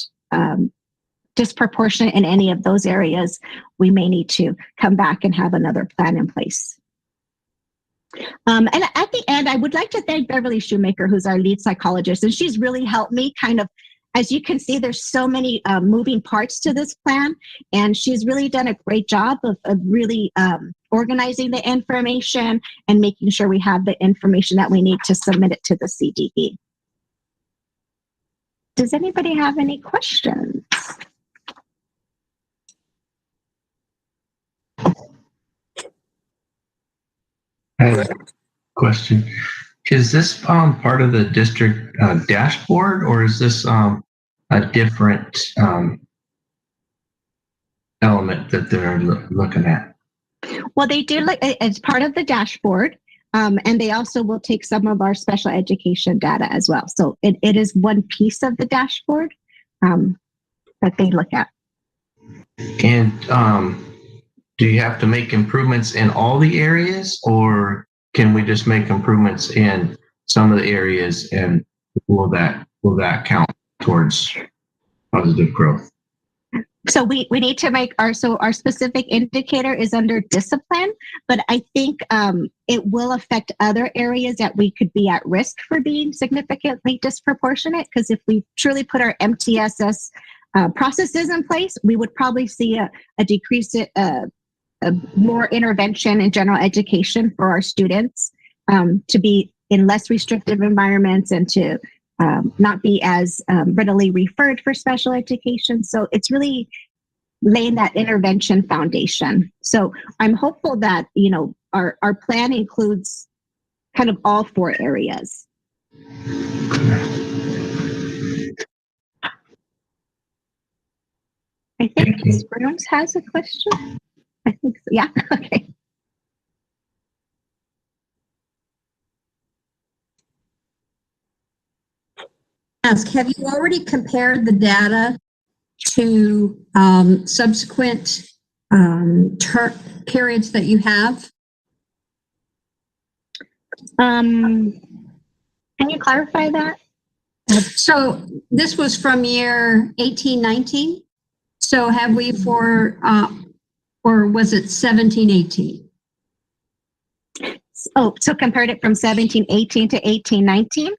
disproportionate in any of those areas, we may need to come back and have another plan in place. And at the end, I would like to thank Beverly Shoemaker, who's our lead psychologist, and she's really helped me kind of, as you can see, there's so many moving parts to this plan, and she's really done a great job of really organizing the information and making sure we have the information that we need to submit it to the CDE. Does anybody have any questions? I have a question. Is this part of the district dashboard, or is this a different element that they're looking at? Well, they do look as part of the dashboard, and they also will take some of our special education data as well. So it is one piece of the dashboard that they look at. And do you have to make improvements in all the areas, or can we just make improvements in some of the areas, and will that count towards positive growth? So we need to make our specific indicator is under discipline, but I think it will affect other areas that we could be at risk for being significantly disproportionate, because if we truly put our MTSS processes in place, we would probably see a decrease, more intervention in general education for our students, to be in less restrictive environments and to not be as readily referred for special education. So it's really laying that intervention foundation. So I'm hopeful that, our plan includes kind of all four areas. I think Ms. Brooms has a question. I think so. Yeah. Okay. Ask, have you already compared the data to subsequent periods that you have? Can you clarify that? So this was from year 18-19. So have we or was it 17-18? Oh, so compared it from 17-18 to 18-19.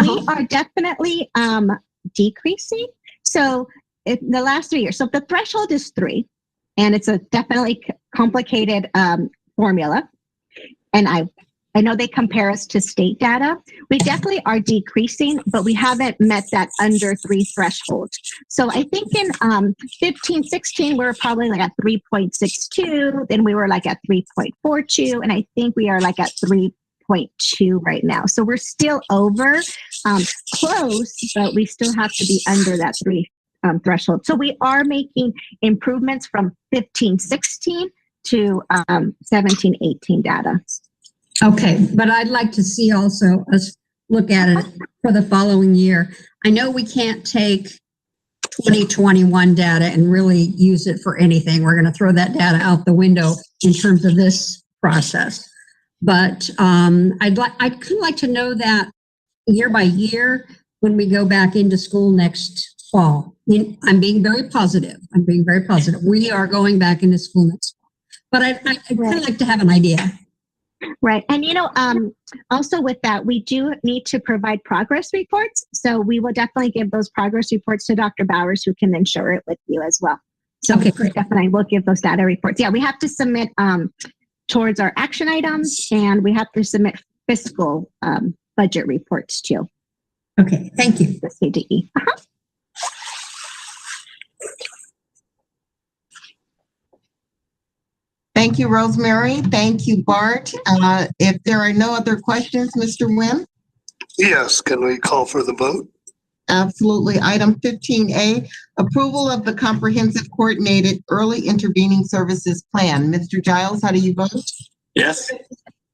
We are definitely decreasing. So in the last 3 years, so the threshold is 3, and it's a definitely complicated formula. And I know they compare us to state data. We definitely are decreasing, but we haven't met that under 3 threshold. So I think in 15-16, we were probably like at 3.62. Then we were like at 3.42. And I think we are like at 3.2 right now. So we're still over, close, but we still have to be under that 3 threshold. So we are making improvements from 15-16 to 17-18 data. Okay, but I'd like to see also us look at it for the following year. I know we can't take 2021 data and really use it for anything. We're going to throw that data out the window in terms of this process. But I'd kind of like to know that year by year when we go back into school next fall. I'm being very positive. We are going back into school next fall. But I'd kind of like to have an idea. Right. And, also with that, we do need to provide progress reports. So we will definitely give those progress reports to Dr. Bowers, who can then share it with you as well. So okay, great. Definitely we'll give those data reports. Yeah, we have to submit towards our action items, and we have to submit fiscal budget reports too. Okay, thank you. The CDE. Thank you, Rosemary. Thank you, Bart. If there are no other questions, Mr. Wynn? Yes, can we call for the vote? Absolutely. Item 15A, approval of the Comprehensive Coordinated Early Intervening Services Plan. Mr. Giles, how do you vote? Yes.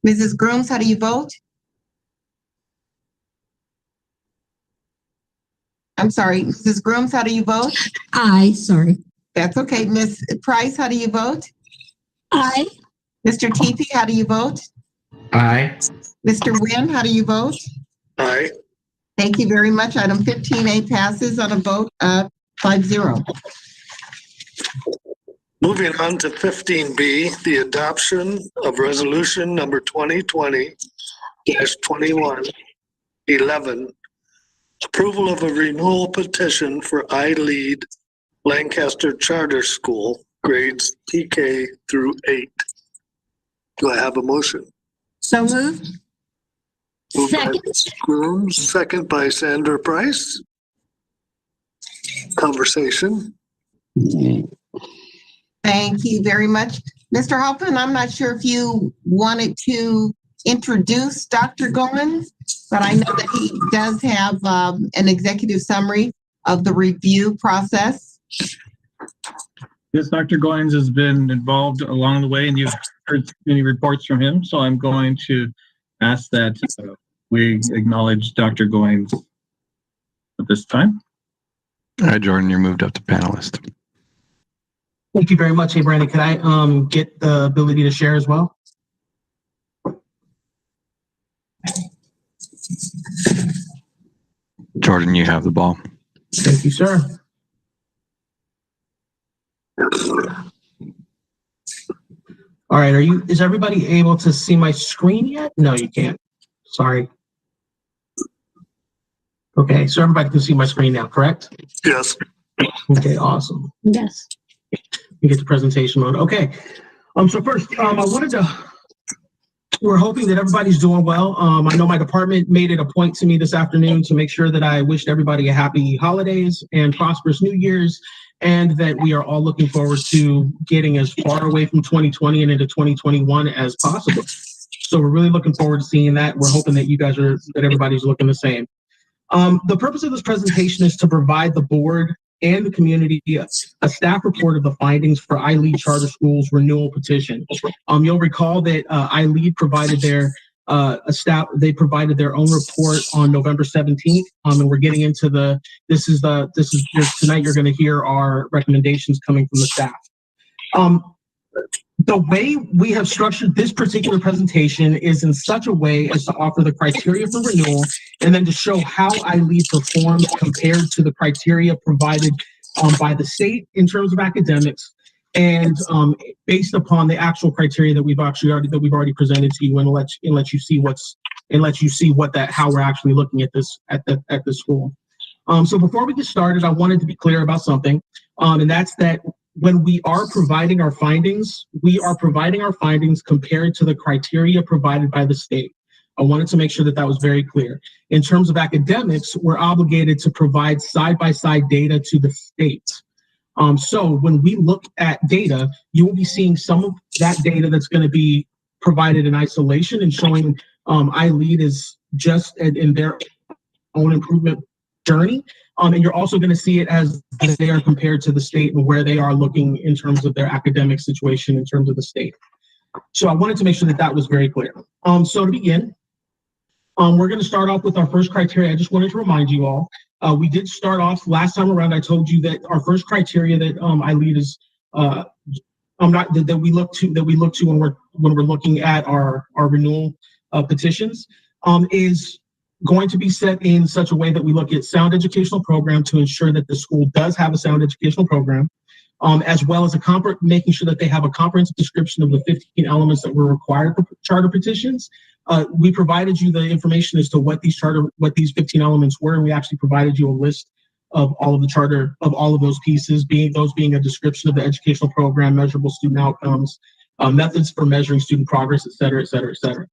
Mrs. Grooms, how do you vote? I'm sorry, Mrs. Grooms, how do you vote? Aye, sorry. That's okay. Ms. Price, how do you vote? Aye. Mr. Teepee, how do you vote? Aye. Mr. Nguyen, how do you vote? Aye. Thank you very much. Item 15A passes on a vote of 5-0. Moving on to 15B, the adoption of resolution number 2020-2111, approval of a renewal petition for iLead Lancaster Charter School, grades PK through 8. Do I have a motion? So moved. Moved by Second. Ms. Grooms, second by Sandra Price. Conversation. Thank you very much. Mr. Hoffman, I'm not sure if you wanted to introduce Dr. Goins, but I know that he does have an executive summary of the review process. Yes, Dr. Goins has been involved along the way, and you've heard many reports from him. So I'm going to ask that we acknowledge Dr. Goins at this time. All right, Jordan, you're moved up to panelist. Thank you very much. Hey, Brandon, can I get the ability to share as well? Jordan, you have the ball. Thank you, sir. All right, is everybody able to see my screen yet? No, you can't. Sorry. Okay, so everybody can see my screen now, correct? Yes. Okay, awesome. Yes. We get to presentation mode. Okay. So first, we're hoping that everybody's doing well. I know my department made it a point to me this afternoon to make sure that I wished everybody a happy holidays and prosperous New Year's, and that we are all looking forward to getting as far away from 2020 and into 2021 as possible. So we're really looking forward to seeing that. We're hoping that that everybody's looking the same. The purpose of this presentation is to provide the board and the community a staff report of the findings for iLead Charter Schools renewal petition. You'll recall that iLead provided their provided their own report on November 17th, and we're getting into tonight you're going to hear our recommendations coming from the staff. The way we have structured this particular presentation is in such a way as to offer the criteria for renewal and then to show how iLead performs compared to the criteria provided by the state in terms of academics, and based upon the actual criteria that we've already presented to you, and let you see how we're actually looking at this at the school. So before we get started, I wanted to be clear about something, and that's that when we are providing our findings, we are providing our findings compared to the criteria provided by the state. I wanted to make sure that was very clear. In terms of academics, we're obligated to provide side-by-side data to the state. So when we look at data, you will be seeing some of that data that's going to be provided in isolation and showing iLead is just in their own improvement journey. And you're also going to see it as they are compared to the state and where they are looking in terms of their academic situation in terms of the state. So I wanted to make sure that was very clear. So to begin, we're going to start off with our first criteria. I just wanted to remind you all, we did start off last time around. I told you that our first criteria that iLead is that we look to when we're looking at our renewal petitions is going to be set in such a way that we look at sound educational program to ensure that the school does have a sound educational program, as well as making sure that they have a comprehensive description of the 15 elements that were required for charter petitions. We provided you the information as to what these 15 elements were, and we actually provided you a list of all of those pieces, being a description of the educational program, measurable student outcomes, methods for measuring student progress, et cetera, et cetera, et cetera.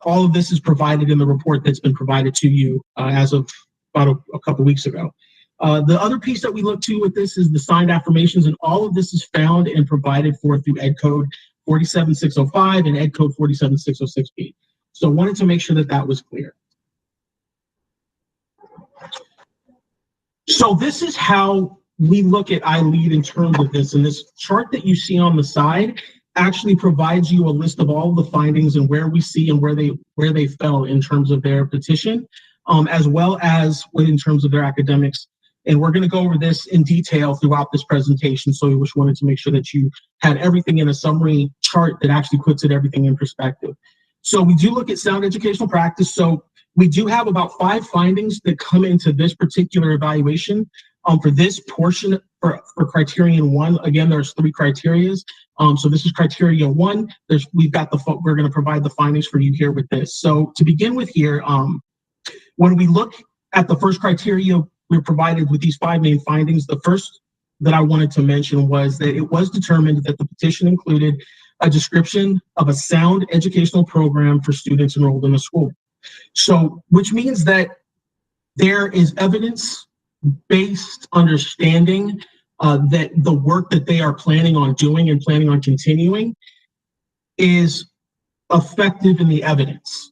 All of this is provided in the report that's been provided to you as of about a couple weeks ago. The other piece that we look to with this is the signed affirmations, and all of this is found and provided for through Ed Code 47605 and Ed Code 47606B. So I wanted to make sure that was clear. So this is how we look at iLead in terms of this, and this chart that you see on the side actually provides you a list of all of the findings and where we see and where they fell in terms of their petition. as well as in terms of their academics. And we're going to go over this in detail throughout this presentation. So we just wanted to make sure that you had everything in a summary chart that actually puts everything in perspective. So we do look at sound educational practice. So we do have about 5 findings that come into this particular evaluation. For this portion, for criterion 1, again, there's 3 criterias. So this is criteria 1. We're going to provide the findings for you here with this. So to begin with here, when we look at the first criteria, we're provided with these 5 main findings. The first that I wanted to mention was that it was determined that the petition included a description of a sound educational program for students enrolled in the school. So, which means that there is evidence-based understanding that the work that they are planning on doing and planning on continuing is effective in the evidence.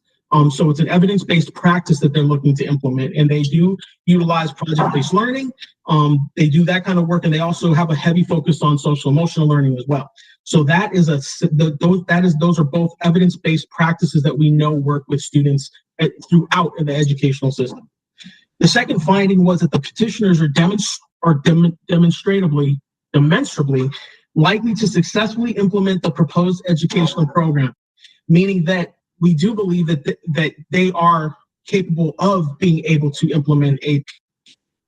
So it's an evidence-based practice that they're looking to implement, and they do utilize project-based learning. They do that kind of work, and they also have a heavy focus on social emotional learning as well. So that is those are both evidence-based practices that we know work with students throughout the educational system. The second finding was that the petitioners are demonstrably likely to successfully implement the proposed educational program, meaning that we do believe that they are capable of being able to implement a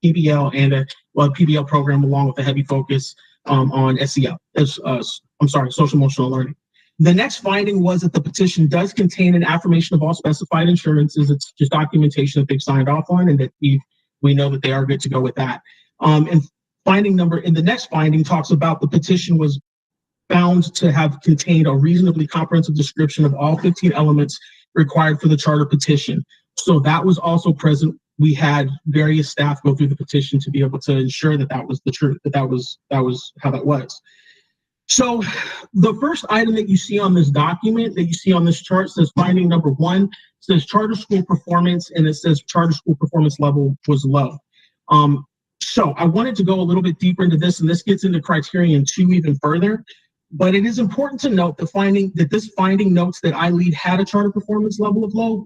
PBL and a PBL program along with a heavy focus on SEL, social emotional learning. The next finding was that the petition does contain an affirmation of all specified insurances. It's just documentation that they've signed off on, and that we know that they are good to go with that. And the next finding talks about the petition was found to have contained a reasonably comprehensive description of all 15 elements required for the charter petition. So that was also present. We had various staff go through the petition to be able to ensure that that was the truth, that was how that was. So the first item that you see on this document, that you see on this chart, says finding number 1, says charter school performance, and it says charter school performance level was low. So I wanted to go a little bit deeper into this, and this gets into criterion 2 even further. But it is important to note this finding notes that iLead had a charter performance level of low,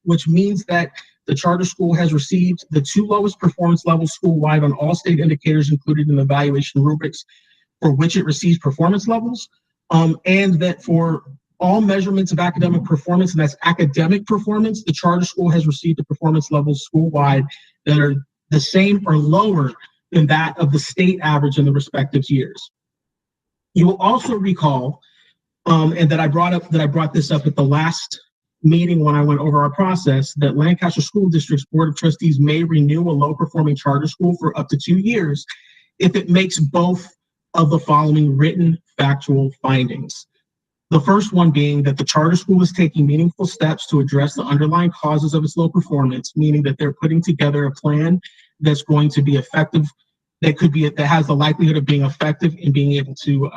which means that the charter school has received the 2 lowest performance levels school-wide on all state indicators included in the evaluation rubrics for which it receives performance levels, and that for all measurements of academic performance, and that's academic performance, the charter school has received the performance levels school-wide that are the same or lower than that of the state average in the respective years. You will also recall, and that I brought this up at the last meeting when I went over our process, that Lancaster School District's Board of Trustees may renew a low-performing charter school for up to 2 years if it makes both of the following written factual findings. The first one being that the charter school is taking meaningful steps to address the underlying causes of its low performance, meaning that they're putting together a plan that's going to be effective, that has the likelihood of being effective in being able to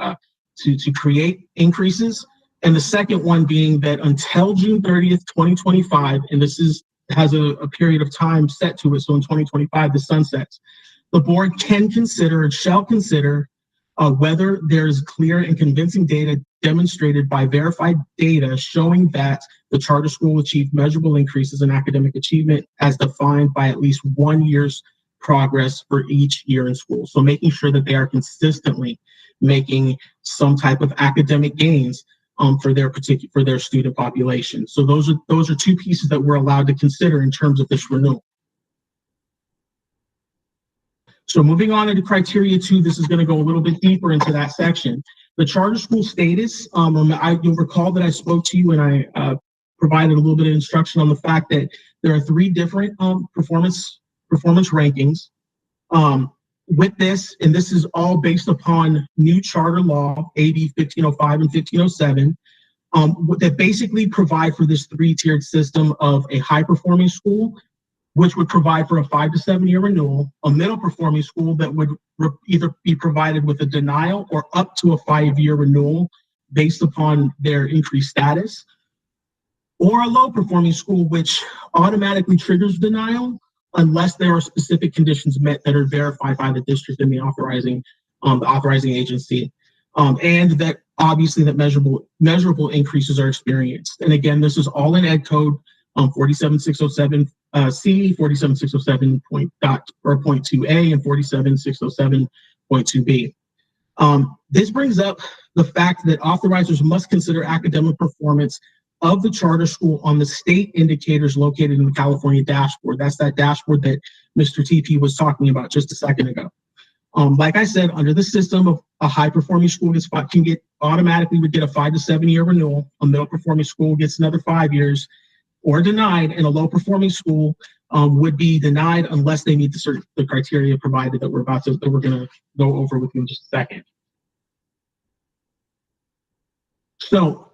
create increases. And the second one being that until June 30th, 2025, and this has a period of time set to it, so in 2025 the sunsets, the board can consider and shall consider whether there is clear and convincing data demonstrated by verified data showing that the charter school achieved measurable increases in academic achievement as defined by at least 1 year's progress for each year in school. So making sure that they are consistently making some type of academic gains for their student population. So those are 2 pieces that we're allowed to consider in terms of this renewal. So moving on into criteria 2, this is going to go a little bit deeper into that section. The charter school status, you'll recall that I spoke to you and I provided a little bit of instruction on the fact that there are 3 different performance rankings. With this, and this is all based upon new charter law, AB 1505 and 1507, that basically provide for this 3-tiered system of a high-performing school, which would provide for a 5 to 7 year renewal, a middle performing school that would either be provided with a denial or up to a 5-year renewal based upon their increased status, or a low performing school which automatically triggers denial unless there are specific conditions met that are verified by the district and the authorizing agency, and that obviously that measurable increases are experienced. And again, this is all in Ed Code 47607 C, 47607 .2A, and 47607.2B. This brings up the fact that authorizers must consider academic performance of the charter school on the state indicators located in the California dashboard. That's that dashboard that Mr. TP was talking about just a second ago. Like I said, under the system of a high-performing school can get automatically would get a 5 to 7 year renewal. A middle-performing school gets another 5 years, or denied, and a low-performing school would be denied unless they meet the criteria provided that we're going to go over with you in just a second. So,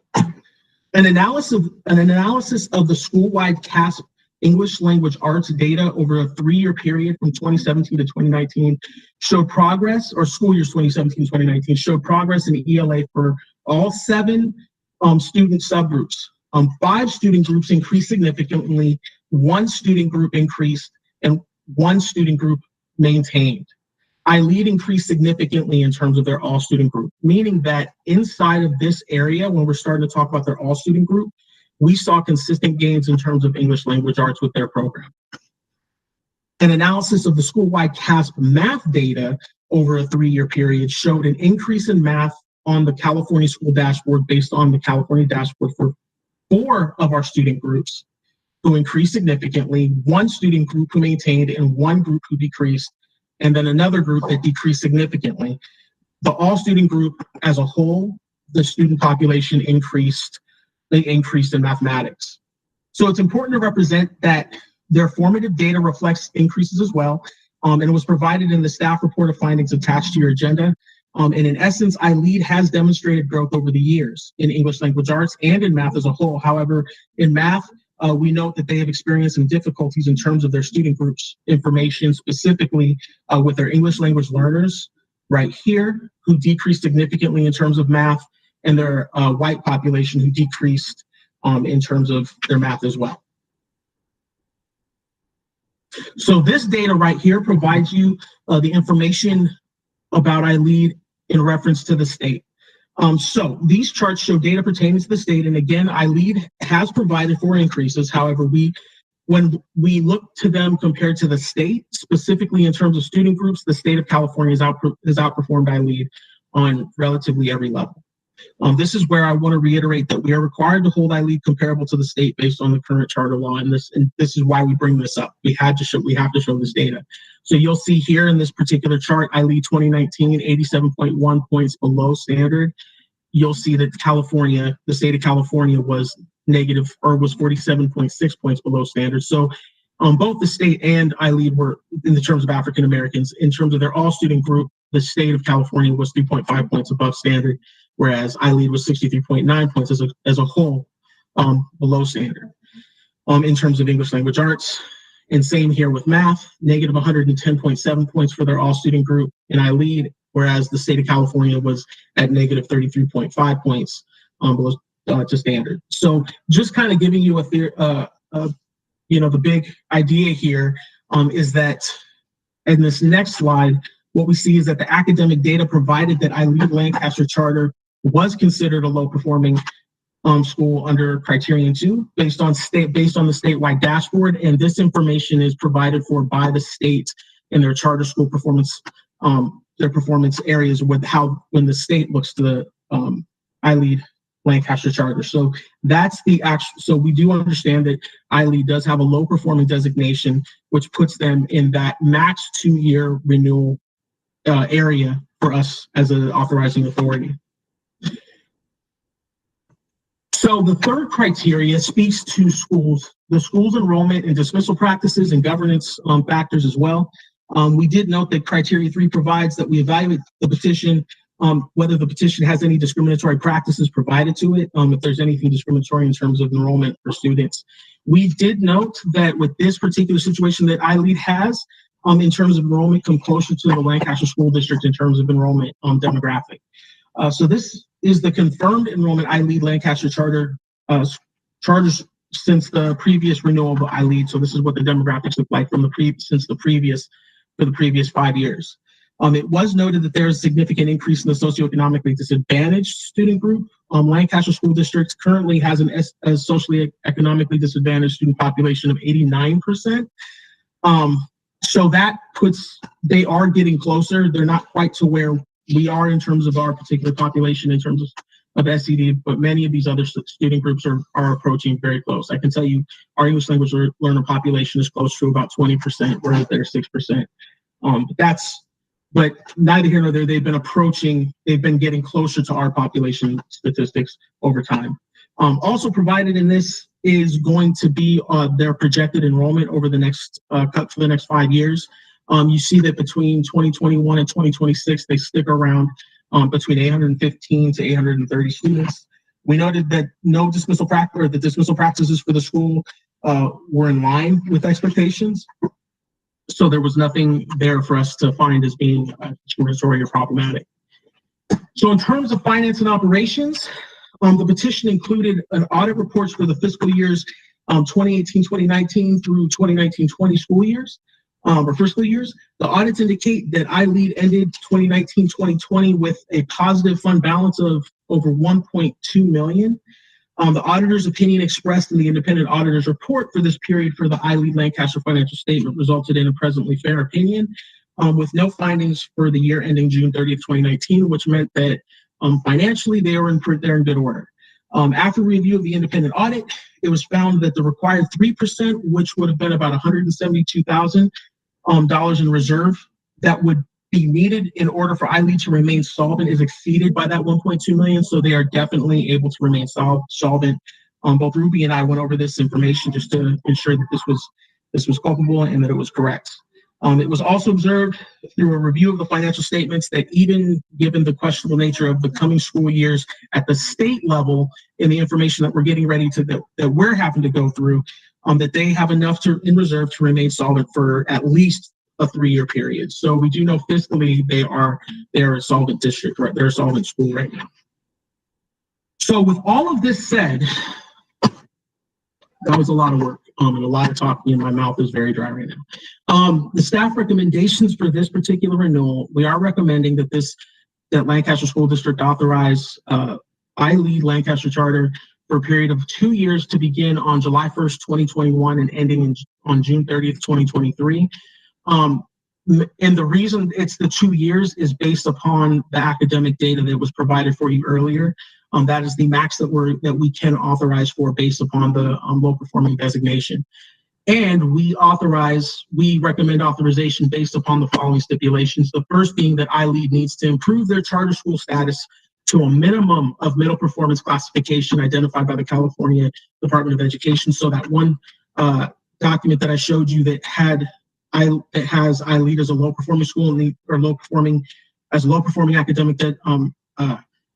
an analysis of the school-wide CASP English language arts data over a 3-year period from 2017 to 2019 showed progress, or school years 2017-2019 showed progress in ELA for all 7 student subgroups. 5 student groups increased significantly, 1 student group increased, and 1 student group maintained. iLead increased significantly in terms of their all student group, meaning that inside of this area, when we're starting to talk about their all student group, we saw consistent gains in terms of English language arts with their program. An analysis of the school-wide CASP math data over a 3-year period showed an increase in math on the California school dashboard based on the California dashboard for 4 of our student groups who increased significantly, 1 student group who maintained, and 1 group who decreased, and then another group that decreased significantly. The all student group as a whole, the student population increased. They increased in mathematics. So it's important to represent that their formative data reflects increases as well, and it was provided in the staff report of findings attached to your agenda. And in essence, iLead has demonstrated growth over the years in English language arts and in math as a whole. However, in math, we note that they have experienced some difficulties in terms of their student groups information, specifically with their English language learners right here, who decreased significantly in terms of math, and their white population who decreased in terms of their math as well. So this data right here provides you the information about iLead in reference to the state. So these charts show data pertaining to the state, and again, iLead has provided for increases. However, when we look to them compared to the state, specifically in terms of student groups, the state of California has outperformed iLead on relatively every level. This is where I want to reiterate that we are required to hold iLead comparable to the state based on the current charter law, and this is why we bring this up. We have to show this data. So you'll see here in this particular chart, iLead 2019, 87.1 points below standard. You'll see that the state of California was negative, or was 47.6 points below standard. So both the state and iLead were, in the terms of African Americans, in terms of their all student group, the state of California was 3.5 points above standard, whereas iLead was 63.9 points as a whole below standard. In terms of English language arts, and same here with math, negative 110.7 points for their all student group in iLead, whereas the state of California was at negative 33.5 points below to standard. So just kind of giving you the big idea here is that in this next slide, what we see is that the academic data provided that iLead Lancaster charter was considered a low performing school under criterion 2 based on the statewide dashboard, and this information is provided for by the state in their charter school performance, their performance areas with when the state looks to the iLead Lancaster charter. So that's the actual. So we do understand that iLead does have a low performing designation, which puts them in that max 2-year renewal area for us as an authorizing authority. So the third criteria speaks to the school's enrollment and dismissal practices and governance factors as well. We did note that criteria 3 provides that we evaluate the petition, whether the petition has any discriminatory practices provided to it, if there's anything discriminatory in terms of enrollment for students. We did note that with this particular situation that iLead has, in terms of enrollment, come closer to the Lancaster School District in terms of enrollment demographic. So this is the confirmed enrollment iLead Lancaster charters since the previous renewal of iLead. So this is what the demographics look like from for the previous 5 years. It was noted that there is a significant increase in the socioeconomically disadvantaged student group. Lancaster School District currently has a socially economically disadvantaged student population of 89%. So that they are getting closer. They're not quite to where we are in terms of our particular population, in terms of SED, but many of these other student groups are approaching very close. I can tell you our English language learner population is close to about 20%, whereas they're 6%. But neither here nor there, they've been getting closer to our population statistics over time. Also provided in this is going to be their projected enrollment over the next for the next 5 years. You see that between 2021 and 2026, they stick around between 815 to 830 students. We noted that the dismissal practices for the school were in line with expectations. So there was nothing there for us to find as being discriminatory or problematic. So in terms of finance and operations, the petition included an audit reports for the fiscal years 2018-2019 through 2019-20 school years, or fiscal years. The audits indicate that iLead ended 2019-2020 with a positive fund balance of over 1.2 million. The auditor's opinion expressed in the independent auditor's report for this period for the iLead Lancaster financial statement resulted in a presently fair opinion with no findings for the year ending June 30th, 2019, which meant that financially they're in good order. After review of the independent audit, it was found that the required 3%, which would have been about $172,000 in reserve that would be needed in order for iLead to remain solvent, is exceeded by that 1.2 million. So they are definitely able to remain solvent. Both Ruby and I went over this information just to ensure that this was culpable and that it was correct. It was also observed through a review of the financial statements that even given the questionable nature of the coming school years at the state level in the information that we're getting ready that we're having to go through, that they have enough in reserve to remain solvent for at least a 3-year period. So we do know fiscally they're a solvent district, right? They're a solvent school right now. So with all of this said, that was a lot of work and a lot of talking, and my mouth is very dry right now. The staff recommendations for this particular renewal, we are recommending that Lancaster School District authorize iLead Lancaster Charter for a period of 2 years to begin on July 1st, 2021 and ending on June 30th, 2023. And the reason it's the 2 years is based upon the academic data that was provided for you earlier. That is the max that we can authorize for based upon the low performing designation. And we recommend authorization based upon the following stipulations. The first being that iLead needs to improve their charter school status to a minimum of middle performance classification identified by the California Department of Education. So that one document that I showed you that has iLead as a low performing school or low performing academic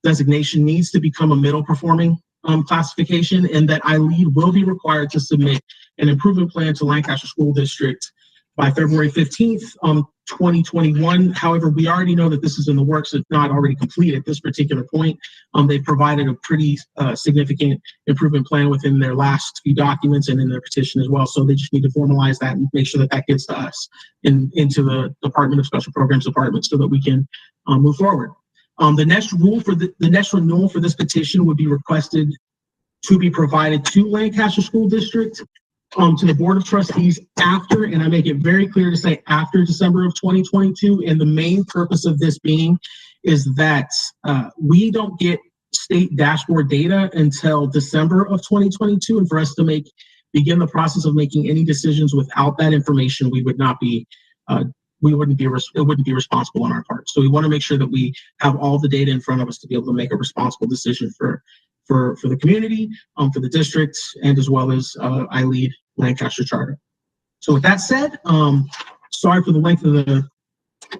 designation needs to become a middle performing classification, and that iLead will be required to submit an improvement plan to Lancaster School District by February 15th, 2021. However, we already know that this is in the works, if not already complete at this particular point. They've provided a pretty significant improvement plan within their last few documents and in their petition as well. So they just need to formalize that and make sure that gets to us into the Department of Special Programs department so that we can move forward. The next renewal for this petition would be requested to be provided to Lancaster School District, to the Board of Trustees after, and I make it very clear to say after December of 2022. And the main purpose of this being is that we don't get state dashboard data until December of 2022. And for us to begin the process of making any decisions without that information, it wouldn't be responsible on our part. So we want to make sure that we have all the data in front of us to be able to make a responsible decision for the community, for the district, and as well as iLead Lancaster Charter. So with that said, sorry for the length of the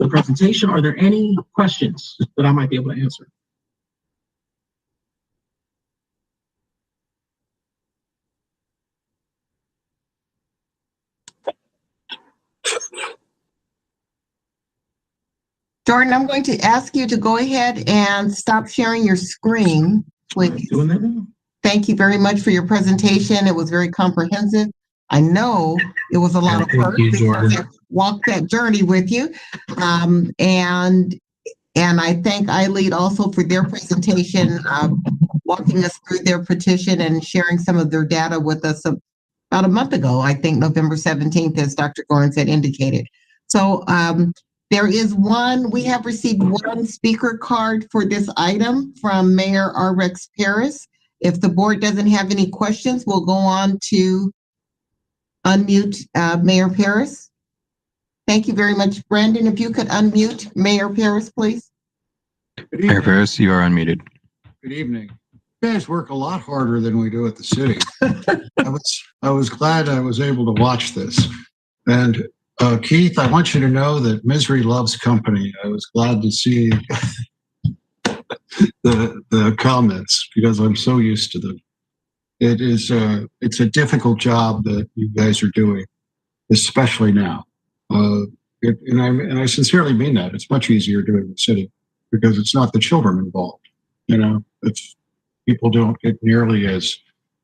presentation. Are there any questions that I might be able to answer? Jordan, I'm going to ask you to go ahead and stop sharing your screen, please. Doing that now. Thank you very much for your presentation. It was very comprehensive. I know it was a lot of work. Thank you, Jordan. walk that journey with you. And I thank iLead also for their presentation, walking us through their petition and sharing some of their data with us about a month ago, I think November 17th, as Dr. Goins had indicated. So we have received one speaker card for this item from Mayor R-Rex Paris. If the board doesn't have any questions, we'll go on to unmute Mayor Paris. Thank you very much. Brandon, if you could unmute Mayor Paris, please. Mayor Paris, you are unmuted. Good evening. You guys work a lot harder than we do at the city. I was glad I was able to watch this. And Keith, I want you to know that misery loves company. I was glad to see the comments because I'm so used to them. It's a difficult job that you guys are doing, especially now. And I sincerely mean that. It's much easier doing the city because it's not the children involved. People don't get nearly as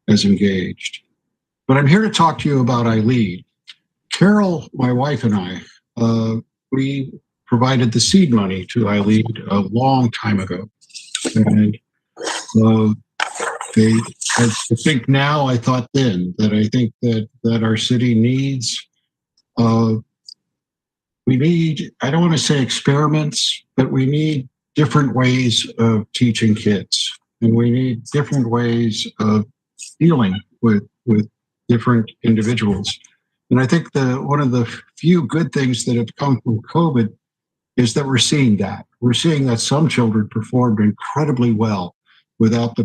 engaged. But I'm here to talk to you about iLead. Carol, my wife, and I, we provided the seed money to iLead a long time ago. And I think now, I thought then, that I think that our city needs, we need, I don't want to say experiments, but we need different ways of teaching kids. And we need different ways of dealing with different individuals. And I think one of the few good things that have come from COVID is that we're seeing that. We're seeing that some children performed incredibly well without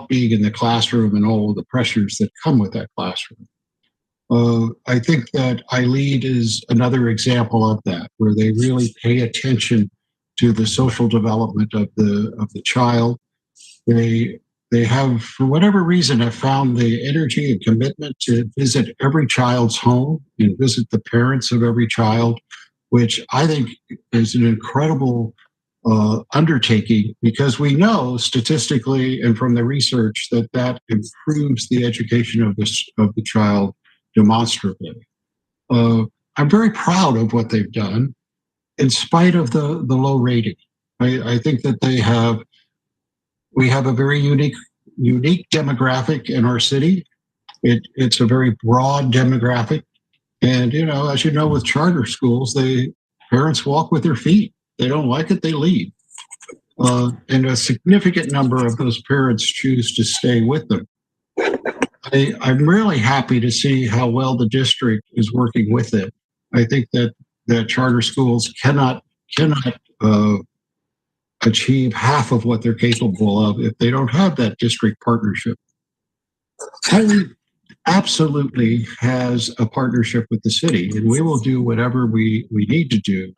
being in the classroom and all of the pressures that come with that classroom. I think that iLead is another example of that, where they really pay attention to the social development of the child. They have, for whatever reason, have found the energy and commitment to visit every child's home and visit the parents of every child, which I think is an incredible undertaking, because we know statistically and from the research that improves the education of the child demonstrably. I'm very proud of what they've done, in spite of the low rating. I think that we have a very unique demographic in our city. It's a very broad demographic. And, as you know, with charter schools, parents walk with their feet. They don't like it, they leave. And a significant number of those parents choose to stay with them. I'm really happy to see how well the district is working with it. I think that charter schools cannot achieve half of what they're capable of if they don't have that district partnership. iLead absolutely has a partnership with the city, and we will do whatever we need to do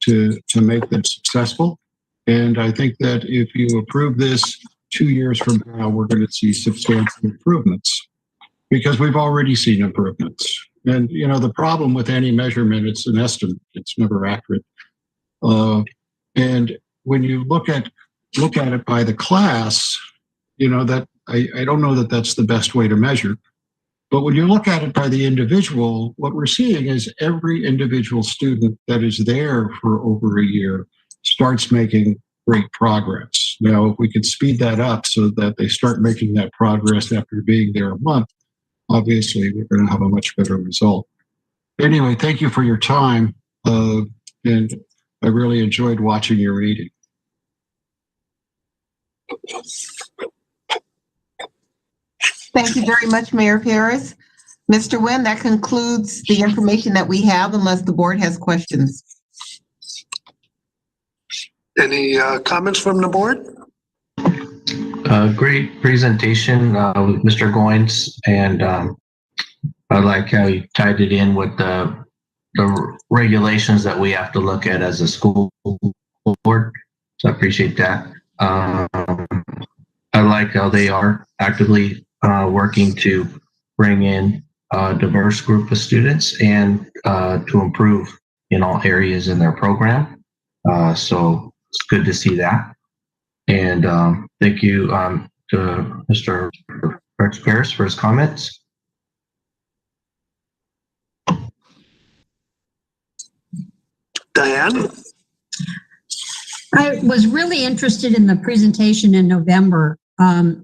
to make them successful. And I think that if you approve this 2 years from now, we're going to see substantial improvements, because we've already seen improvements. And, the problem with any measurement, it's an estimate. It's never accurate. And when you look at it by the class, that I don't know that that's the best way to measure. But when you look at it by the individual, what we're seeing is every individual student that is there for over a year starts making great progress. Now, if we could speed that up so that they start making that progress after being there a month, obviously we're going to have a much better result. Anyway, thank you for your time. And I really enjoyed watching your meeting. Thank you very much, Mayor Paris. Mr. Nguyen, that concludes the information that we have, unless the board has questions. Any comments from the board? Great presentation with Mr. Goins, and I like how you tied it in with the regulations that we have to look at as a school board. So I appreciate that. I like how they are actively working to bring in a diverse group of students and to improve in all areas in their program. So it's good to see that. And thank you to Mr. Rex Paris for his comments. Diane? I was really interested in the presentation in November,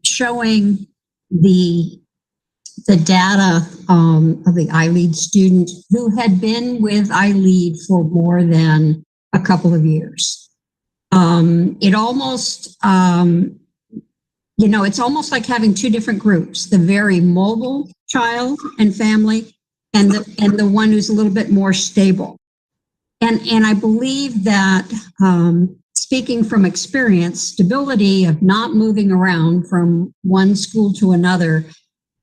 showing the data of the iLead student who had been with iLead for more than a couple of years. It almost, it's almost like having two different groups: the very mobile child and family, and the one who's a little bit more stable. And I believe that, speaking from experience, stability of not moving around from one school to another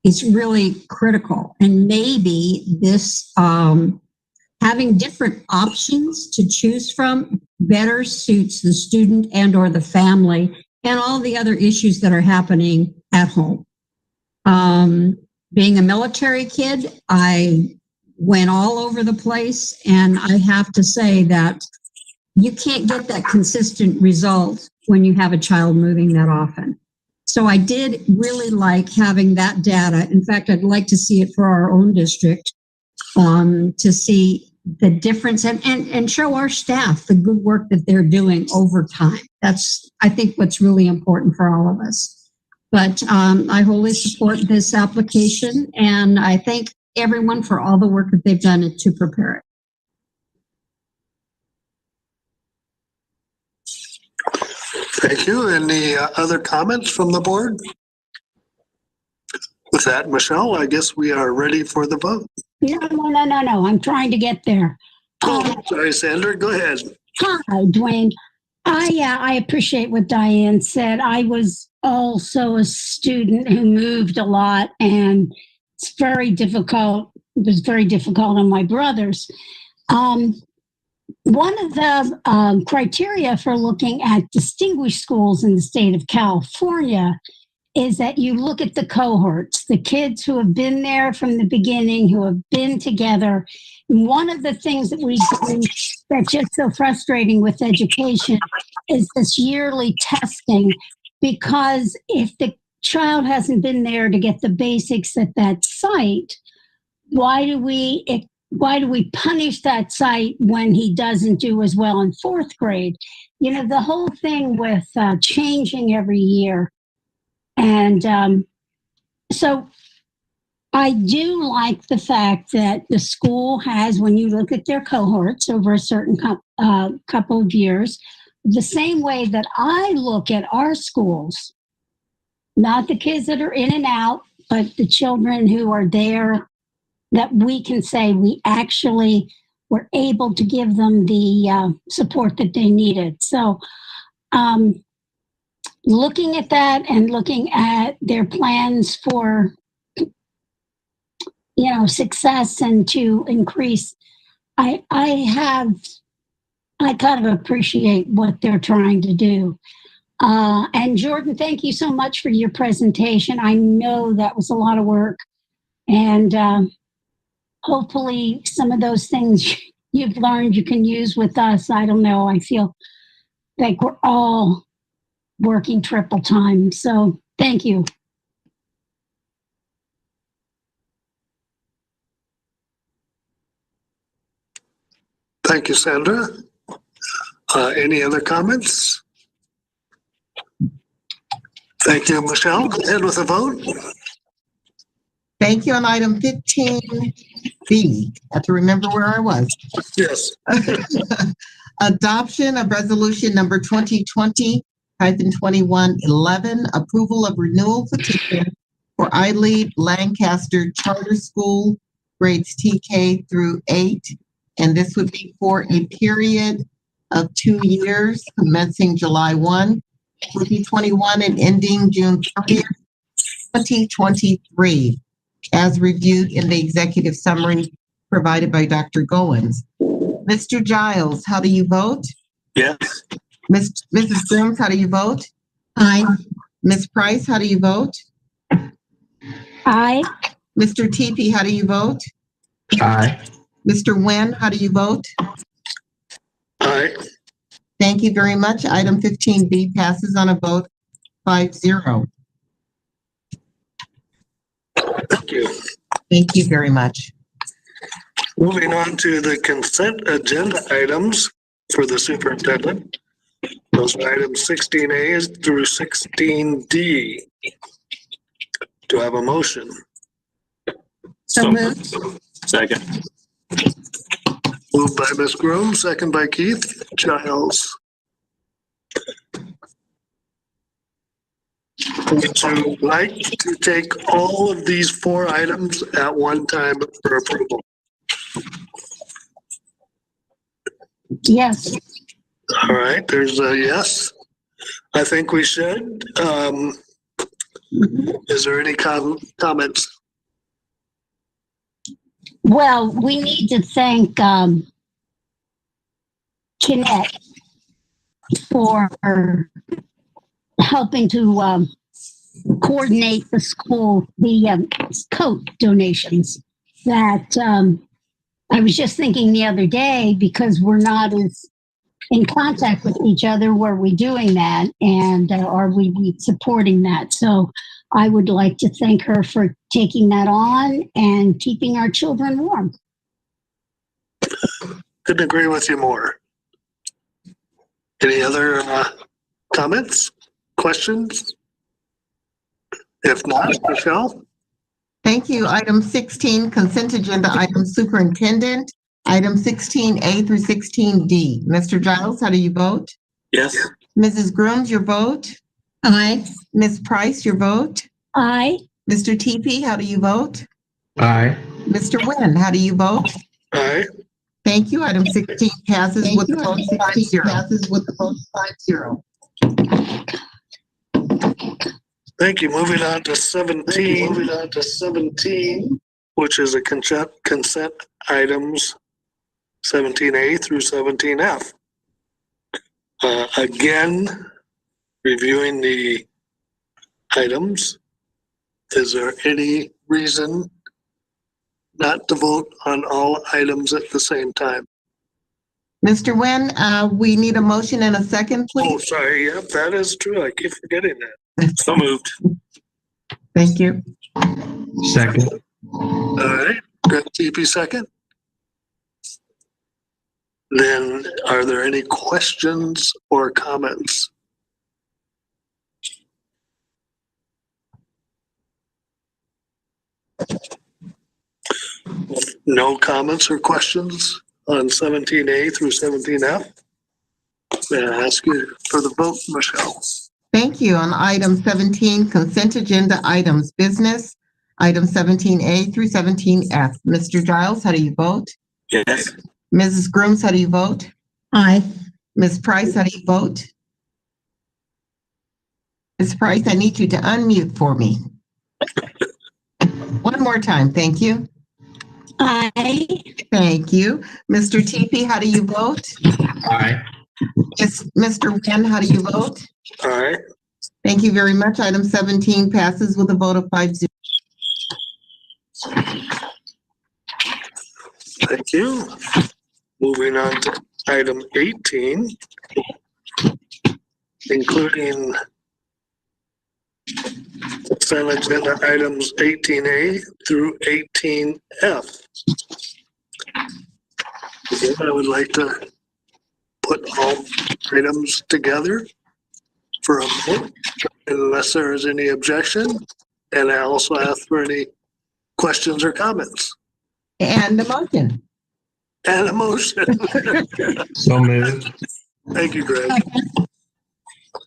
is really critical. And maybe this, having different options to choose from better suits the student and or the family and all the other issues that are happening at home. Being a military kid, I went all over the place, and I have to say that you can't get that consistent result when you have a child moving that often. So I did really like having that data. In fact, I'd like to see it for our own district, to see the difference and show our staff the good work that they're doing over time. That's, I think, what's really important for all of us. But I wholly support this application, and I thank everyone for all the work that they've done to prepare it. Thank you. Any other comments from the board? With that, Michelle, I guess we are ready for the vote. No. I'm trying to get there. Sorry, Sandra, go ahead. Hi, Dwayne. I appreciate what Diane said. I was also a student who moved a lot, and it's very difficult. It was very difficult on my brothers. One of the criteria for looking at distinguished schools in the state of California is that you look at the cohorts, the kids who have been there from the beginning, who have been together. And one of the things that we do that's just so frustrating with education is this yearly testing, because if the child hasn't been there to get the basics at that site, why do we punish that site when he doesn't do as well in fourth grade? The whole thing with changing every year. And so I do like the fact that the school has, when you look at their cohorts over a certain couple of years, the same way that I look at our schools, not the kids that are in and out, but the children who are there, that we can say we actually were able to give them the support that they needed. So looking at that and looking at their plans for, success and to increase, I kind of appreciate what they're trying to do. And Jordan, thank you so much for your presentation. I know that was a lot of work, and hopefully some of those things you've learned you can use with us. I don't know. I feel like we're all working triple time. So thank you. Thank you, Sandra. Any other comments? Thank you, Michelle. Go ahead with the vote. Thank you. On item 15B, I have to remember where I was. Yes. Adoption of resolution number 2020-2111, approval of renewal petition for iLead Lancaster Charter School, grades TK through 8. And this would be for a period of 2 years, commencing July 1, 2021 and ending June 30th, 2023, as reviewed in the executive summary provided by Dr. Goins. Mr. Giles, how do you vote? Yes. Mrs. Grooms, how do you vote? Aye. Ms. Price, how do you vote? Aye. Mr. Teepee, how do you vote? Aye. Mr. Nguyen, how do you vote? Aye. Thank you very much. Item 15B passes on a vote 5-0. Thank you. Thank you very much. Moving on to the consent agenda items. for the superintendent. Those are items 16A through 16D. Do I have a motion? So moved. Second. Moved by Ms. Groom, second by Keith Giles. Would you like to take all of these 4 items at one time for approval? Yes. All right, there's a yes. I think we should. Is there any comments? Well, we need to thank Jeanette for helping to coordinate the school, the coat donations that I was just thinking the other day, because we're not as in contact with each other, were we doing that, and are we supporting that? So I would like to thank her for taking that on and keeping our children warm. Couldn't agree with you more. Any other comments, questions? If not, Michelle? Thank you. Item 16, consent agenda item superintendent. Item 16A through 16D. Mr. Giles, how do you vote? Yes. Mrs. Grooms, your vote? Aye. Ms. Price, your vote? Aye. Mr. TP, how do you vote? Aye. Mr. Nguyen, how do you vote? Aye. Thank you. Item 16 passes with the vote 5-0. Thank you. Moving on to 17. Which is a consent items 17A through 17F. Again, reviewing the items. Is there any reason not to vote on all items at the same time? Mr. Nguyen, we need a motion and a second, please. Oh, sorry. Yep, that is true. I keep forgetting that. So moved. Thank you. Second. All right. Good. TP second. Then are there any questions or comments? No comments or questions on 17A through 17F? May I ask you for the vote, Michelle? Thank you. On item 17, consent agenda items, business, item 17A through 17F. Mr. Giles, how do you vote? Yes. Mrs. Grooms, how do you vote? Aye. Ms. Price, how do you vote? Ms. Price, I need you to unmute for me. One more time, thank you. Aye. Thank you. Mr. TP, how do you vote? Aye. Yes, Mr. Nguyen, how do you vote? All right. Thank you very much. Item 17 passes with a vote of 5-0. Thank you. Moving on to item 18, including consent agenda items 18A through 18F. Again, I would like to put all items together for a vote, unless there is any objection. And I also ask for any questions or comments. And a motion. And a motion. So moved. Thank you, Greg.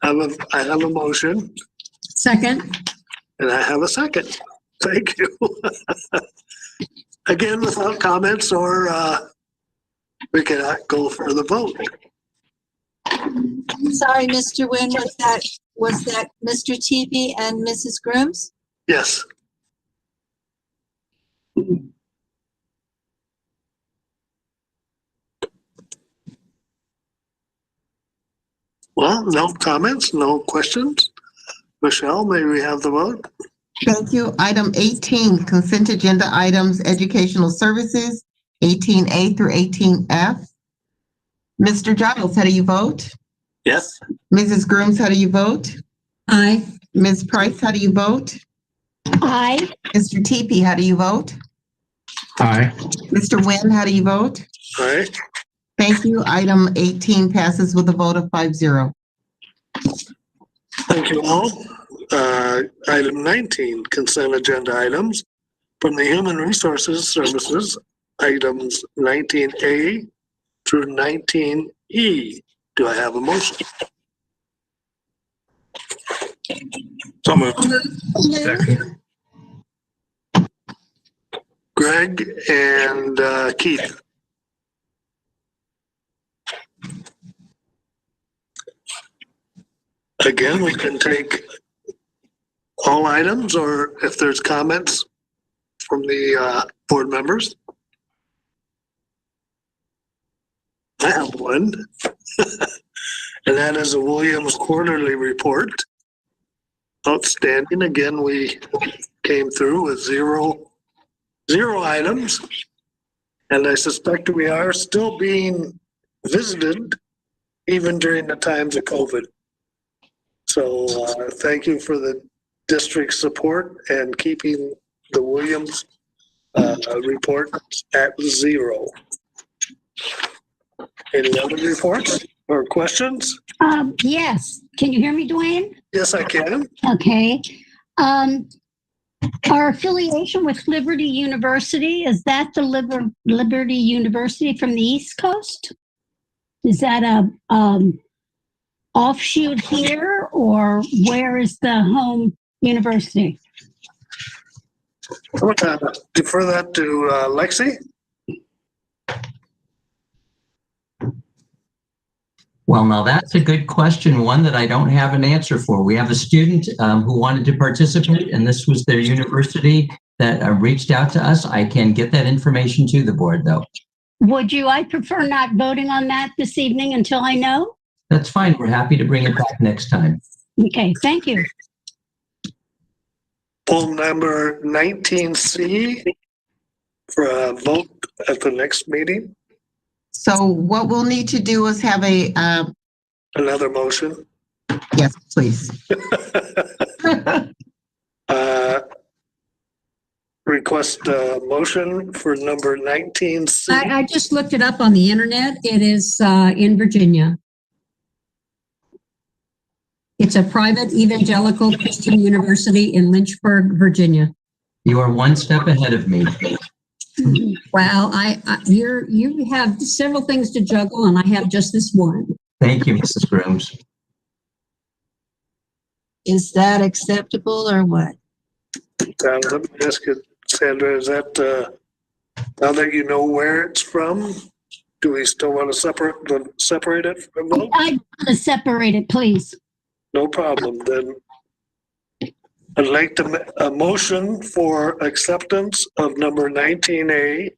I have a motion. Second. And I have a second. Thank you. Again, without comments or we cannot go for the vote. Sorry, Mr. Nguyen, was that Mr. TP and Mrs. Grooms? Yes. Well, no comments, no questions. Michelle, may we have the vote? Thank you. Item 18, consent agenda items, educational services, 18A through 18F. Mr. Giles, how do you vote? Yes. Mrs. Grooms, how do you vote? Aye. Ms. Price, how do you vote? Aye. Mr. TP, how do you vote? Aye. Mr. Nguyen, how do you vote? Aye. Thank you. Item 18 passes with a vote of 5-0. Thank you all. Item 19, consent agenda items. From the Human Resources Services, items 19A through 19E. Do I have a motion? So moved. Second. Greg and Keith. Again, we can take all items, or if there's comments from the board members. I have one, and that is a Williams quarterly report. Outstanding. Again, we came through with zero items, and I suspect we are still being visited even during the times of COVID. So thank you for the district's support and keeping the Williams report at 0. Any other reports or questions? Yes. Can you hear me, Dwayne? Yes, I can. Okay. Our affiliation with Liberty University, is that the Liberty University from the East Coast? Is that a offshoot here, or where is the home university? I'm going to defer that to Lexi. Well, now that's a good question, one that I don't have an answer for. We have a student who wanted to participate, and this was their university that reached out to us. I can get that information to the board, though. Would you? I prefer not voting on that this evening until I know. That's fine. We're happy to bring it back next time. Okay, thank you. Poll number 19C for a vote at the next meeting. So what we'll need to do is have a another motion. Yes, please. Request a motion for number 19C. I just looked it up on the internet. It is in Virginia. It's a private evangelical Christian university in Lynchburg, Virginia. You are one step ahead of me. Well, you have several things to juggle, and I have just this one. Thank you, Mrs. Grooms. Is that acceptable or what? Let me ask you, Sandra, is that now that you know where it's from, do we still want to separate it from vote? I want to separate it, please. No problem. Then I'd like to a motion for acceptance of number 19A.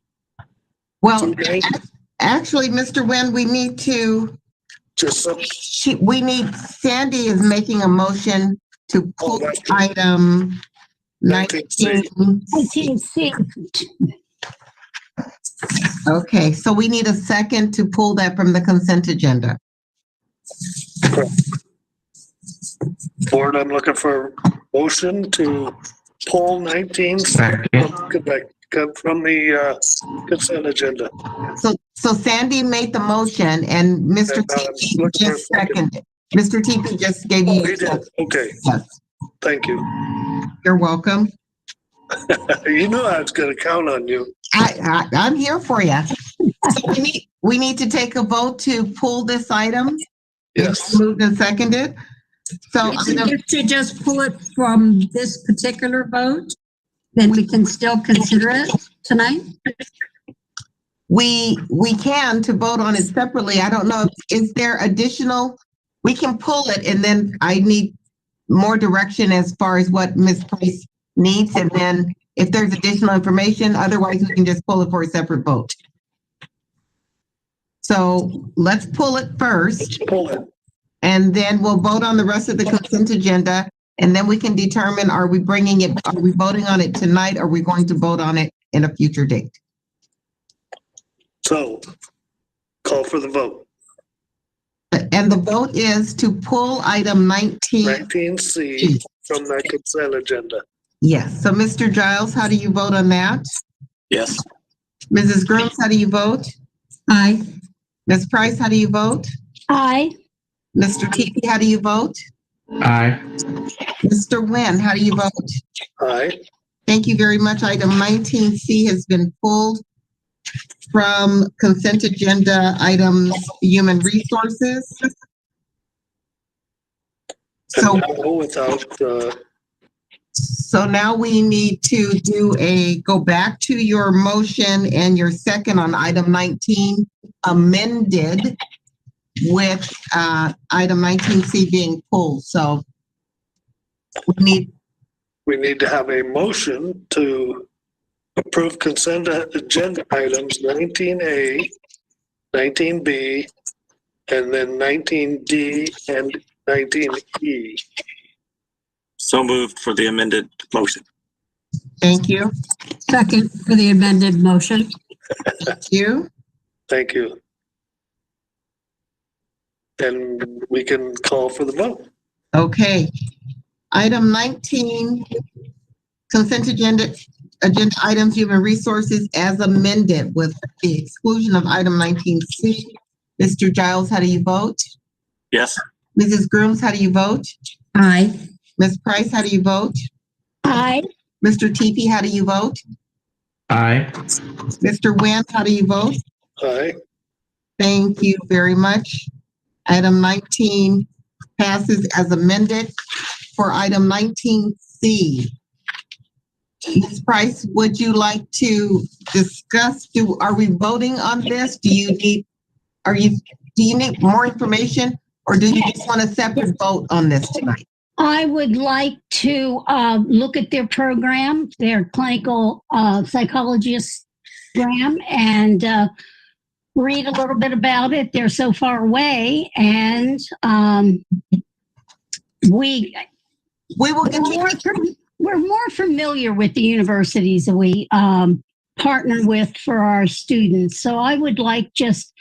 Well, actually, Mr. Nguyen, we need to Sandy is making a motion to pull item 19C. Okay, so we need a second to pull that from the consent agenda. Board, I'm looking for motion to pull 19 from the consent agenda. So Sandy made the motion and Mr. TP just seconded. Mr. TP just gave you. He did. Okay. Yes. Thank you. You're welcome. You know I was going to count on you. I'm here for you. So we need to take a vote to pull this item. Yes. Moved and seconded. So if to just pull it from this particular vote, then we can still consider it tonight. We can to vote on it separately. I don't know. Is there additional? We can pull it, and then I need more direction as far as what Ms. Price needs, and then if there's additional information, otherwise we can just pull it for a separate vote. So let's pull it first. Let's pull it. And then we'll vote on the rest of the consent agenda, and then we can determine, are we voting on it tonight, or are we going to vote on it in a future date? So, call for the vote. And the vote is to pull item 19C from the consent agenda. Yes. So Mr. Giles, how do you vote on that? Yes. Mrs. Grooms, how do you vote? Aye. Ms. Price, how do you vote? Aye. Mr. Teepee, how do you vote? Aye. Mr. Nguyen, how do you vote? Aye. Thank you very much. Item 19C has been pulled from consent agenda items, human resources. So now we need to go back to your motion and your second on item 19 amended with item 19C being pulled. So we need to have a motion to approve consent agenda items 19A, 19B, and then 19D and 19E. So moved for the amended motion. Thank you. Second for the amended motion. Thank you. Thank you. And we can call for the vote. Okay. Item 19, consent agenda items, human resources as amended with the exclusion of item 19C. Mr. Giles, how do you vote? Yes. Mrs. Grooms, how do you vote? Aye. Ms. Price, how do you vote? Aye. Mr. Teepee, how do you vote? Aye. Mr. Nguyen, how do you vote? Aye. Thank you very much. Item 19 passes as amended. For item 19C, Ms. Price, would you like to discuss? Are we voting on this? Do you need more information, or do you just want a separate vote on this tonight? I would like to look at their program, their clinical psychologist program, and read a little bit about it. They're so far away, and we're more familiar with the universities that we partner with for our students. So I would like just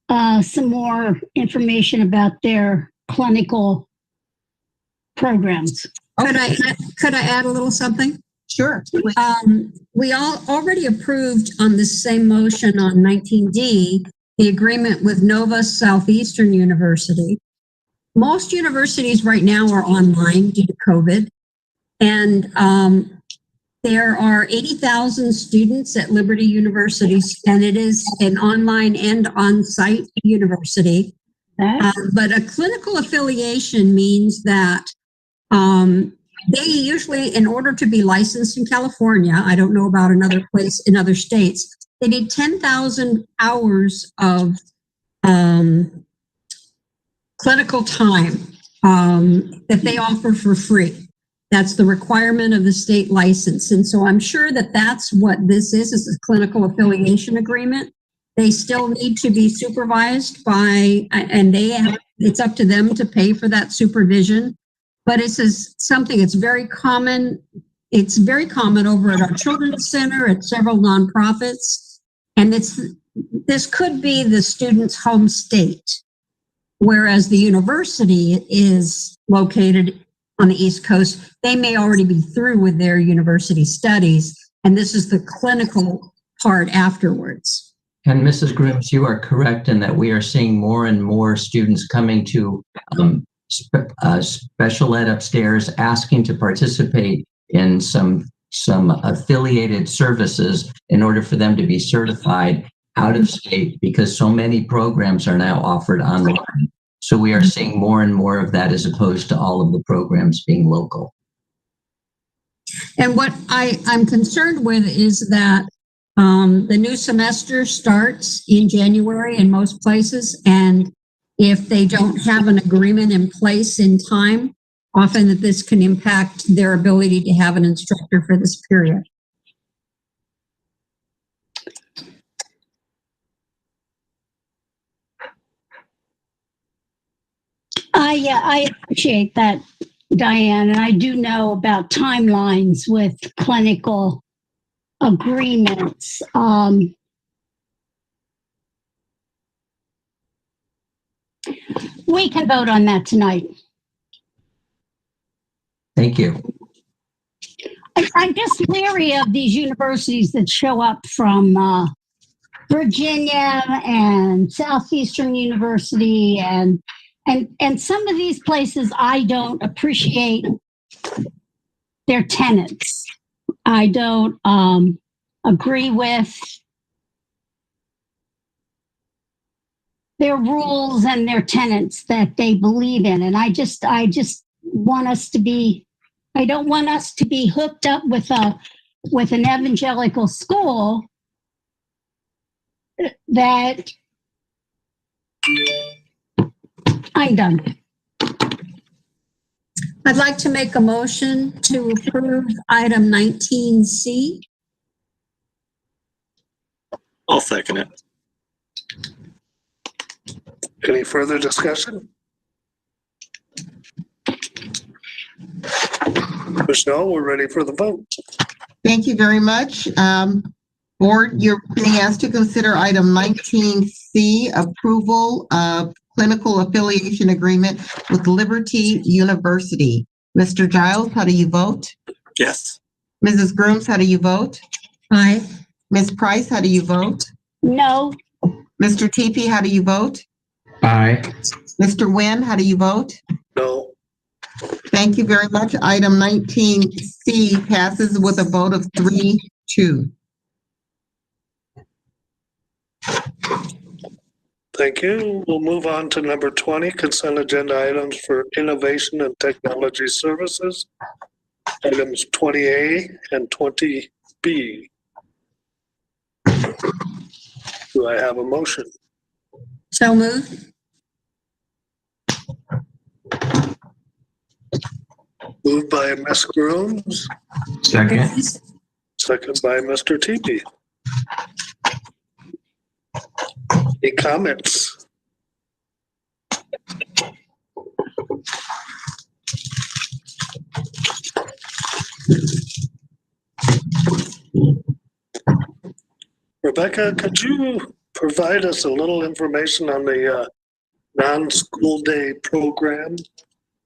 some more information about their clinical programs. Could I add a little something? Sure. We all already approved on this same motion on 19D, the agreement with Nova Southeastern University. Most universities right now are online due to COVID, and there are 80,000 students at Liberty University, and it is an online and on-site university. But a clinical affiliation means that they usually, in order to be licensed in California, I don't know about another place in other states, they need 10,000 hours of clinical time that they offer for free. That's the requirement of the state license. And so I'm sure that that's what this is a clinical affiliation agreement. They still need to be supervised by, and it's up to them to pay for that supervision. But this is something that's very common. It's very common over at our Children's Center, at several nonprofits. And this could be the student's home state, whereas the university is located on the East Coast. They may already be through with their university studies, and this is the clinical part afterwards. And Mrs. Grooms, you are correct in that we are seeing more and more students coming to special ed upstairs asking to participate in some affiliated services in order for them to be certified out of state, because so many programs are now offered online. So we are seeing more and more of that as opposed to all of the programs being local. And what I'm concerned with is that the new semester starts in January in most places, and if they don't have an agreement in place in time, often that this can impact their ability to have an instructor for this period. I appreciate that, Diane, and I do know about timelines with clinical agreements. We can vote on that tonight. Thank you. I'm just leery of these universities that show up from Virginia and Southeastern University and some of these places I don't appreciate their tenants. I don't agree with their rules and their tenets that they believe in. And I just want us to be, I don't want us to be hooked up with an evangelical school that I'm done. I'd like to make a motion to approve item 19C. I'll second it. Any further discussion? Michelle, we're ready for the vote. Thank you very much. Board, you're being asked to consider item 19C, approval of clinical affiliation agreement with Liberty University. Mr. Giles, how do you vote? Yes. Mrs. Grooms, how do you vote? Aye. Ms. Price, how do you vote? No. Mr. Teepee, how do you vote? Aye. Mr. Nguyen, how do you vote? No. Thank you very much. Item 19C passes with a vote of 3-2. Thank you. We'll move on to number 20, consent agenda items for innovation and technology services. Items 20A and 20B. Do I have a motion? So moved. Moved by Ms. Grooms, Second. second by Mr. Teepee. Any comments? Rebecca, could you provide us a little information on the non-school day program?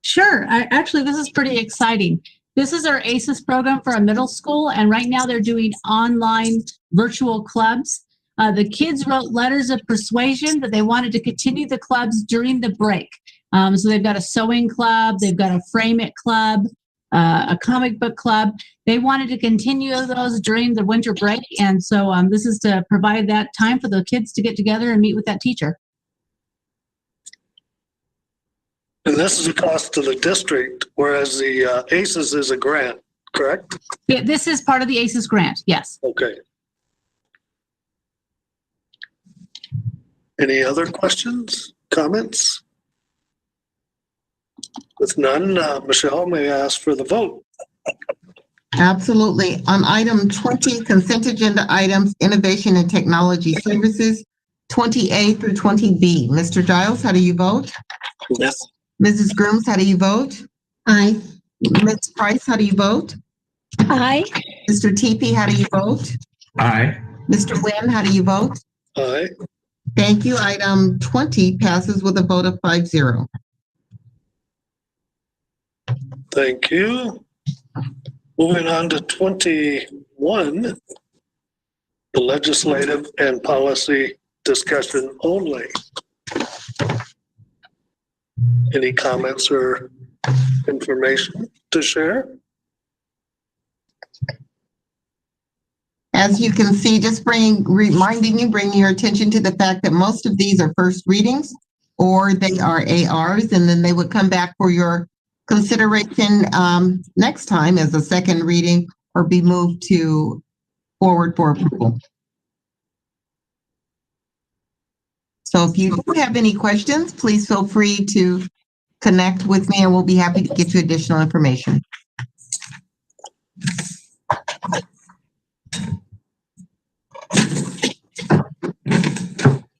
Sure. Actually, this is pretty exciting. This is our ACES program for a middle school, and right now they're doing online virtual clubs. The kids wrote letters of persuasion that they wanted to continue the clubs during the break. So they've got a sewing club, they've got a frame it club, a comic book club. They wanted to continue those during the winter break, and so this is to provide that time for the kids to get together and meet with that teacher. And this is a cost to the district, whereas the ACES is a grant, correct? Yeah, this is part of the ACES grant, yes. Okay. Any other questions, comments? With none, Michelle, may I ask for the vote? Absolutely. On item 20, consent agenda items, innovation and technology services, 20A through 20B. Mr. Giles, how do you vote? Yes. Mrs. Grooms, how do you vote? Aye. Ms. Price, how do you vote? Aye. Mr. Teepee, how do you vote? Aye. Mr. Nguyen, how do you vote? Aye. Thank you. Item 20 passes with a vote of 5-0. Thank you. Moving on to 21, the legislative and policy discussion only. Any comments or information to share? As you can see, just bringing your attention to the fact that most of these are first readings or they are ARs, and then they would come back for your consideration next time as a second reading or be moved to forward for approval. So if you do have any questions, please feel free to connect with me and we'll be happy to get you additional information.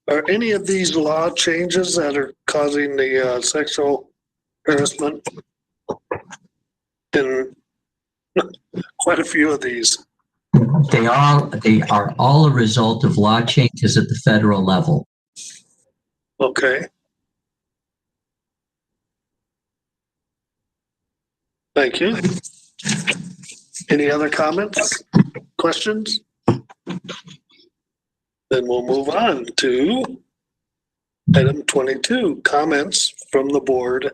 Are any of these law changes that are causing the sexual harassment in quite a few of these? They are all a result of law changes at the federal level. Okay. Thank you. Any other comments, questions? Then we'll move on to item 22, comments from the board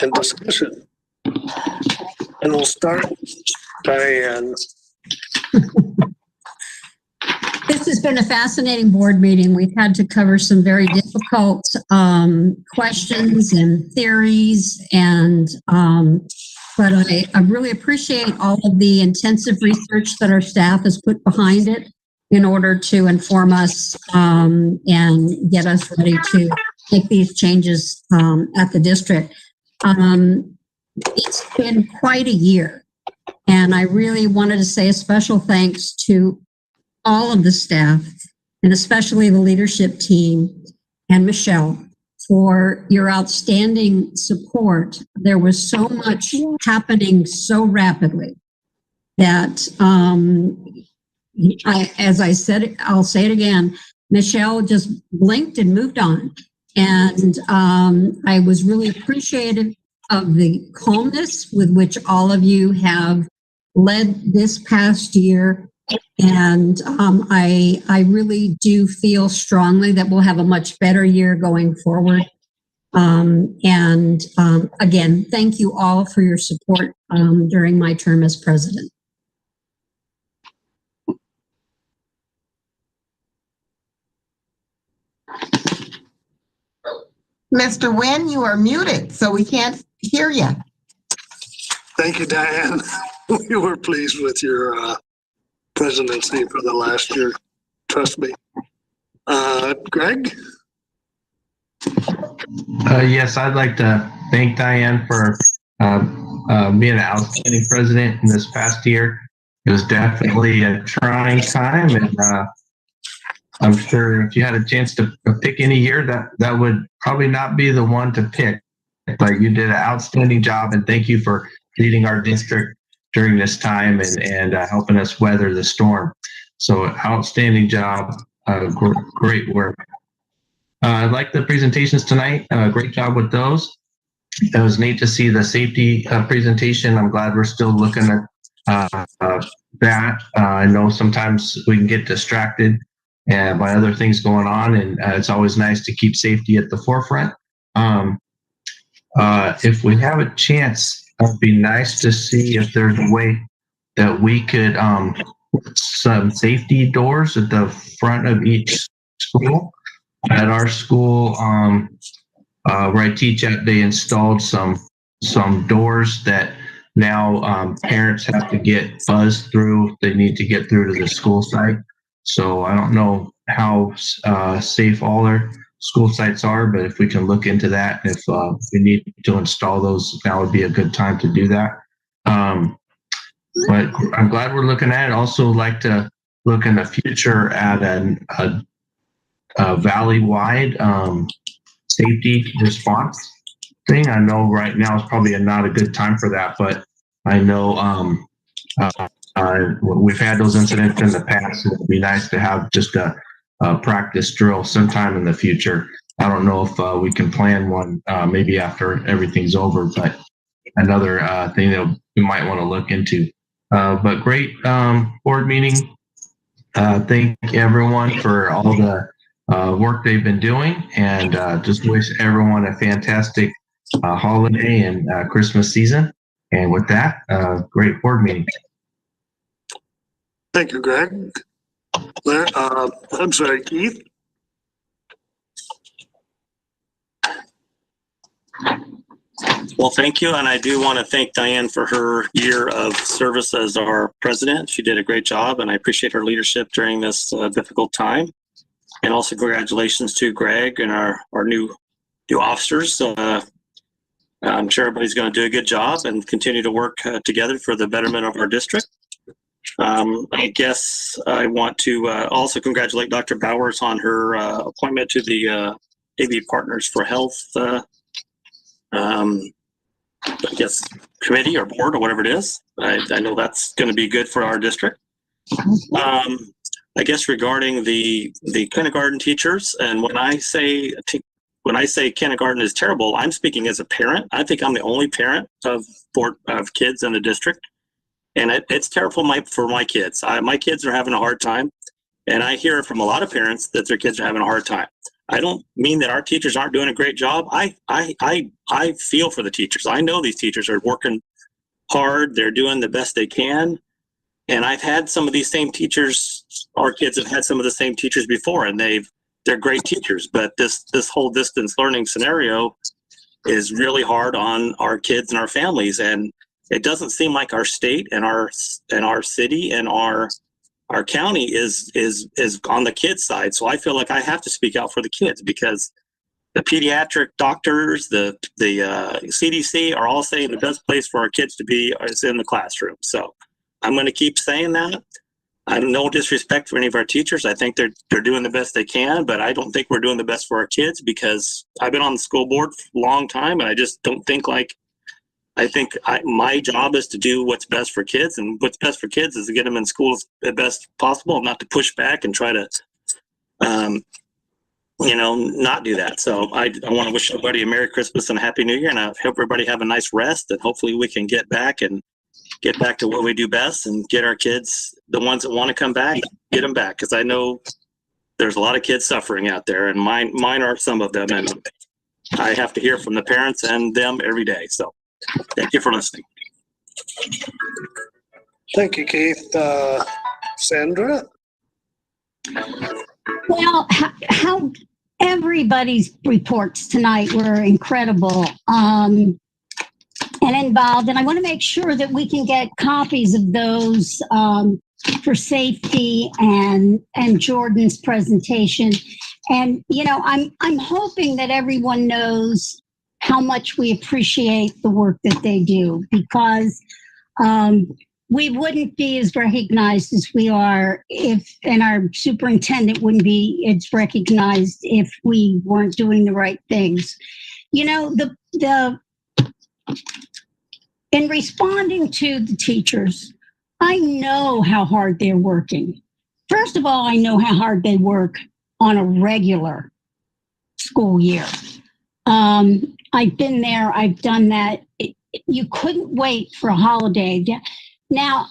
and discussion. And we'll start, Diane. This has been a fascinating board meeting. We've had to cover some very difficult questions and theories, and but I really appreciate all of the intensive research that our staff has put behind it in order to inform us and get us ready to make these changes at the district. It's been quite a year, and I really wanted to say a special thanks to all of the staff, and especially the leadership team and Michelle for your outstanding support. There was so much happening so rapidly that, as I said, I'll say it again, Michelle just blinked and moved on. And I was really appreciative of the calmness with which all of you have led this past year. And I really do feel strongly that we'll have a much better year going forward. Again, thank you all for your support during my term as president. Mr. Nguyen, you are muted, so we can't hear you. Thank you, Diane. We were pleased with your presidency for the last year. Trust me. Greg? Yes, I'd like to thank Diane for being an outstanding president in this past year. It was definitely a trying time, and I'm sure if you had a chance to pick any year, that would probably not be the one to pick. But you did an outstanding job, and thank you for leading our district during this time and helping us weather the storm. So outstanding job, great work. I like the presentations tonight. Great job with those. It was neat to see the safety presentation. I'm glad we're still looking at that. I know sometimes we can get distracted by other things going on, and it's always nice to keep safety at the forefront. If we have a chance, it'd be nice to see if there's a way that we could put some safety doors at the front of each school. At our school, where I teach at, they installed some doors that now parents have to get buzzed through. They need to get through to the school site. So I don't know how safe all our school sites are, but if we can look into that, if we need to install those, now would be a good time to do that. But I'm glad we're looking at it. Also like to look in the future at a valley-wide safety response thing. I know right now is probably not a good time for that, but I know we've had those incidents in the past. It would be nice to have just a practice drill sometime in the future. I don't know if we can plan one maybe after everything's over, but another thing that we might want to look into. But great board meeting. Thank everyone for all the work they've been doing, and just wish everyone a fantastic holiday and Christmas season. And with that, great board meeting. Thank you, Greg. I'm sorry, Keith. Well, thank you. And I do want to thank Diane for her year of service as our president. She did a great job, and I appreciate her leadership during this difficult time. And also congratulations to Greg and our new officers. I'm sure everybody's going to do a good job and continue to work together for the betterment of our district. I guess I want to also congratulate Dr. Bowers on her appointment to the AV Partners for Health I guess committee or board or whatever it is. I know that's going to be good for our district. I guess regarding the kindergarten teachers, and when I say kindergarten is terrible, I'm speaking as a parent. I think I'm the only parent of kids in the district, and it's terrible for my kids. My kids are having a hard time. And I hear from a lot of parents that their kids are having a hard time. I don't mean that our teachers aren't doing a great job. I feel for the teachers. I know these teachers are working hard. They're doing the best they can. And I've had some of these same teachers, our kids have had some of the same teachers before, and they're great teachers. But this whole distance learning scenario is really hard on our kids and our families. And it doesn't seem like our state and our city and our county is on the kids' side. So I feel like I have to speak out for the kids, because the pediatric doctors, the CDC are all saying the best place for our kids to be is in the classroom. So I'm going to keep saying that. I have no disrespect for any of our teachers. I think they're doing the best they can, but I don't think we're doing the best for our kids, because I've been on the school board for a long time, and I just don't think my job is to do what's best for kids, and what's best for kids is to get them in school as best possible, not to push back and try to, not do that. So I want to wish everybody a Merry Christmas and a Happy New Year, and I hope everybody have a nice rest, and hopefully we can get back to what we do best and get our kids, the ones that want to come back, get them back. Because I know there's a lot of kids suffering out there, and mine are some of them, and I have to hear from the parents and them every day. So thank you for listening. Thank you, Keith. Sandra? Well, how everybody's reports tonight were incredible and involved. And I want to make sure that we can get copies of those for safety and Jordan's presentation. And, I'm hoping that everyone knows how much we appreciate the work that they do, because we wouldn't be as recognized as we are and our superintendent wouldn't be as recognized if we weren't doing the right things. In responding to the teachers, I know how hard they're working. First of all, I know how hard they work on a regular school year. I've been there, I've done that. You couldn't wait for a holiday. Now,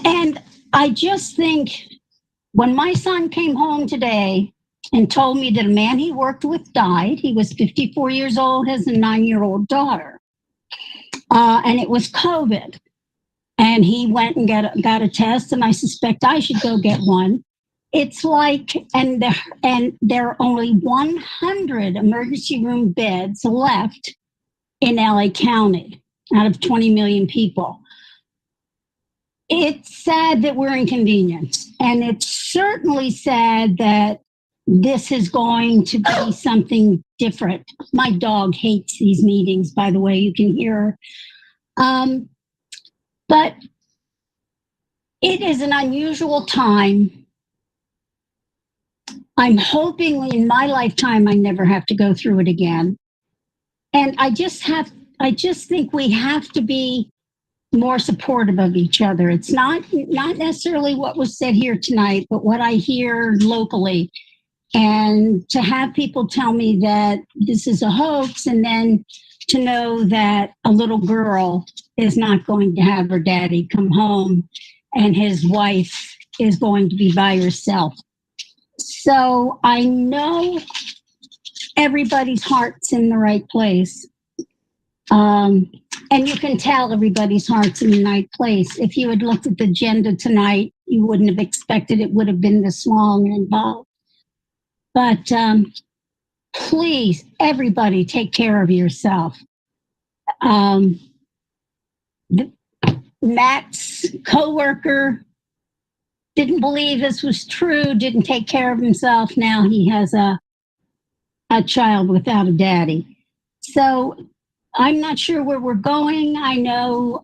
and I just think when my son came home today and told me that a man he worked with died, he was 54 years old, has a 9-year-old daughter, and it was COVID. And he went and got a test, and I suspect I should go get one. It's like, and there are only 100 emergency room beds left in LA County out of 20 million people. It's sad that we're inconvenienced, and it's certainly sad that this is going to be something different. My dog hates these meetings, by the way, you can hear her. But it is an unusual time. I'm hoping in my lifetime I never have to go through it again. And I just think we have to be more supportive of each other. It's not necessarily what was said here tonight, but what I hear locally. And to have people tell me that this is a hoax, and then to know that a little girl is not going to have her daddy come home and his wife is going to be by herself. So I know everybody's heart's in the right place. And you can tell everybody's heart's in the right place. If you had looked at the agenda tonight, you wouldn't have expected it would have been this long and involved. But please, everybody, take care of yourself. Matt's coworker didn't believe this was true, didn't take care of himself. Now he has a child without a daddy. So I'm not sure where we're going. I know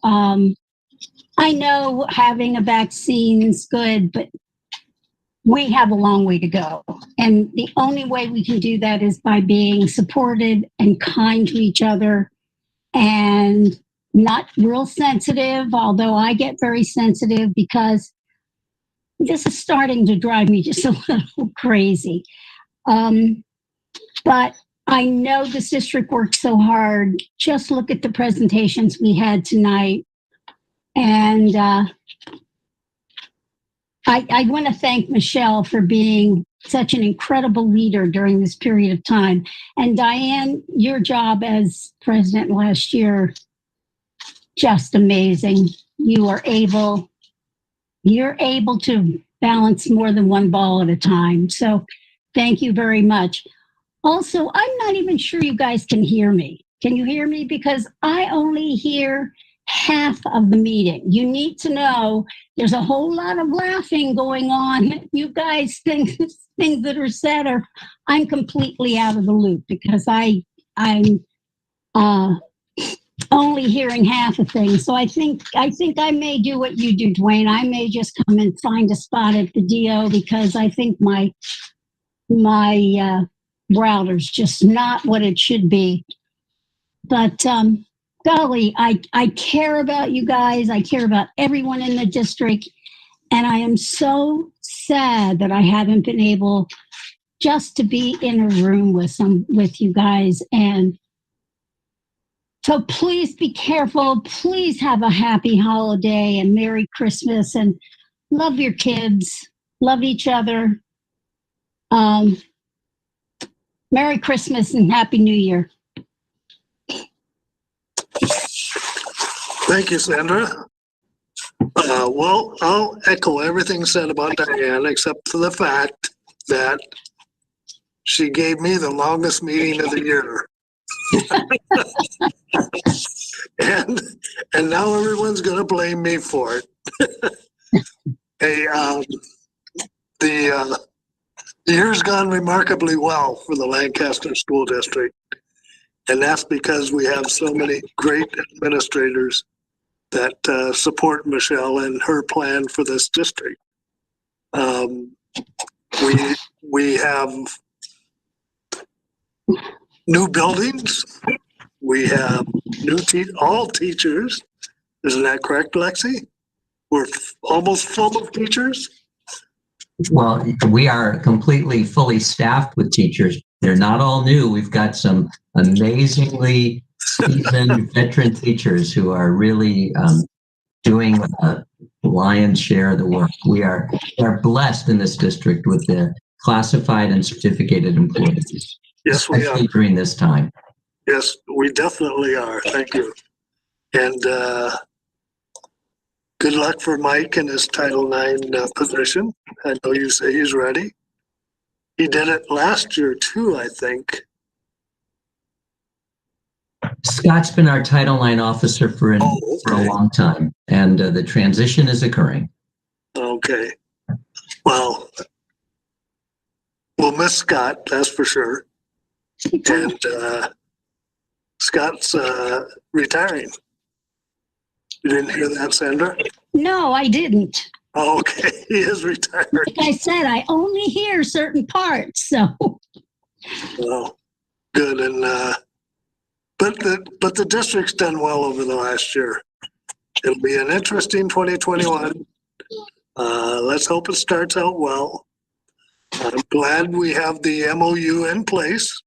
having a vaccine is good, but we have a long way to go. And the only way we can do that is by being supportive and kind to each other, and not real sensitive, although I get very sensitive because this is starting to drive me just a little crazy. But I know this district worked so hard. Just look at the presentations we had tonight. And I want to thank Michelle for being such an incredible leader during this period of time. And Diane, your job as president last year, just amazing. You're able to balance more than one ball at a time. So thank you very much. Also, I'm not even sure you guys can hear me. Can you hear me? Because I only hear half of the meeting. You need to know there's a whole lot of laughing going on. You guys think things that are said are, I'm completely out of the loop because I'm only hearing half of things. So I think I may do what you do, Dwayne. I may just come and find a spot at the DO because I think my router's just not what it should be. But golly, I care about you guys. I care about everyone in the district. And I am so sad that I haven't been able just to be in a room with you guys. And so please be careful. Please have a happy holiday and Merry Christmas and love your kids. Love each other. Merry Christmas and Happy New Year. Thank you, Sandra. Well, I'll echo everything said about Diane, except for the fact that she gave me the longest meeting of the year. and now everyone's going to blame me for it. Hey, the year's gone remarkably well for the Lancaster School District. And that's because we have so many great administrators that support Michelle and her plan for this district. We have new buildings. We have all teachers. Isn't that correct, Lexi? We're almost full of teachers. Well, we are completely fully staffed with teachers. They're not all new. We've got some amazingly seasoned veteran teachers who are really doing a lion's share of the work. We are blessed in this district with the classified and certificated employees. Yes, we are. During this time. Yes, we definitely are. Thank you. And good luck for Mike in his Title IX position. I know you say he's ready. He did it last year too, I think. Scott's been our Title IX officer for a long time, and the transition is occurring. Okay. Well, we'll miss Scott, that's for sure. And Scott's retiring. You didn't hear that, Sandra? No, I didn't. Oh, okay, he is retired. Like I said, I only hear certain parts, so. Well, good, and but the district's done well over the last year. It'll be an interesting 2021. Let's hope it starts out well. I'm glad we have the MOU in place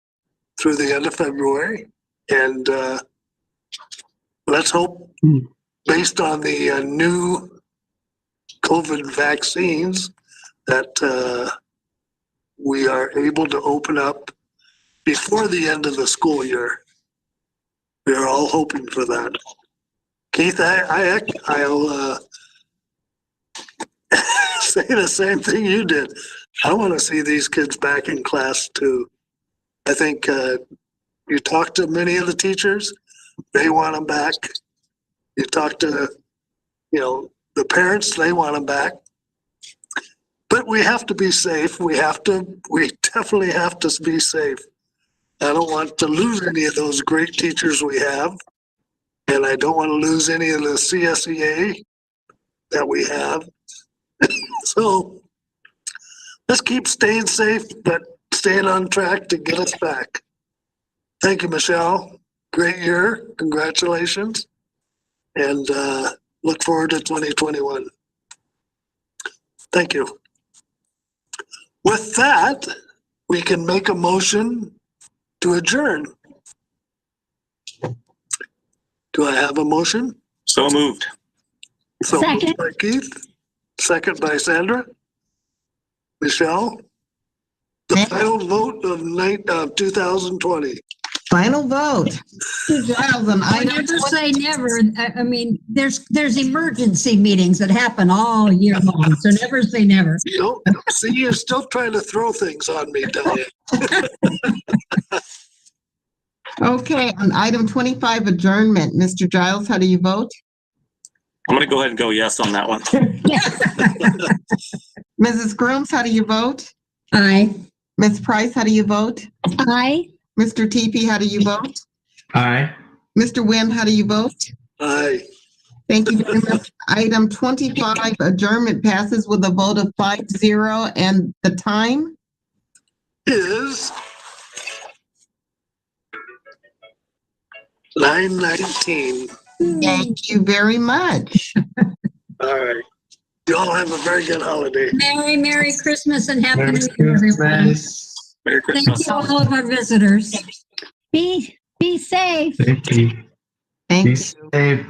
through the end of February, and let's hope, based on the new COVID vaccines, that we are able to open up before the end of the school year. We are all hoping for that. Keith, I'll say the same thing you did. I want to see these kids back in class too. I think you talk to many of the teachers, they want them back. You talk to, the parents, they want them back. But we have to be safe. We definitely have to be safe. I don't want to lose any of those great teachers we have. And I don't want to lose any of the CSEA that we have. So let's keep staying safe, but staying on track to get us back. Thank you, Michelle. Great year. Congratulations. And look forward to 2021. Thank you. With that, we can make a motion to adjourn. Do I have a motion? So moved. So moved by Keith, Second by Sandra. Michelle? The final vote of 2020. Final vote. Giles, on I item never say never. I mean, there's emergency meetings that happen all year long, so never say never. Nope. See, you're still trying to throw things on me, Diane. Okay, on item 25, adjournment. Mr. Giles, how do you vote? I'm going to go ahead and go yes on that one. Mrs. Grooms, how do you vote? Aye. Ms. Price, how do you vote? Aye. Mr. Teepee, how do you vote? Aye. Mr. Wynn, how do you vote? Aye. Thank you very much. Item 25, adjournment passes with a vote of 5-0, and the time is 9:19. Thank you very much. All right. You all have a very good holiday. Merry Christmas and Happy Merry New Year, everyone. Christmas. Merry Thank Christmas. you all of our visitors. Be safe. Thank you. Thank Be you. safe.